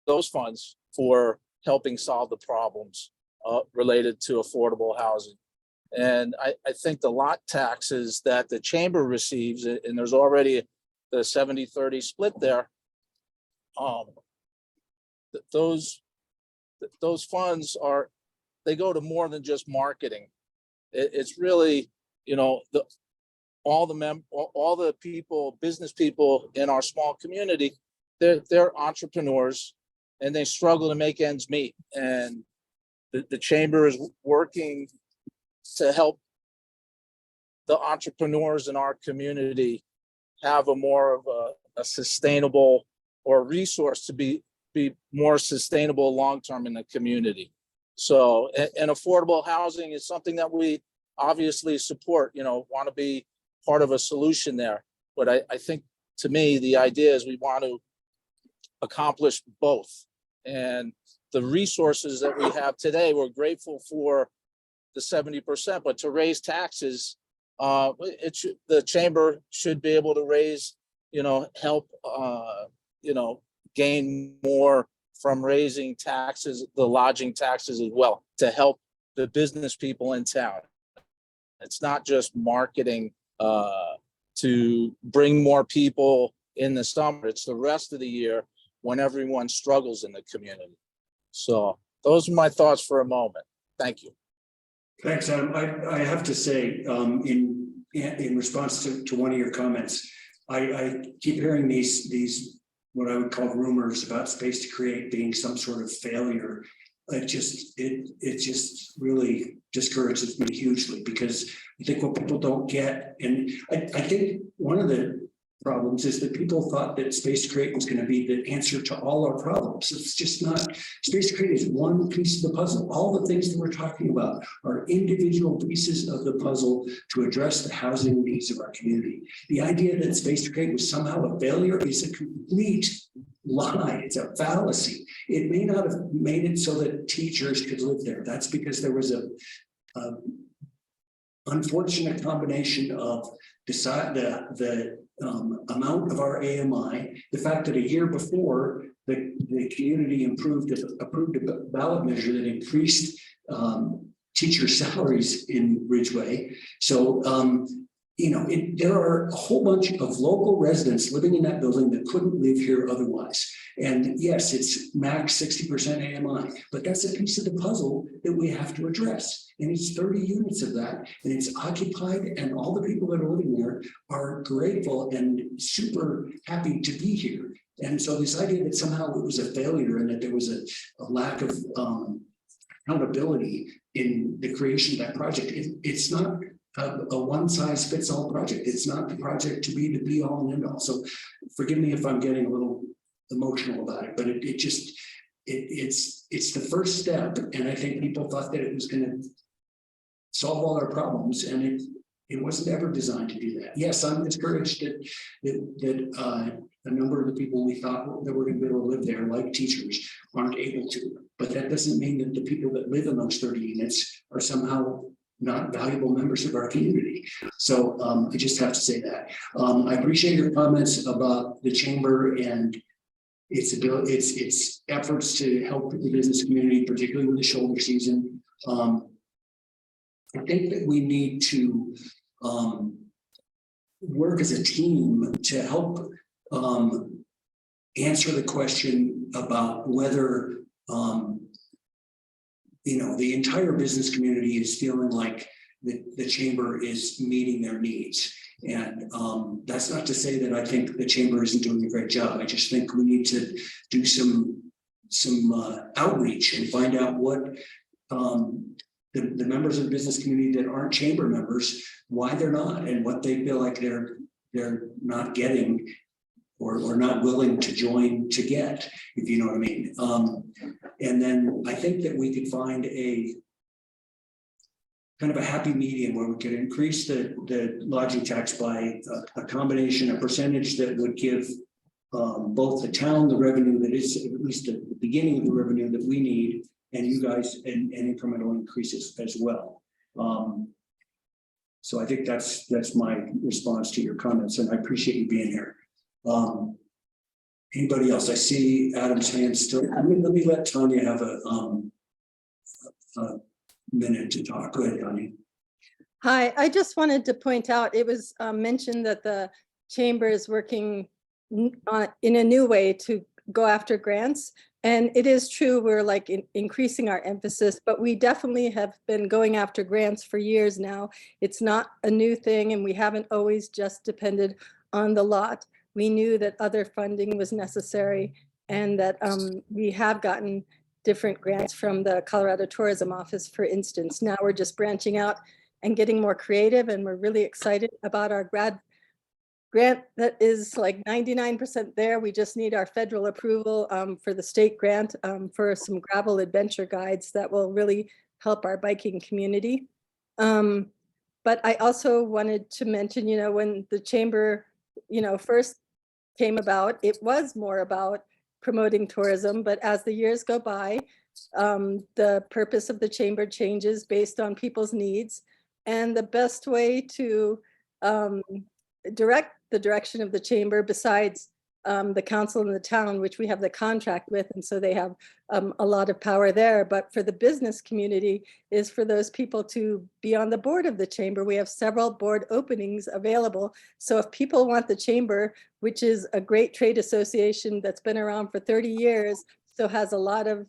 those funds for helping solve the problems related to affordable housing. And I think the lot taxes that the chamber receives, and there's already the 70-30 split there, those funds they go to more than just marketing. It's really, you know, all the people, business people in our small community, they're entrepreneurs, and they struggle to make ends meet. And the chamber is working to help the entrepreneurs in our community have a more of a sustainable, or a resource to be more sustainable long-term in the community. So, and affordable housing is something that we obviously support, you know, want to be part of a solution there. But I think, to me, the idea is we want to accomplish both. And the resources that we have today, we're grateful for the 70%, but to raise taxes, the chamber should be able to raise, help, gain more from raising taxes, the lodging taxes as well, to help the business people in town. It's not just marketing to bring more people in the summer. It's the rest of the year when everyone struggles in the community. So those are my thoughts for a moment. Thank you. Thanks, Adam. I have to say, in response to one of your comments, I keep hearing these what I would call rumors about Space to Create being some sort of failure. It just really discourages me hugely, because I think what people don't get, and I think one of the problems is that people thought that Space to Create was going to be the answer to all our problems. It's just not. Space to Create is one piece of the puzzle. All the things that we're talking about are individual pieces of the puzzle to address the housing needs of our community. The idea that Space to Create was somehow a failure is a complete lie. It's a fallacy. It may not have made it so that teachers could live there. That's because there was a unfortunate combination of the amount of our AMI, the fact that a year before the community approved a ballot measure that increased teacher salaries in Ridgway. So there are a whole bunch of local residents living in that building that couldn't live here otherwise. And yes, it's max 60% AMI, but that's a piece of the puzzle that we have to address. And it's 30 units of that, and it's occupied, and all the people that are living there are grateful and super happy to be here. And so this idea that somehow it was a failure and that there was a lack of accountability in the creation of that project, it's not a one-size-fits-all project. It's not the project to be the be-all and end-all. So forgive me if I'm getting a little emotional about it, but it's the first step, and I think people thought that it was going to solve all our problems, and it wasn't ever designed to do that. Yes, I'm discouraged that a number of the people we thought that were going to be able to live there, like teachers, aren't able to. But that doesn't mean that the people that live in those 30 units are somehow not valuable members of our community. So I just have to say that. I appreciate your comments about the chamber and its efforts to help the business community, particularly with the shoulder season. I think that we need to work as a team to help answer the question about whether the entire business community is feeling like the chamber is meeting their needs. And that's not to say that I think the chamber isn't doing a great job. I just think we need to do some outreach and find out what the members of the business community that aren't chamber members, why they're not, and what they feel like they're not getting or not willing to join to get, if you know what I mean. And then I think that we could find a kind of a happy medium where we could increase the lodging tax by a combination, a percentage that would give both the town the revenue that is at least the beginning of the revenue that we need, and you guys and incremental increases as well. So I think that's my response to your comments, and I appreciate you being here. Anybody else? I see Adam's hand still. Let me let Tanya have a minute to talk. Go ahead, Tanya. Hi, I just wanted to point out, it was mentioned that the chamber is working in a new way to go after grants. And it is true, we're like increasing our emphasis, but we definitely have been going after grants for years now. It's not a new thing, and we haven't always just depended on the lot. We knew that other funding was necessary, and that we have gotten different grants from the Colorado Tourism Office, for instance. Now we're just branching out and getting more creative, and we're really excited about our grad grant that is like 99% there. We just need our federal approval for the state grant for some gravel adventure guides that will really help our biking community. But I also wanted to mention, when the chamber, first came about, it was more about promoting tourism, but as the years go by, the purpose of the chamber changes based on people's needs. And the best way to direct the direction of the chamber, besides the council and the town, which we have the contract with, and so they have a lot of power there. But for the business community is for those people to be on the board of the chamber. We have several board openings available. So if people want the chamber, which is a great trade association that's been around for 30 years, so has a lot of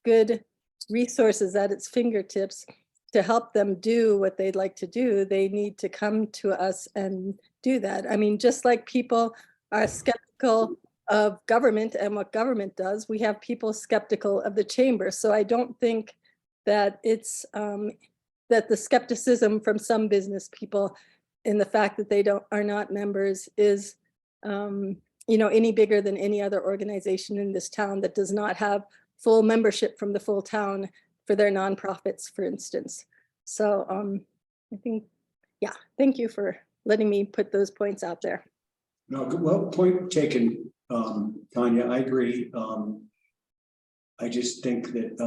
good resources at its fingertips to help them do what they'd like to do, they need to come to us and do that. I mean, just like people are skeptical of government and what government does, we have people skeptical of the chamber. So I don't think that it's that the skepticism from some business people in the fact that they are not members is any bigger than any other organization in this town that does not have full membership from the full town for their nonprofits, for instance. So I think, yeah, thank you for letting me put those points out there. No, well, point taken, Tanya, I agree. I just think that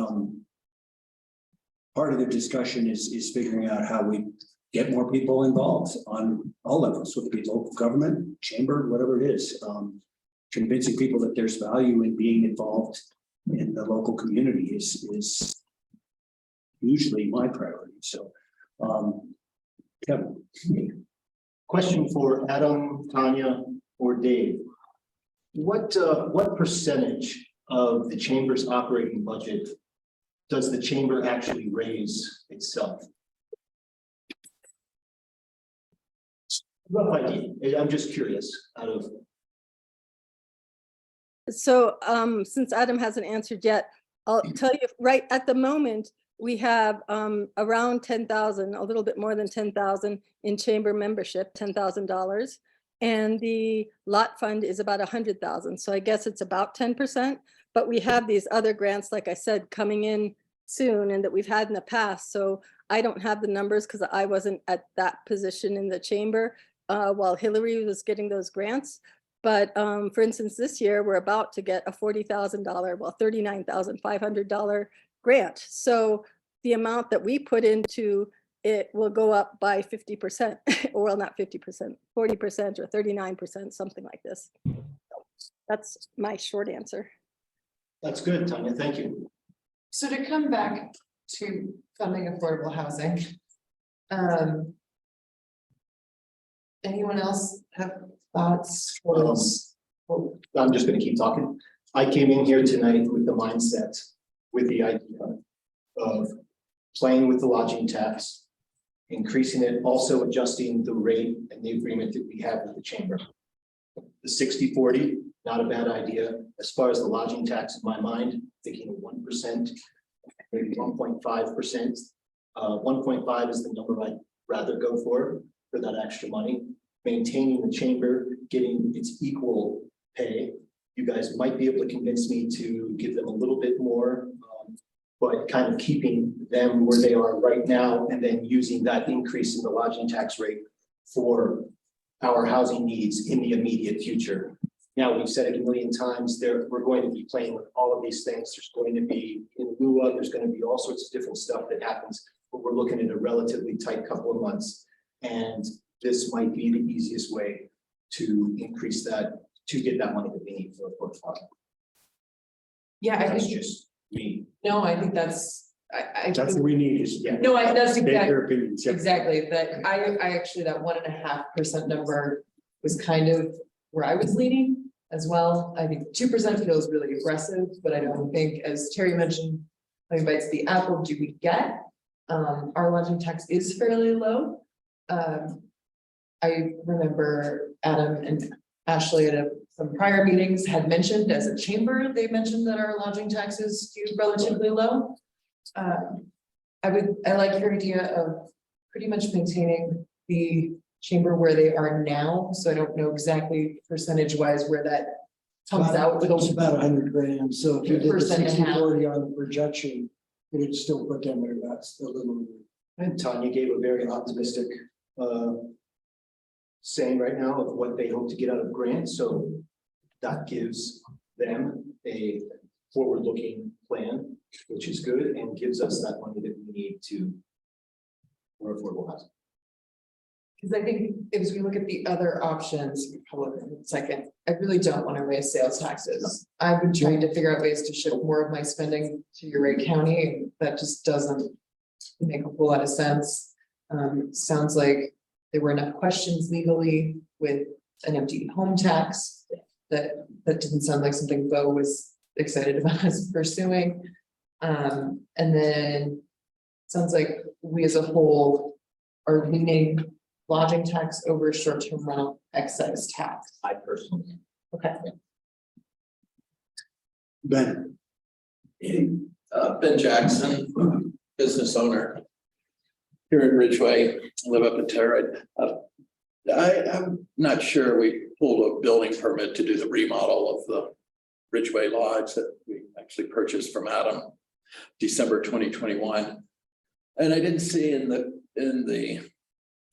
part of the discussion is figuring out how we get more people involved on all levels, whether it be local government, chamber, whatever it is. Convincing people that there's value in being involved in the local community is usually my priority. So, Kevin. Question for Adam, Tanya, or Dave. What percentage of the chamber's operating budget does the chamber actually raise itself? Rough idea. I'm just curious out of. So since Adam hasn't answered yet, I'll tell you right at the moment, we have around 10,000, a little bit more than 10,000 in chamber membership, $10,000. And the lot fund is about 100,000. So I guess it's about 10%, but we have these other grants, like I said, coming in soon and that we've had in the past. So I don't have the numbers because I wasn't at that position in the chamber while Hillary was getting those grants. But for instance, this year, we're about to get a $40,000, well, $39,500 grant. So the amount that we put into it will go up by 50%, or well, not 50%, 40% or 39%, something like this. That's my short answer. That's good, Tanya. Thank you. So to come back to funding affordable housing. Anyone else have thoughts? I'm just going to keep talking. I came in here tonight with the mindset, with the idea of playing with the lodging tax, increasing it, also adjusting the rate and the agreement that we have with the chamber. The 60-40, not a bad idea. As far as the lodging tax, in my mind, thinking of 1%, maybe 1.5%. 1.5 is the number I'd rather go for that extra money. Maintaining the chamber, getting its equal pay. You guys might be able to convince me to give them a little bit more, but kind of keeping them where they are right now, and then using that increase in the lodging tax rate for our housing needs in the immediate future. Now, we've said it a million times, we're going to be playing with all of these things. There's going to be in lieu of, there's going to be all sorts of different stuff that happens, but we're looking at a relatively tight couple of months. And this might be the easiest way to increase that, to get that money that we need for the portfolio. Yeah, I That's think just me. no, I think that's That's what we need is, yeah. No, that's State exactly their opinions. Yep. exactly that. I actually that 1.5% number was kind of where I was leaning as well. I think 2% feels really aggressive, but I don't think, as Terry mentioned, how bites the apple do we get? Our lodging tax is fairly low. I remember Adam and Ashley at some prior meetings had mentioned as a chamber, they mentioned that our lodging tax is relatively low. I like your idea of pretty much maintaining the chamber where they are now. So I don't know exactly percentage wise where that comes out. It's about 100 grand. So if you did the 1.5%. 60-40 on the projection, it'd still put them at about a little. And Tanya gave a very optimistic saying right now of what they hope to get out of grants. So that gives them a forward-looking plan which is good and gives us that money that we need to more affordable housing. Because I think as we look at the other options, hold on a second, I really don't want to raise sales taxes. I've been trying to figure out ways to shift more of my spending to Ridgway County, and that just doesn't make a whole lot of sense. Sounds like there were enough questions legally with an empty home tax that didn't sound like something Bo was excited about us pursuing. And then sounds like we as a whole are leaning lodging tax over short-term rental excise tax. I personally. Okay. Ben, Ben Jackson, business owner here in Ridgway, live up in Terra. I'm not sure we pulled a building permit to do the remodel of the Ridgway Lodge that we actually purchased from Adam December 2021. And I didn't see in the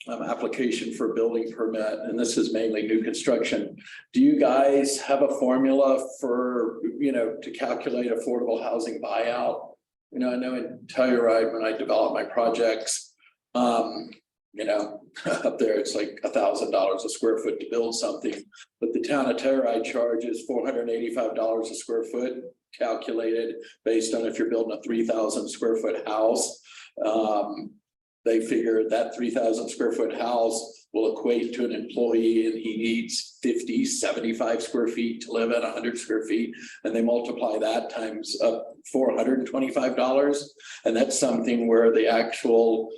application for building permit, and this is mainly new construction. Do you guys have a formula for, to calculate affordable housing buyout? I know in Telluride, when I develop my projects, up there, it's like $1,000 a square foot to build something, but the town of Telluride charges $485 a square foot, calculated based on if you're building a 3,000 square foot house. They figure that 3,000 square foot house will equate to an employee, and he needs 50, 75 square feet to live at 100 square feet. And they multiply that times up $425. And that's something where the actual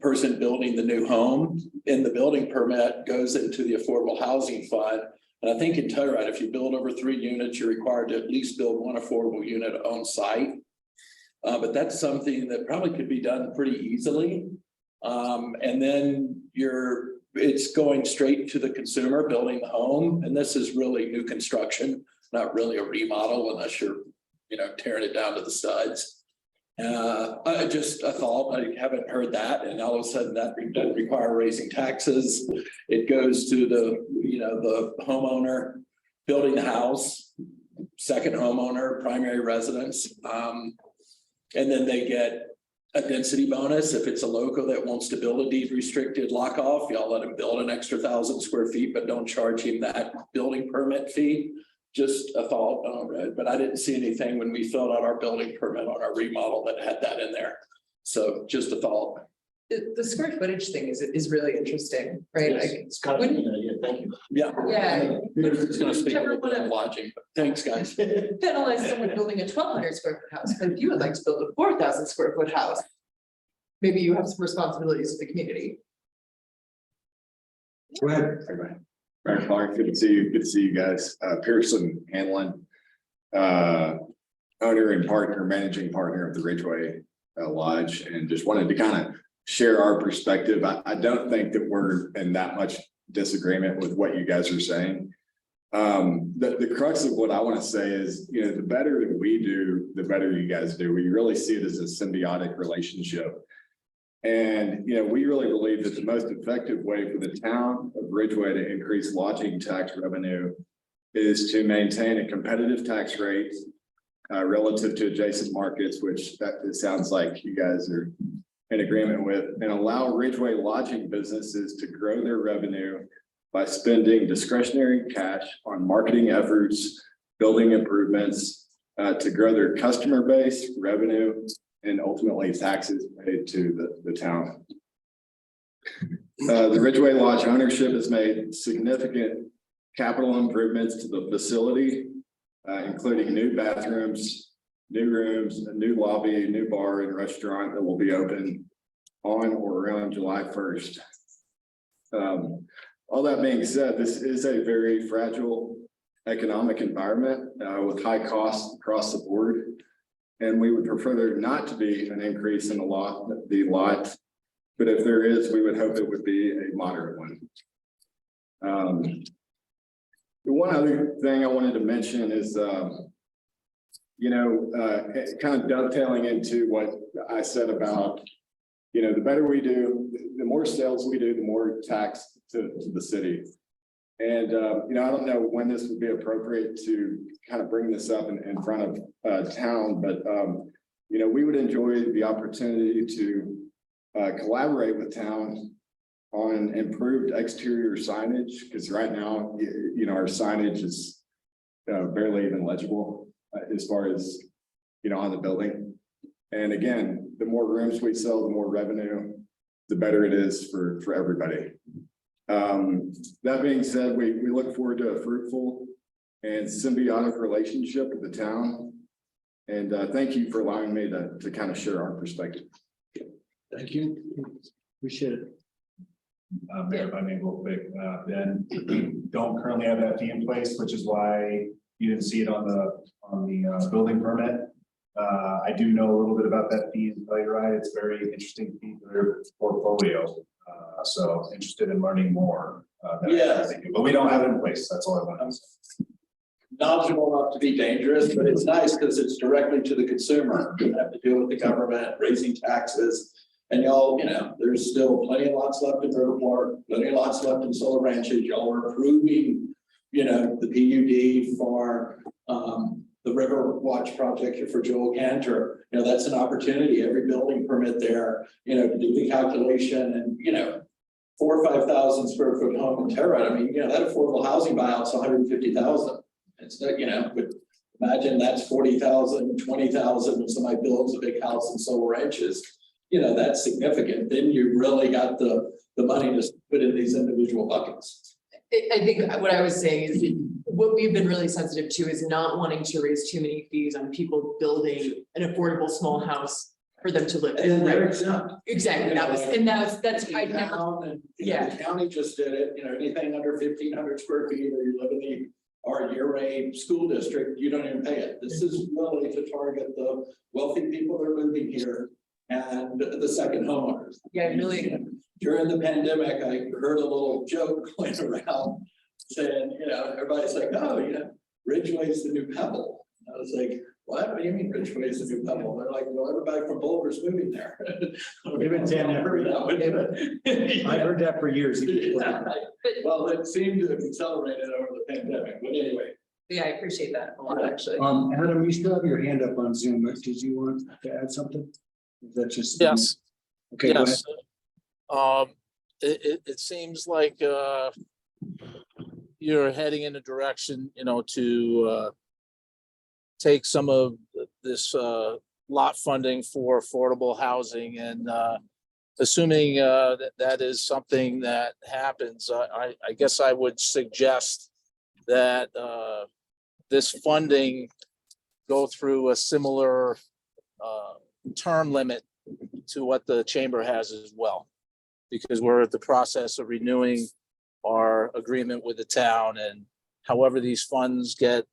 person building the new home in the building permit goes into the affordable housing fund. And I think in Telluride, if you build over 3 units, you're required to at least build 1 affordable unit on site. But that's something that probably could be done pretty easily. And then it's going straight to the consumer building the home. And this is really new construction, not really a remodel unless you're, tearing it down to the studs. I thought, I haven't heard that. And all of a sudden that doesn't require raising taxes. It goes to the homeowner building the house, second homeowner, primary residence. And then they get a density bonus. If it's a local that wants to build a deed restricted lock off, y'all let him build an extra 1,000 square feet, but don't charge him that building permit fee. Just a thought, but I didn't see anything when we filled out our building permit on our remodel that had that in there. So just a thought. The square footage thing is really interesting, right? Yes, it's kind of an idea. Thank you. Yeah. Yeah. It's gonna speak a little bit of lodging, but thanks, guys. Penalize someone building a 1,200 square foot house, but if you would like to build a 4,000 square foot house, maybe you have some responsibilities to the community. go ahead. Mayor Clark, good to see you. Good to see you guys. Pearson Hanlon, owner and managing partner of the Ridgway Lodge, and just wanted to kind of share our perspective. I don't think that we're in that much disagreement with what you guys are saying. The crux of what I want to say is, the better that we do, the better you guys do. We really see it as a symbiotic relationship. And, we really believe that the most effective way for the town of Ridgway to increase lodging tax revenue is to maintain a competitive tax rate relative to adjacent markets, which it sounds like you guys are in agreement with, and allow Ridgway lodging businesses to grow their revenue by spending discretionary cash on marketing efforts, building improvements to grow their customer base, revenue, and ultimately taxes paid to the town. The Ridgway Lodge ownership has made significant capital improvements to the facility, including new bathrooms, new rooms, a new lobby, a new bar and restaurant that will be open on or around July 1st. All that being said, this is a very fragile economic environment with high costs across the board. And we would prefer there not to be an increase in the lot, but if there is, we would hope it would be a moderate one. The one other thing I wanted to mention is, kind of dovetailing into what I said about, the better we do, the more sales we do, the more tax to the city. And, I don't know when this would be appropriate to kind of bring this up in front of town, but we would enjoy the opportunity to collaborate with town on improved exterior signage, because right now, our signage is barely even legible as far as, on the building. And again, the more rooms we sell, the more revenue, the better it is for everybody. That being said, we look forward to a fruitful and symbiotic relationship with the town. And thank you for allowing me to kind of share our perspective. Thank you. Appreciate it. Mayor, if I may real quick, Ben, don't currently have that fee in place, which is why you didn't see it on the building permit. I do know a little bit about that fee and Telluride. It's very interesting fee for their portfolio. So interested in learning more. Yes. But we don't have it in place. That's all I want to say. Knowledgeable enough to be dangerous, but it's nice because it's directly to the consumer. You have to deal with the government raising taxes. And y'all, there's still plenty of lots left in River Park, plenty of lots left in Solar Ranches. Y'all are approving, the PUD for the River Watch project for Joel Cantor. That's an opportunity. Every building permit there, to do the calculation and, 4,000 or 5,000 square foot home in Telluride. I mean, that affordable housing buyout's 150,000. It's not, but imagine that's 40,000, 20,000 when somebody builds a big house in Solar Ranches. That's significant. Then you really got the money to put in these individual buckets. I think what I was saying is what we've been really sensitive to is not wanting to raise too many fees on people building an affordable small house for them to live in. And they're exempt. Exactly. That's I never. Yeah. The county just did it, anything under 1,500 square feet or you live in our year-round school district, you don't even pay it. This is really to target the wealthy people that are moving here and the second homeowners. Yeah, really. During the pandemic, I heard a little joke going around saying, everybody's like, oh, Ridgway's the new Pebble. I was like, what do you mean Ridgway's the new Pebble? They're like, well, everybody from Boulder's moving there. We've been saying that for I've heard that for years. Yeah. Well, it seemed to have accelerated over the pandemic, but anyway. Yeah, I appreciate that a lot, actually. Adam, you still have your hand up on Zoom. Did you want to add something? Is that just? Yes. Okay, go ahead. It seems like you're heading in a direction, to take some of this lot funding for affordable housing, and assuming that is something that happens, I guess I would suggest that this funding go through a similar term limit to what the chamber has as well, because we're at the process of renewing our agreement with the town, and however these funds get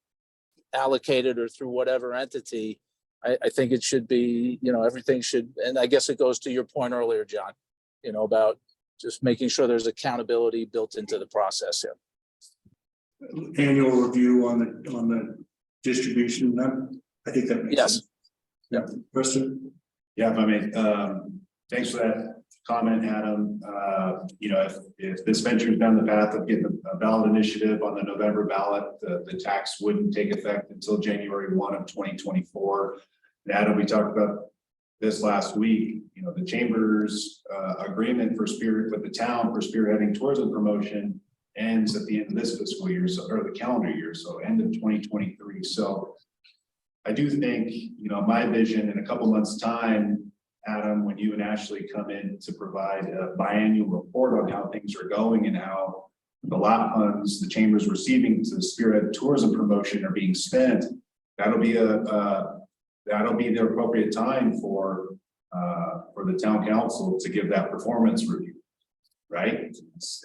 allocated or through whatever entity, I think it should be, everything should, and I guess it goes to your point earlier, John, about just making sure there's accountability built into the process here. Annual review on the distribution. I think that makes sense. Yeah, Preston. Yeah, if I may, thanks for that comment, Adam. If this ventures down the path of getting a ballot initiative on the November ballot, the tax wouldn't take effect until January 1 of 2024. And Adam, we talked about this last week, the chamber's agreement for with the town for spearheading tourism promotion ends at the end of this fiscal year, or the calendar year, so end of 2023. So I do think, my vision in a couple months' time, Adam, when you and Ashley come in to provide a biannual report on how things are going and how the lot funds the chamber's receiving to spearhead tourism promotion are being spent, that'll be the appropriate time for the town council to give that performance review, right?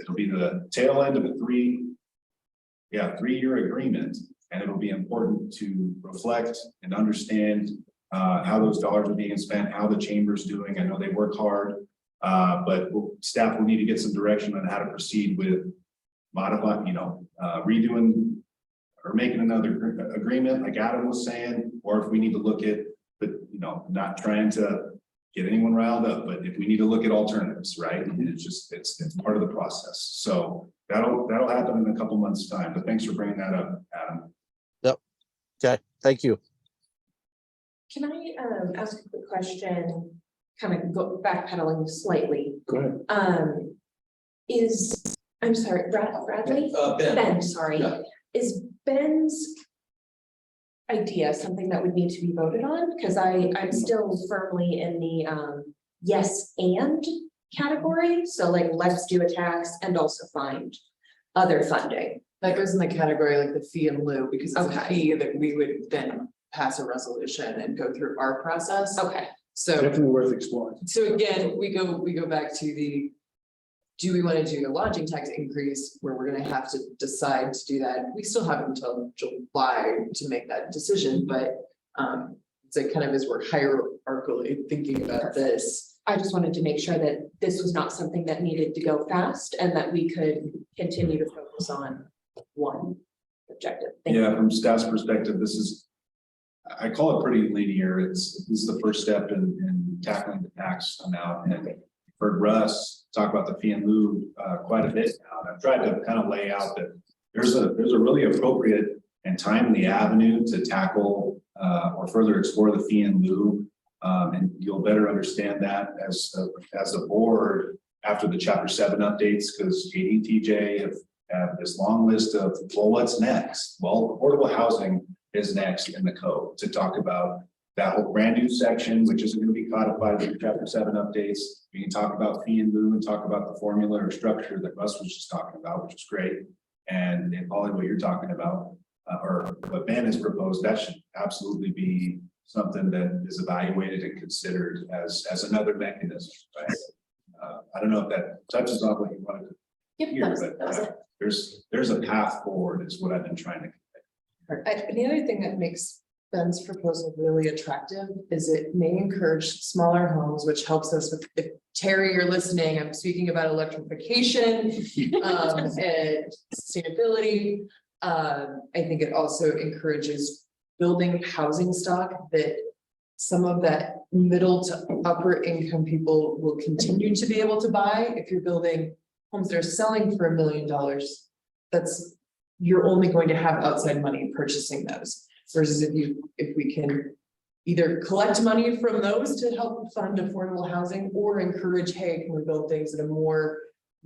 It'll be the tail end of a 3-year agreement, and it'll be important to reflect and understand how those dollars are being spent, how the chamber's doing. I know they work hard, but staff will need to get some direction on how to proceed with modifying, redoing or making another agreement like Adam was saying, or if we need to look at, not trying to get anyone riled up, but if we need to look at alternatives, right? And it's part of the process. So that'll happen in a couple months' time, but thanks for bringing that up, Adam. Yep. Okay. Thank you. Can I ask a quick question, kind of go backpedaling slightly? Go ahead. I'm sorry, Bradley? Ben, sorry. Yeah. Is Ben's idea something that would need to be voted on? Because I'm still firmly in the yes and category. So like, let's do a tax and also find other funding. That goes in the category like the fee in lieu, because it's a Okay. fee that we would then pass a resolution and go through our process. Okay. So, Definitely worth exploring. so again, we go back to the, do we want to do a lodging tax increase where we're gonna have to decide to do that? We still have until July to make that decision, but it's like kind of as we're hierarchically thinking about this. I just wanted to make sure that this was not something that needed to go fast and that we could continue to focus on one objective. Thank you. Yeah, from staff's perspective, this is, I call it pretty linear. This is the first step in tackling the tax amount. And for Russ, talk about the fee in lieu quite a bit now. And I've tried to kind of lay out that there's a really appropriate and timely avenue to tackle or further explore the fee in lieu. And you'll better understand that as a board after the Chapter 7 updates, because Katie and TJ have this long list of, well, what's next? Well, affordable housing is next in the code to talk about that whole brand new section, which is going to be codified with the Chapter 7 updates. We can talk about fee in lieu and talk about the formula or structure that Russ was just talking about, which is great. And probably what you're talking about, or what Ben has proposed, that should absolutely be something that is evaluated and considered as another mechanism, right? I don't know if that touches on what you wanted to hear, but there's a path forward is what I've been trying to convey. And the other thing that makes Ben's proposal really attractive is it may encourage smaller homes, which helps us with, if Terry, you're listening, I'm speaking about electrification and sustainability. I think it also encourages building housing stock that some of that middle to upper income people will continue to be able to buy. If you're building homes that are selling for $1 million, that's, you're only going to have outside money purchasing those. Versus if we can either collect money from those to help fund affordable housing or encourage, hey, can we build things at a more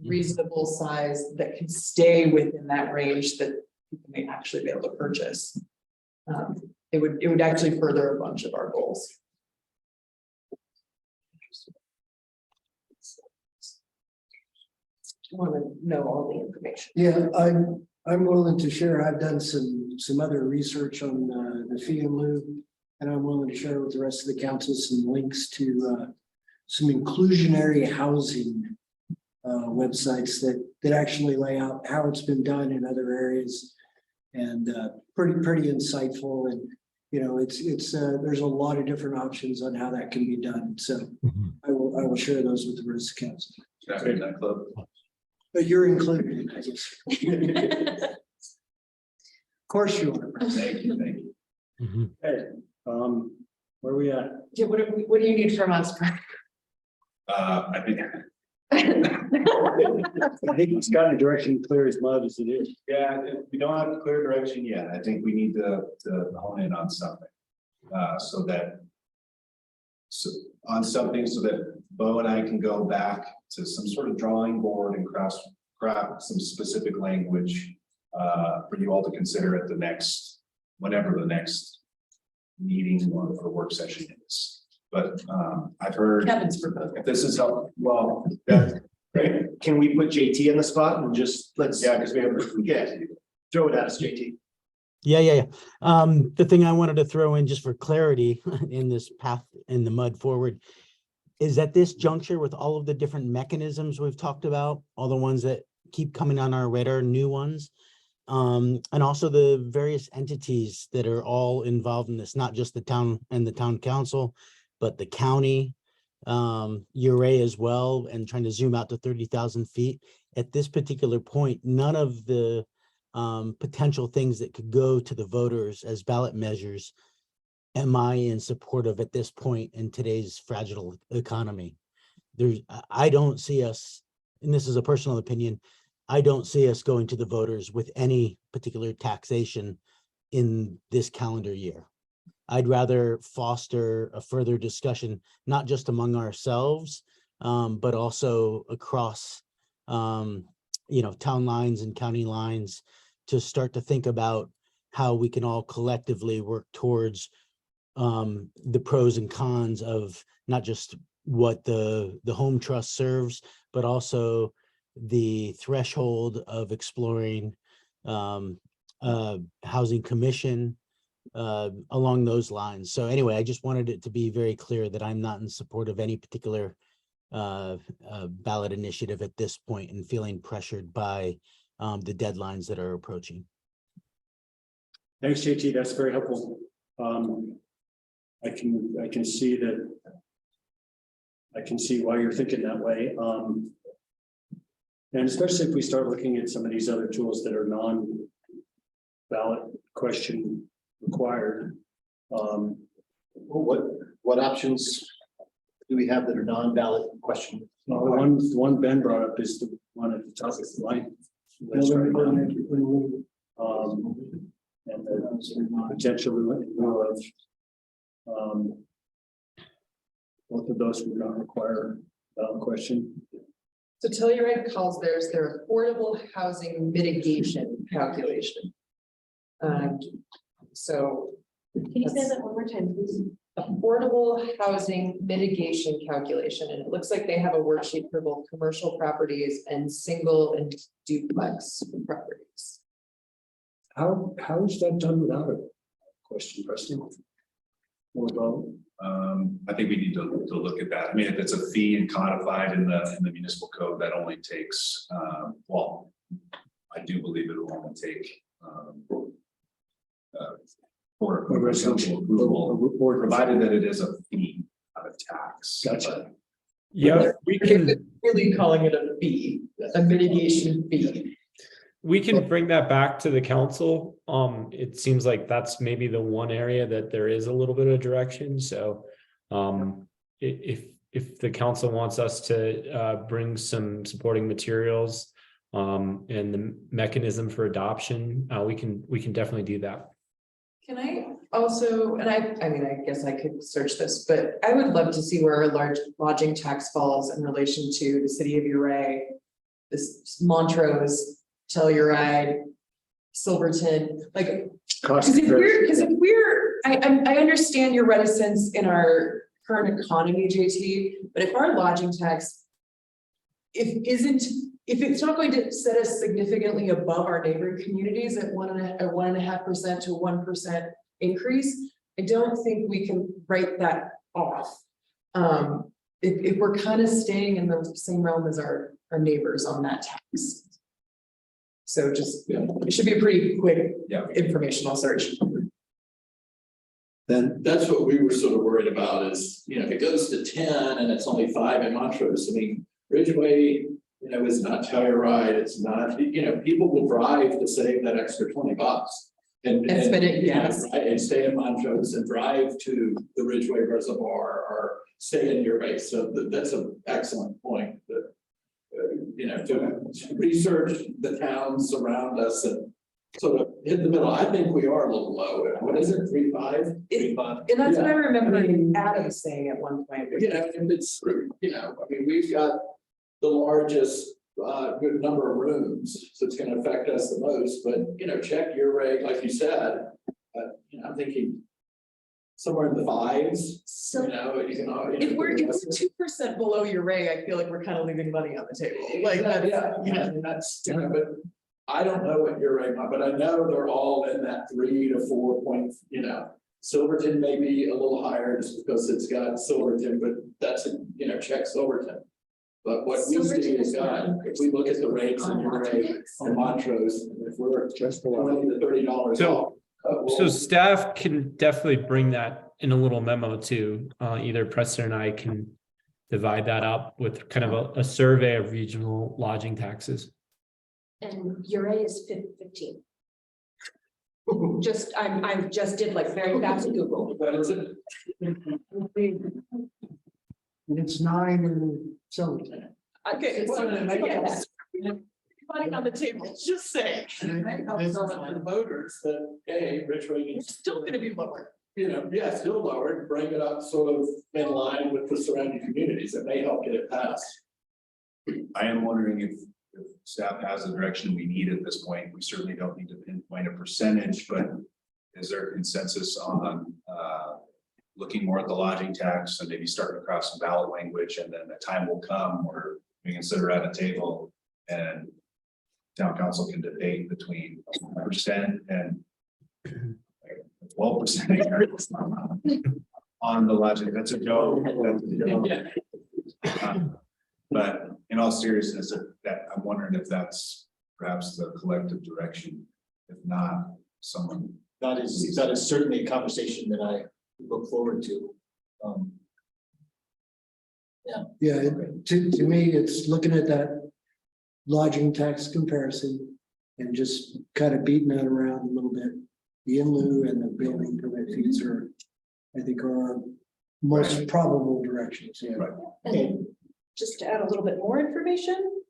reasonable size that can stay within that range that people may actually be able to purchase. It would actually further a bunch of our goals. I want to know all the information. Yeah, I'm willing to share. I've done some other research on the fee in lieu, and I'm willing to share with the rest of the council some links to some inclusionary housing websites that actually lay out how it's been done in other areas, and pretty insightful. And you know, it's there's a lot of different options on how that can be done. So I will share those with the rest of the council. That club. But you're included, I guess. Of course you are. Thank you. Hey, where are we at? Yeah, what do you need from us? I think. I think it's got a direction clear as mud as it is. Yeah, we don't have a clear direction yet. I think we need to hone in on something. So that Bo and I can go back to some sort of drawing board and craft some specific language for you all to consider at the next, whenever the next meeting or work session is. But I've heard Kevin's proposal. if this is helpful, well, Great. Can we put JT in the spot and just let's, yeah, because we have, throw it at us, JT. Yeah. The thing I wanted to throw in just for clarity in this path in the mud forward is at this juncture with all of the different mechanisms we've talked about, all the ones that keep coming on our radar, new ones, and also the various entities that are all involved in this, not just the town and the town council, but the county, URA as well, and trying to zoom out to 30,000 feet. At this particular point, none of the potential things that could go to the voters as ballot measures am I in support of at this point in today's fragile economy. I don't see us, and this is a personal opinion, I don't see us going to the voters with any particular taxation in this calendar year. I'd rather foster a further discussion, not just among ourselves, but also across, town lines and county lines, to start to think about how we can all collectively work towards the pros and cons of not just what the home trust serves, but also the threshold of exploring housing commission along those lines. So anyway, I just wanted it to be very clear that I'm not in support of any particular ballot initiative at this point, and feeling pressured by the deadlines that are approaching. Thanks, JT. That's very helpful. I can see that. I can see why you're thinking that way. And especially if we start looking at some of these other tools that are non-ballot question required. What options do we have that are non-ballot question? The one Ben brought up is the one at the top of the line. And the potential renewal of both of those would not require ballot question. So Telluride calls theirs their affordable housing mitigation calculation. So. Can you say that one more time, please? Affordable housing mitigation calculation, and it looks like they have a worksheet for both commercial properties and single and duplex properties. How is that done without a question, Preston? Or vote? I think we need to look at that. I mean, if it's a fee and codified in the municipal code, that only takes, well, I do believe it will only take for residential approval, provided that it is a fee, not a tax. Gotcha. Yeah, we can. Really calling it a fee, a mitigation fee. We can bring that back to the council. It seems like that's maybe the one area that there is a little bit of direction. So if the council wants us to bring some supporting materials and the mechanism for adoption, we can definitely do that. Can I also, and I mean, I guess I could search this, but I would love to see where our lodging tax falls in relation to the city of Uray, this Montrose, Telluride, Silverton, like, because if we're, I understand your reticence in our current economy, JT, but if our lodging tax, if it's not going to set us significantly above our neighboring communities at 1.5% to 1% increase, I don't think we can write that off. If we're kind of staying in the same realm as our neighbors on that tax. So just, it should be a pretty quick informational search. Then that's what we were sort of worried about is, if it goes to 10 and it's only 5 in Montrose, I mean, Ridgway, is not Telluride, it's not, people will drive to save that extra $20 and spend it, yes, and stay in Montrose and drive to the Ridgway Reservoir or stay in your base. So that's an excellent point that, to research the towns around us and sort of hit the middle. I think we are a little low. What is it, 3.5? 3.5. And that's what I remember Adam saying at one point. And it's, I mean, we've got the largest good number of rooms, so it's going to affect us the most. But check your rate, like you said. I'm thinking somewhere in the 5s. So if we're 2% below your rate, I feel like we're kind of leaving money on the table. Like that's but I don't know what your rate, but I know they're all in that 3 to 4 points. Silverton may be a little higher just because it's got Silverton, but that's check Silverton. But what we see is if we look at the rates in Uray and Montrose, if we're just $20 to $30 off. So staff can definitely bring that in a little memo too. Either Preston and I can divide that up with kind of a survey of regional lodging taxes. And Uray is 15. I just did like very fast Google. What is it? And it's 9 in Silverton. Okay, so yes. Money on the table, just say. The voters that, hey, Ridgway It's still gonna be lower. you know, yeah, still lowered, bring it up sort of in line with the surrounding communities. It may help get it passed. I am wondering if staff has the direction we need at this point. We certainly don't need to pinpoint a percentage, but is there consensus on looking more at the lodging tax and maybe starting to craft some ballot language, and then a time will come where we can sit around a table and town council can debate between 1% and 12% on the lodging. That's a joke. But in all seriousness, that I'm wondering if that's perhaps the collective direction. If not, someone. That is certainly a conversation that I look forward to. Yeah, to me, it's looking at that lodging tax comparison and just kind of beating that around a little bit. The in lieu and the building permit fees are, I think, are our most probable directions. Yeah. Right. And just to add a little bit more information,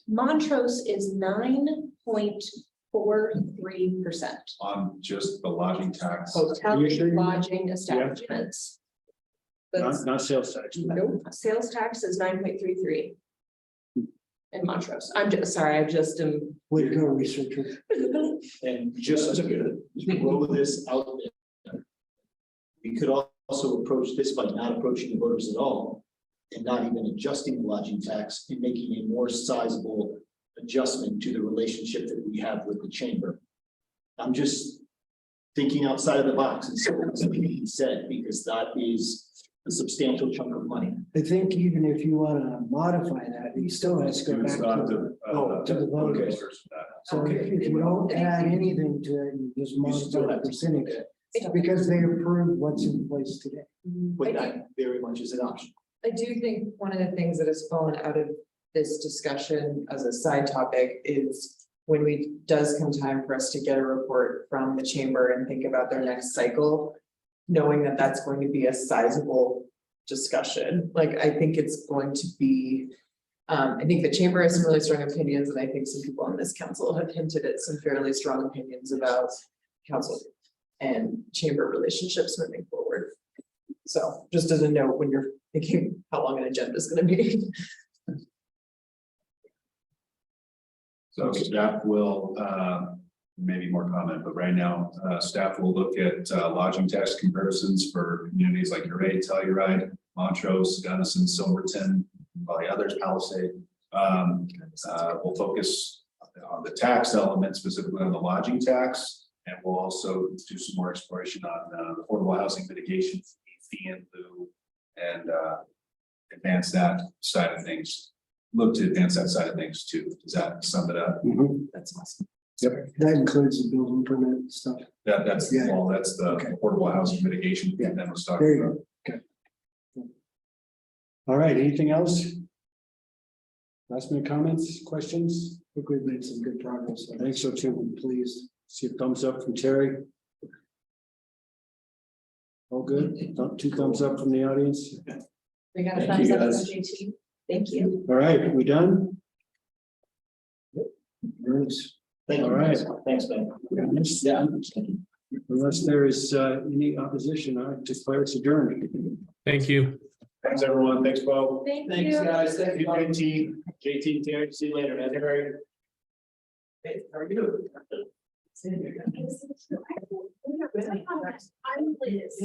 Montrose is 9.43%. On just the lodging tax. Hotel You sure? lodging establishments. That's, Not sales tax. nope, sales tax is 9.33. In Montrose. I'm just, sorry, I just am. Way to go, researcher. And just to roll this out there, we could also approach this by not approaching the voters at all and not even adjusting the lodging tax and making a more sizable adjustment to the relationship that we have with the chamber. I'm just thinking outside of the box and so something being said, because that is a substantial chunk of money. I think even if you want to modify that, you still has to go back to the voters. So if you don't add anything to it, you just modify the percentage, because they approve what's in place today. But that very much is an option. I do think one of the things that has fallen out of this discussion as a side topic is when does come time for us to get a report from the chamber and think about their next cycle, knowing that that's going to be a sizable discussion. Like, I think it's going to be, I think the chamber has some really strong opinions, and I think some people on this council have hinted at some fairly strong opinions about council and chamber relationships moving forward. So just as a note, when you're thinking how long an agenda is going to be. So staff will, maybe more comment, but right now, staff will look at lodging tax comparisons for communities like Uray, Telluride, Montrose, Gunnison, Silverton, probably others, Palisade. We'll focus on the tax element, specifically on the lodging tax, and we'll also do some more exploration on affordable housing mitigation, fee in lieu, and advance that side of things. Look to advance that side of things too. Does that sum it up? That's awesome. Yep, that includes the building permit stuff. That's the wall, that's the affordable housing mitigation. Yeah. That was There talking you about. go. Okay. All right, anything else? Last minute comments, questions? I think we've made some good progress. I think so too. I'm pleased. See a thumbs up from Terry. All good? Two thumbs up from the audience. We got a Thank you, thumbs up guys. from JT. Thank you. All right, we done? Bruce. Thank you. All right. Thanks, Ben. Yeah. Unless there is any opposition, I declare it's adjourned. Thank you. Thanks, everyone. Thanks, Bo. Thank Thanks, you. guys. Thank you, JT, Terry, see you later, man. Hey, how are you? I'm Liz.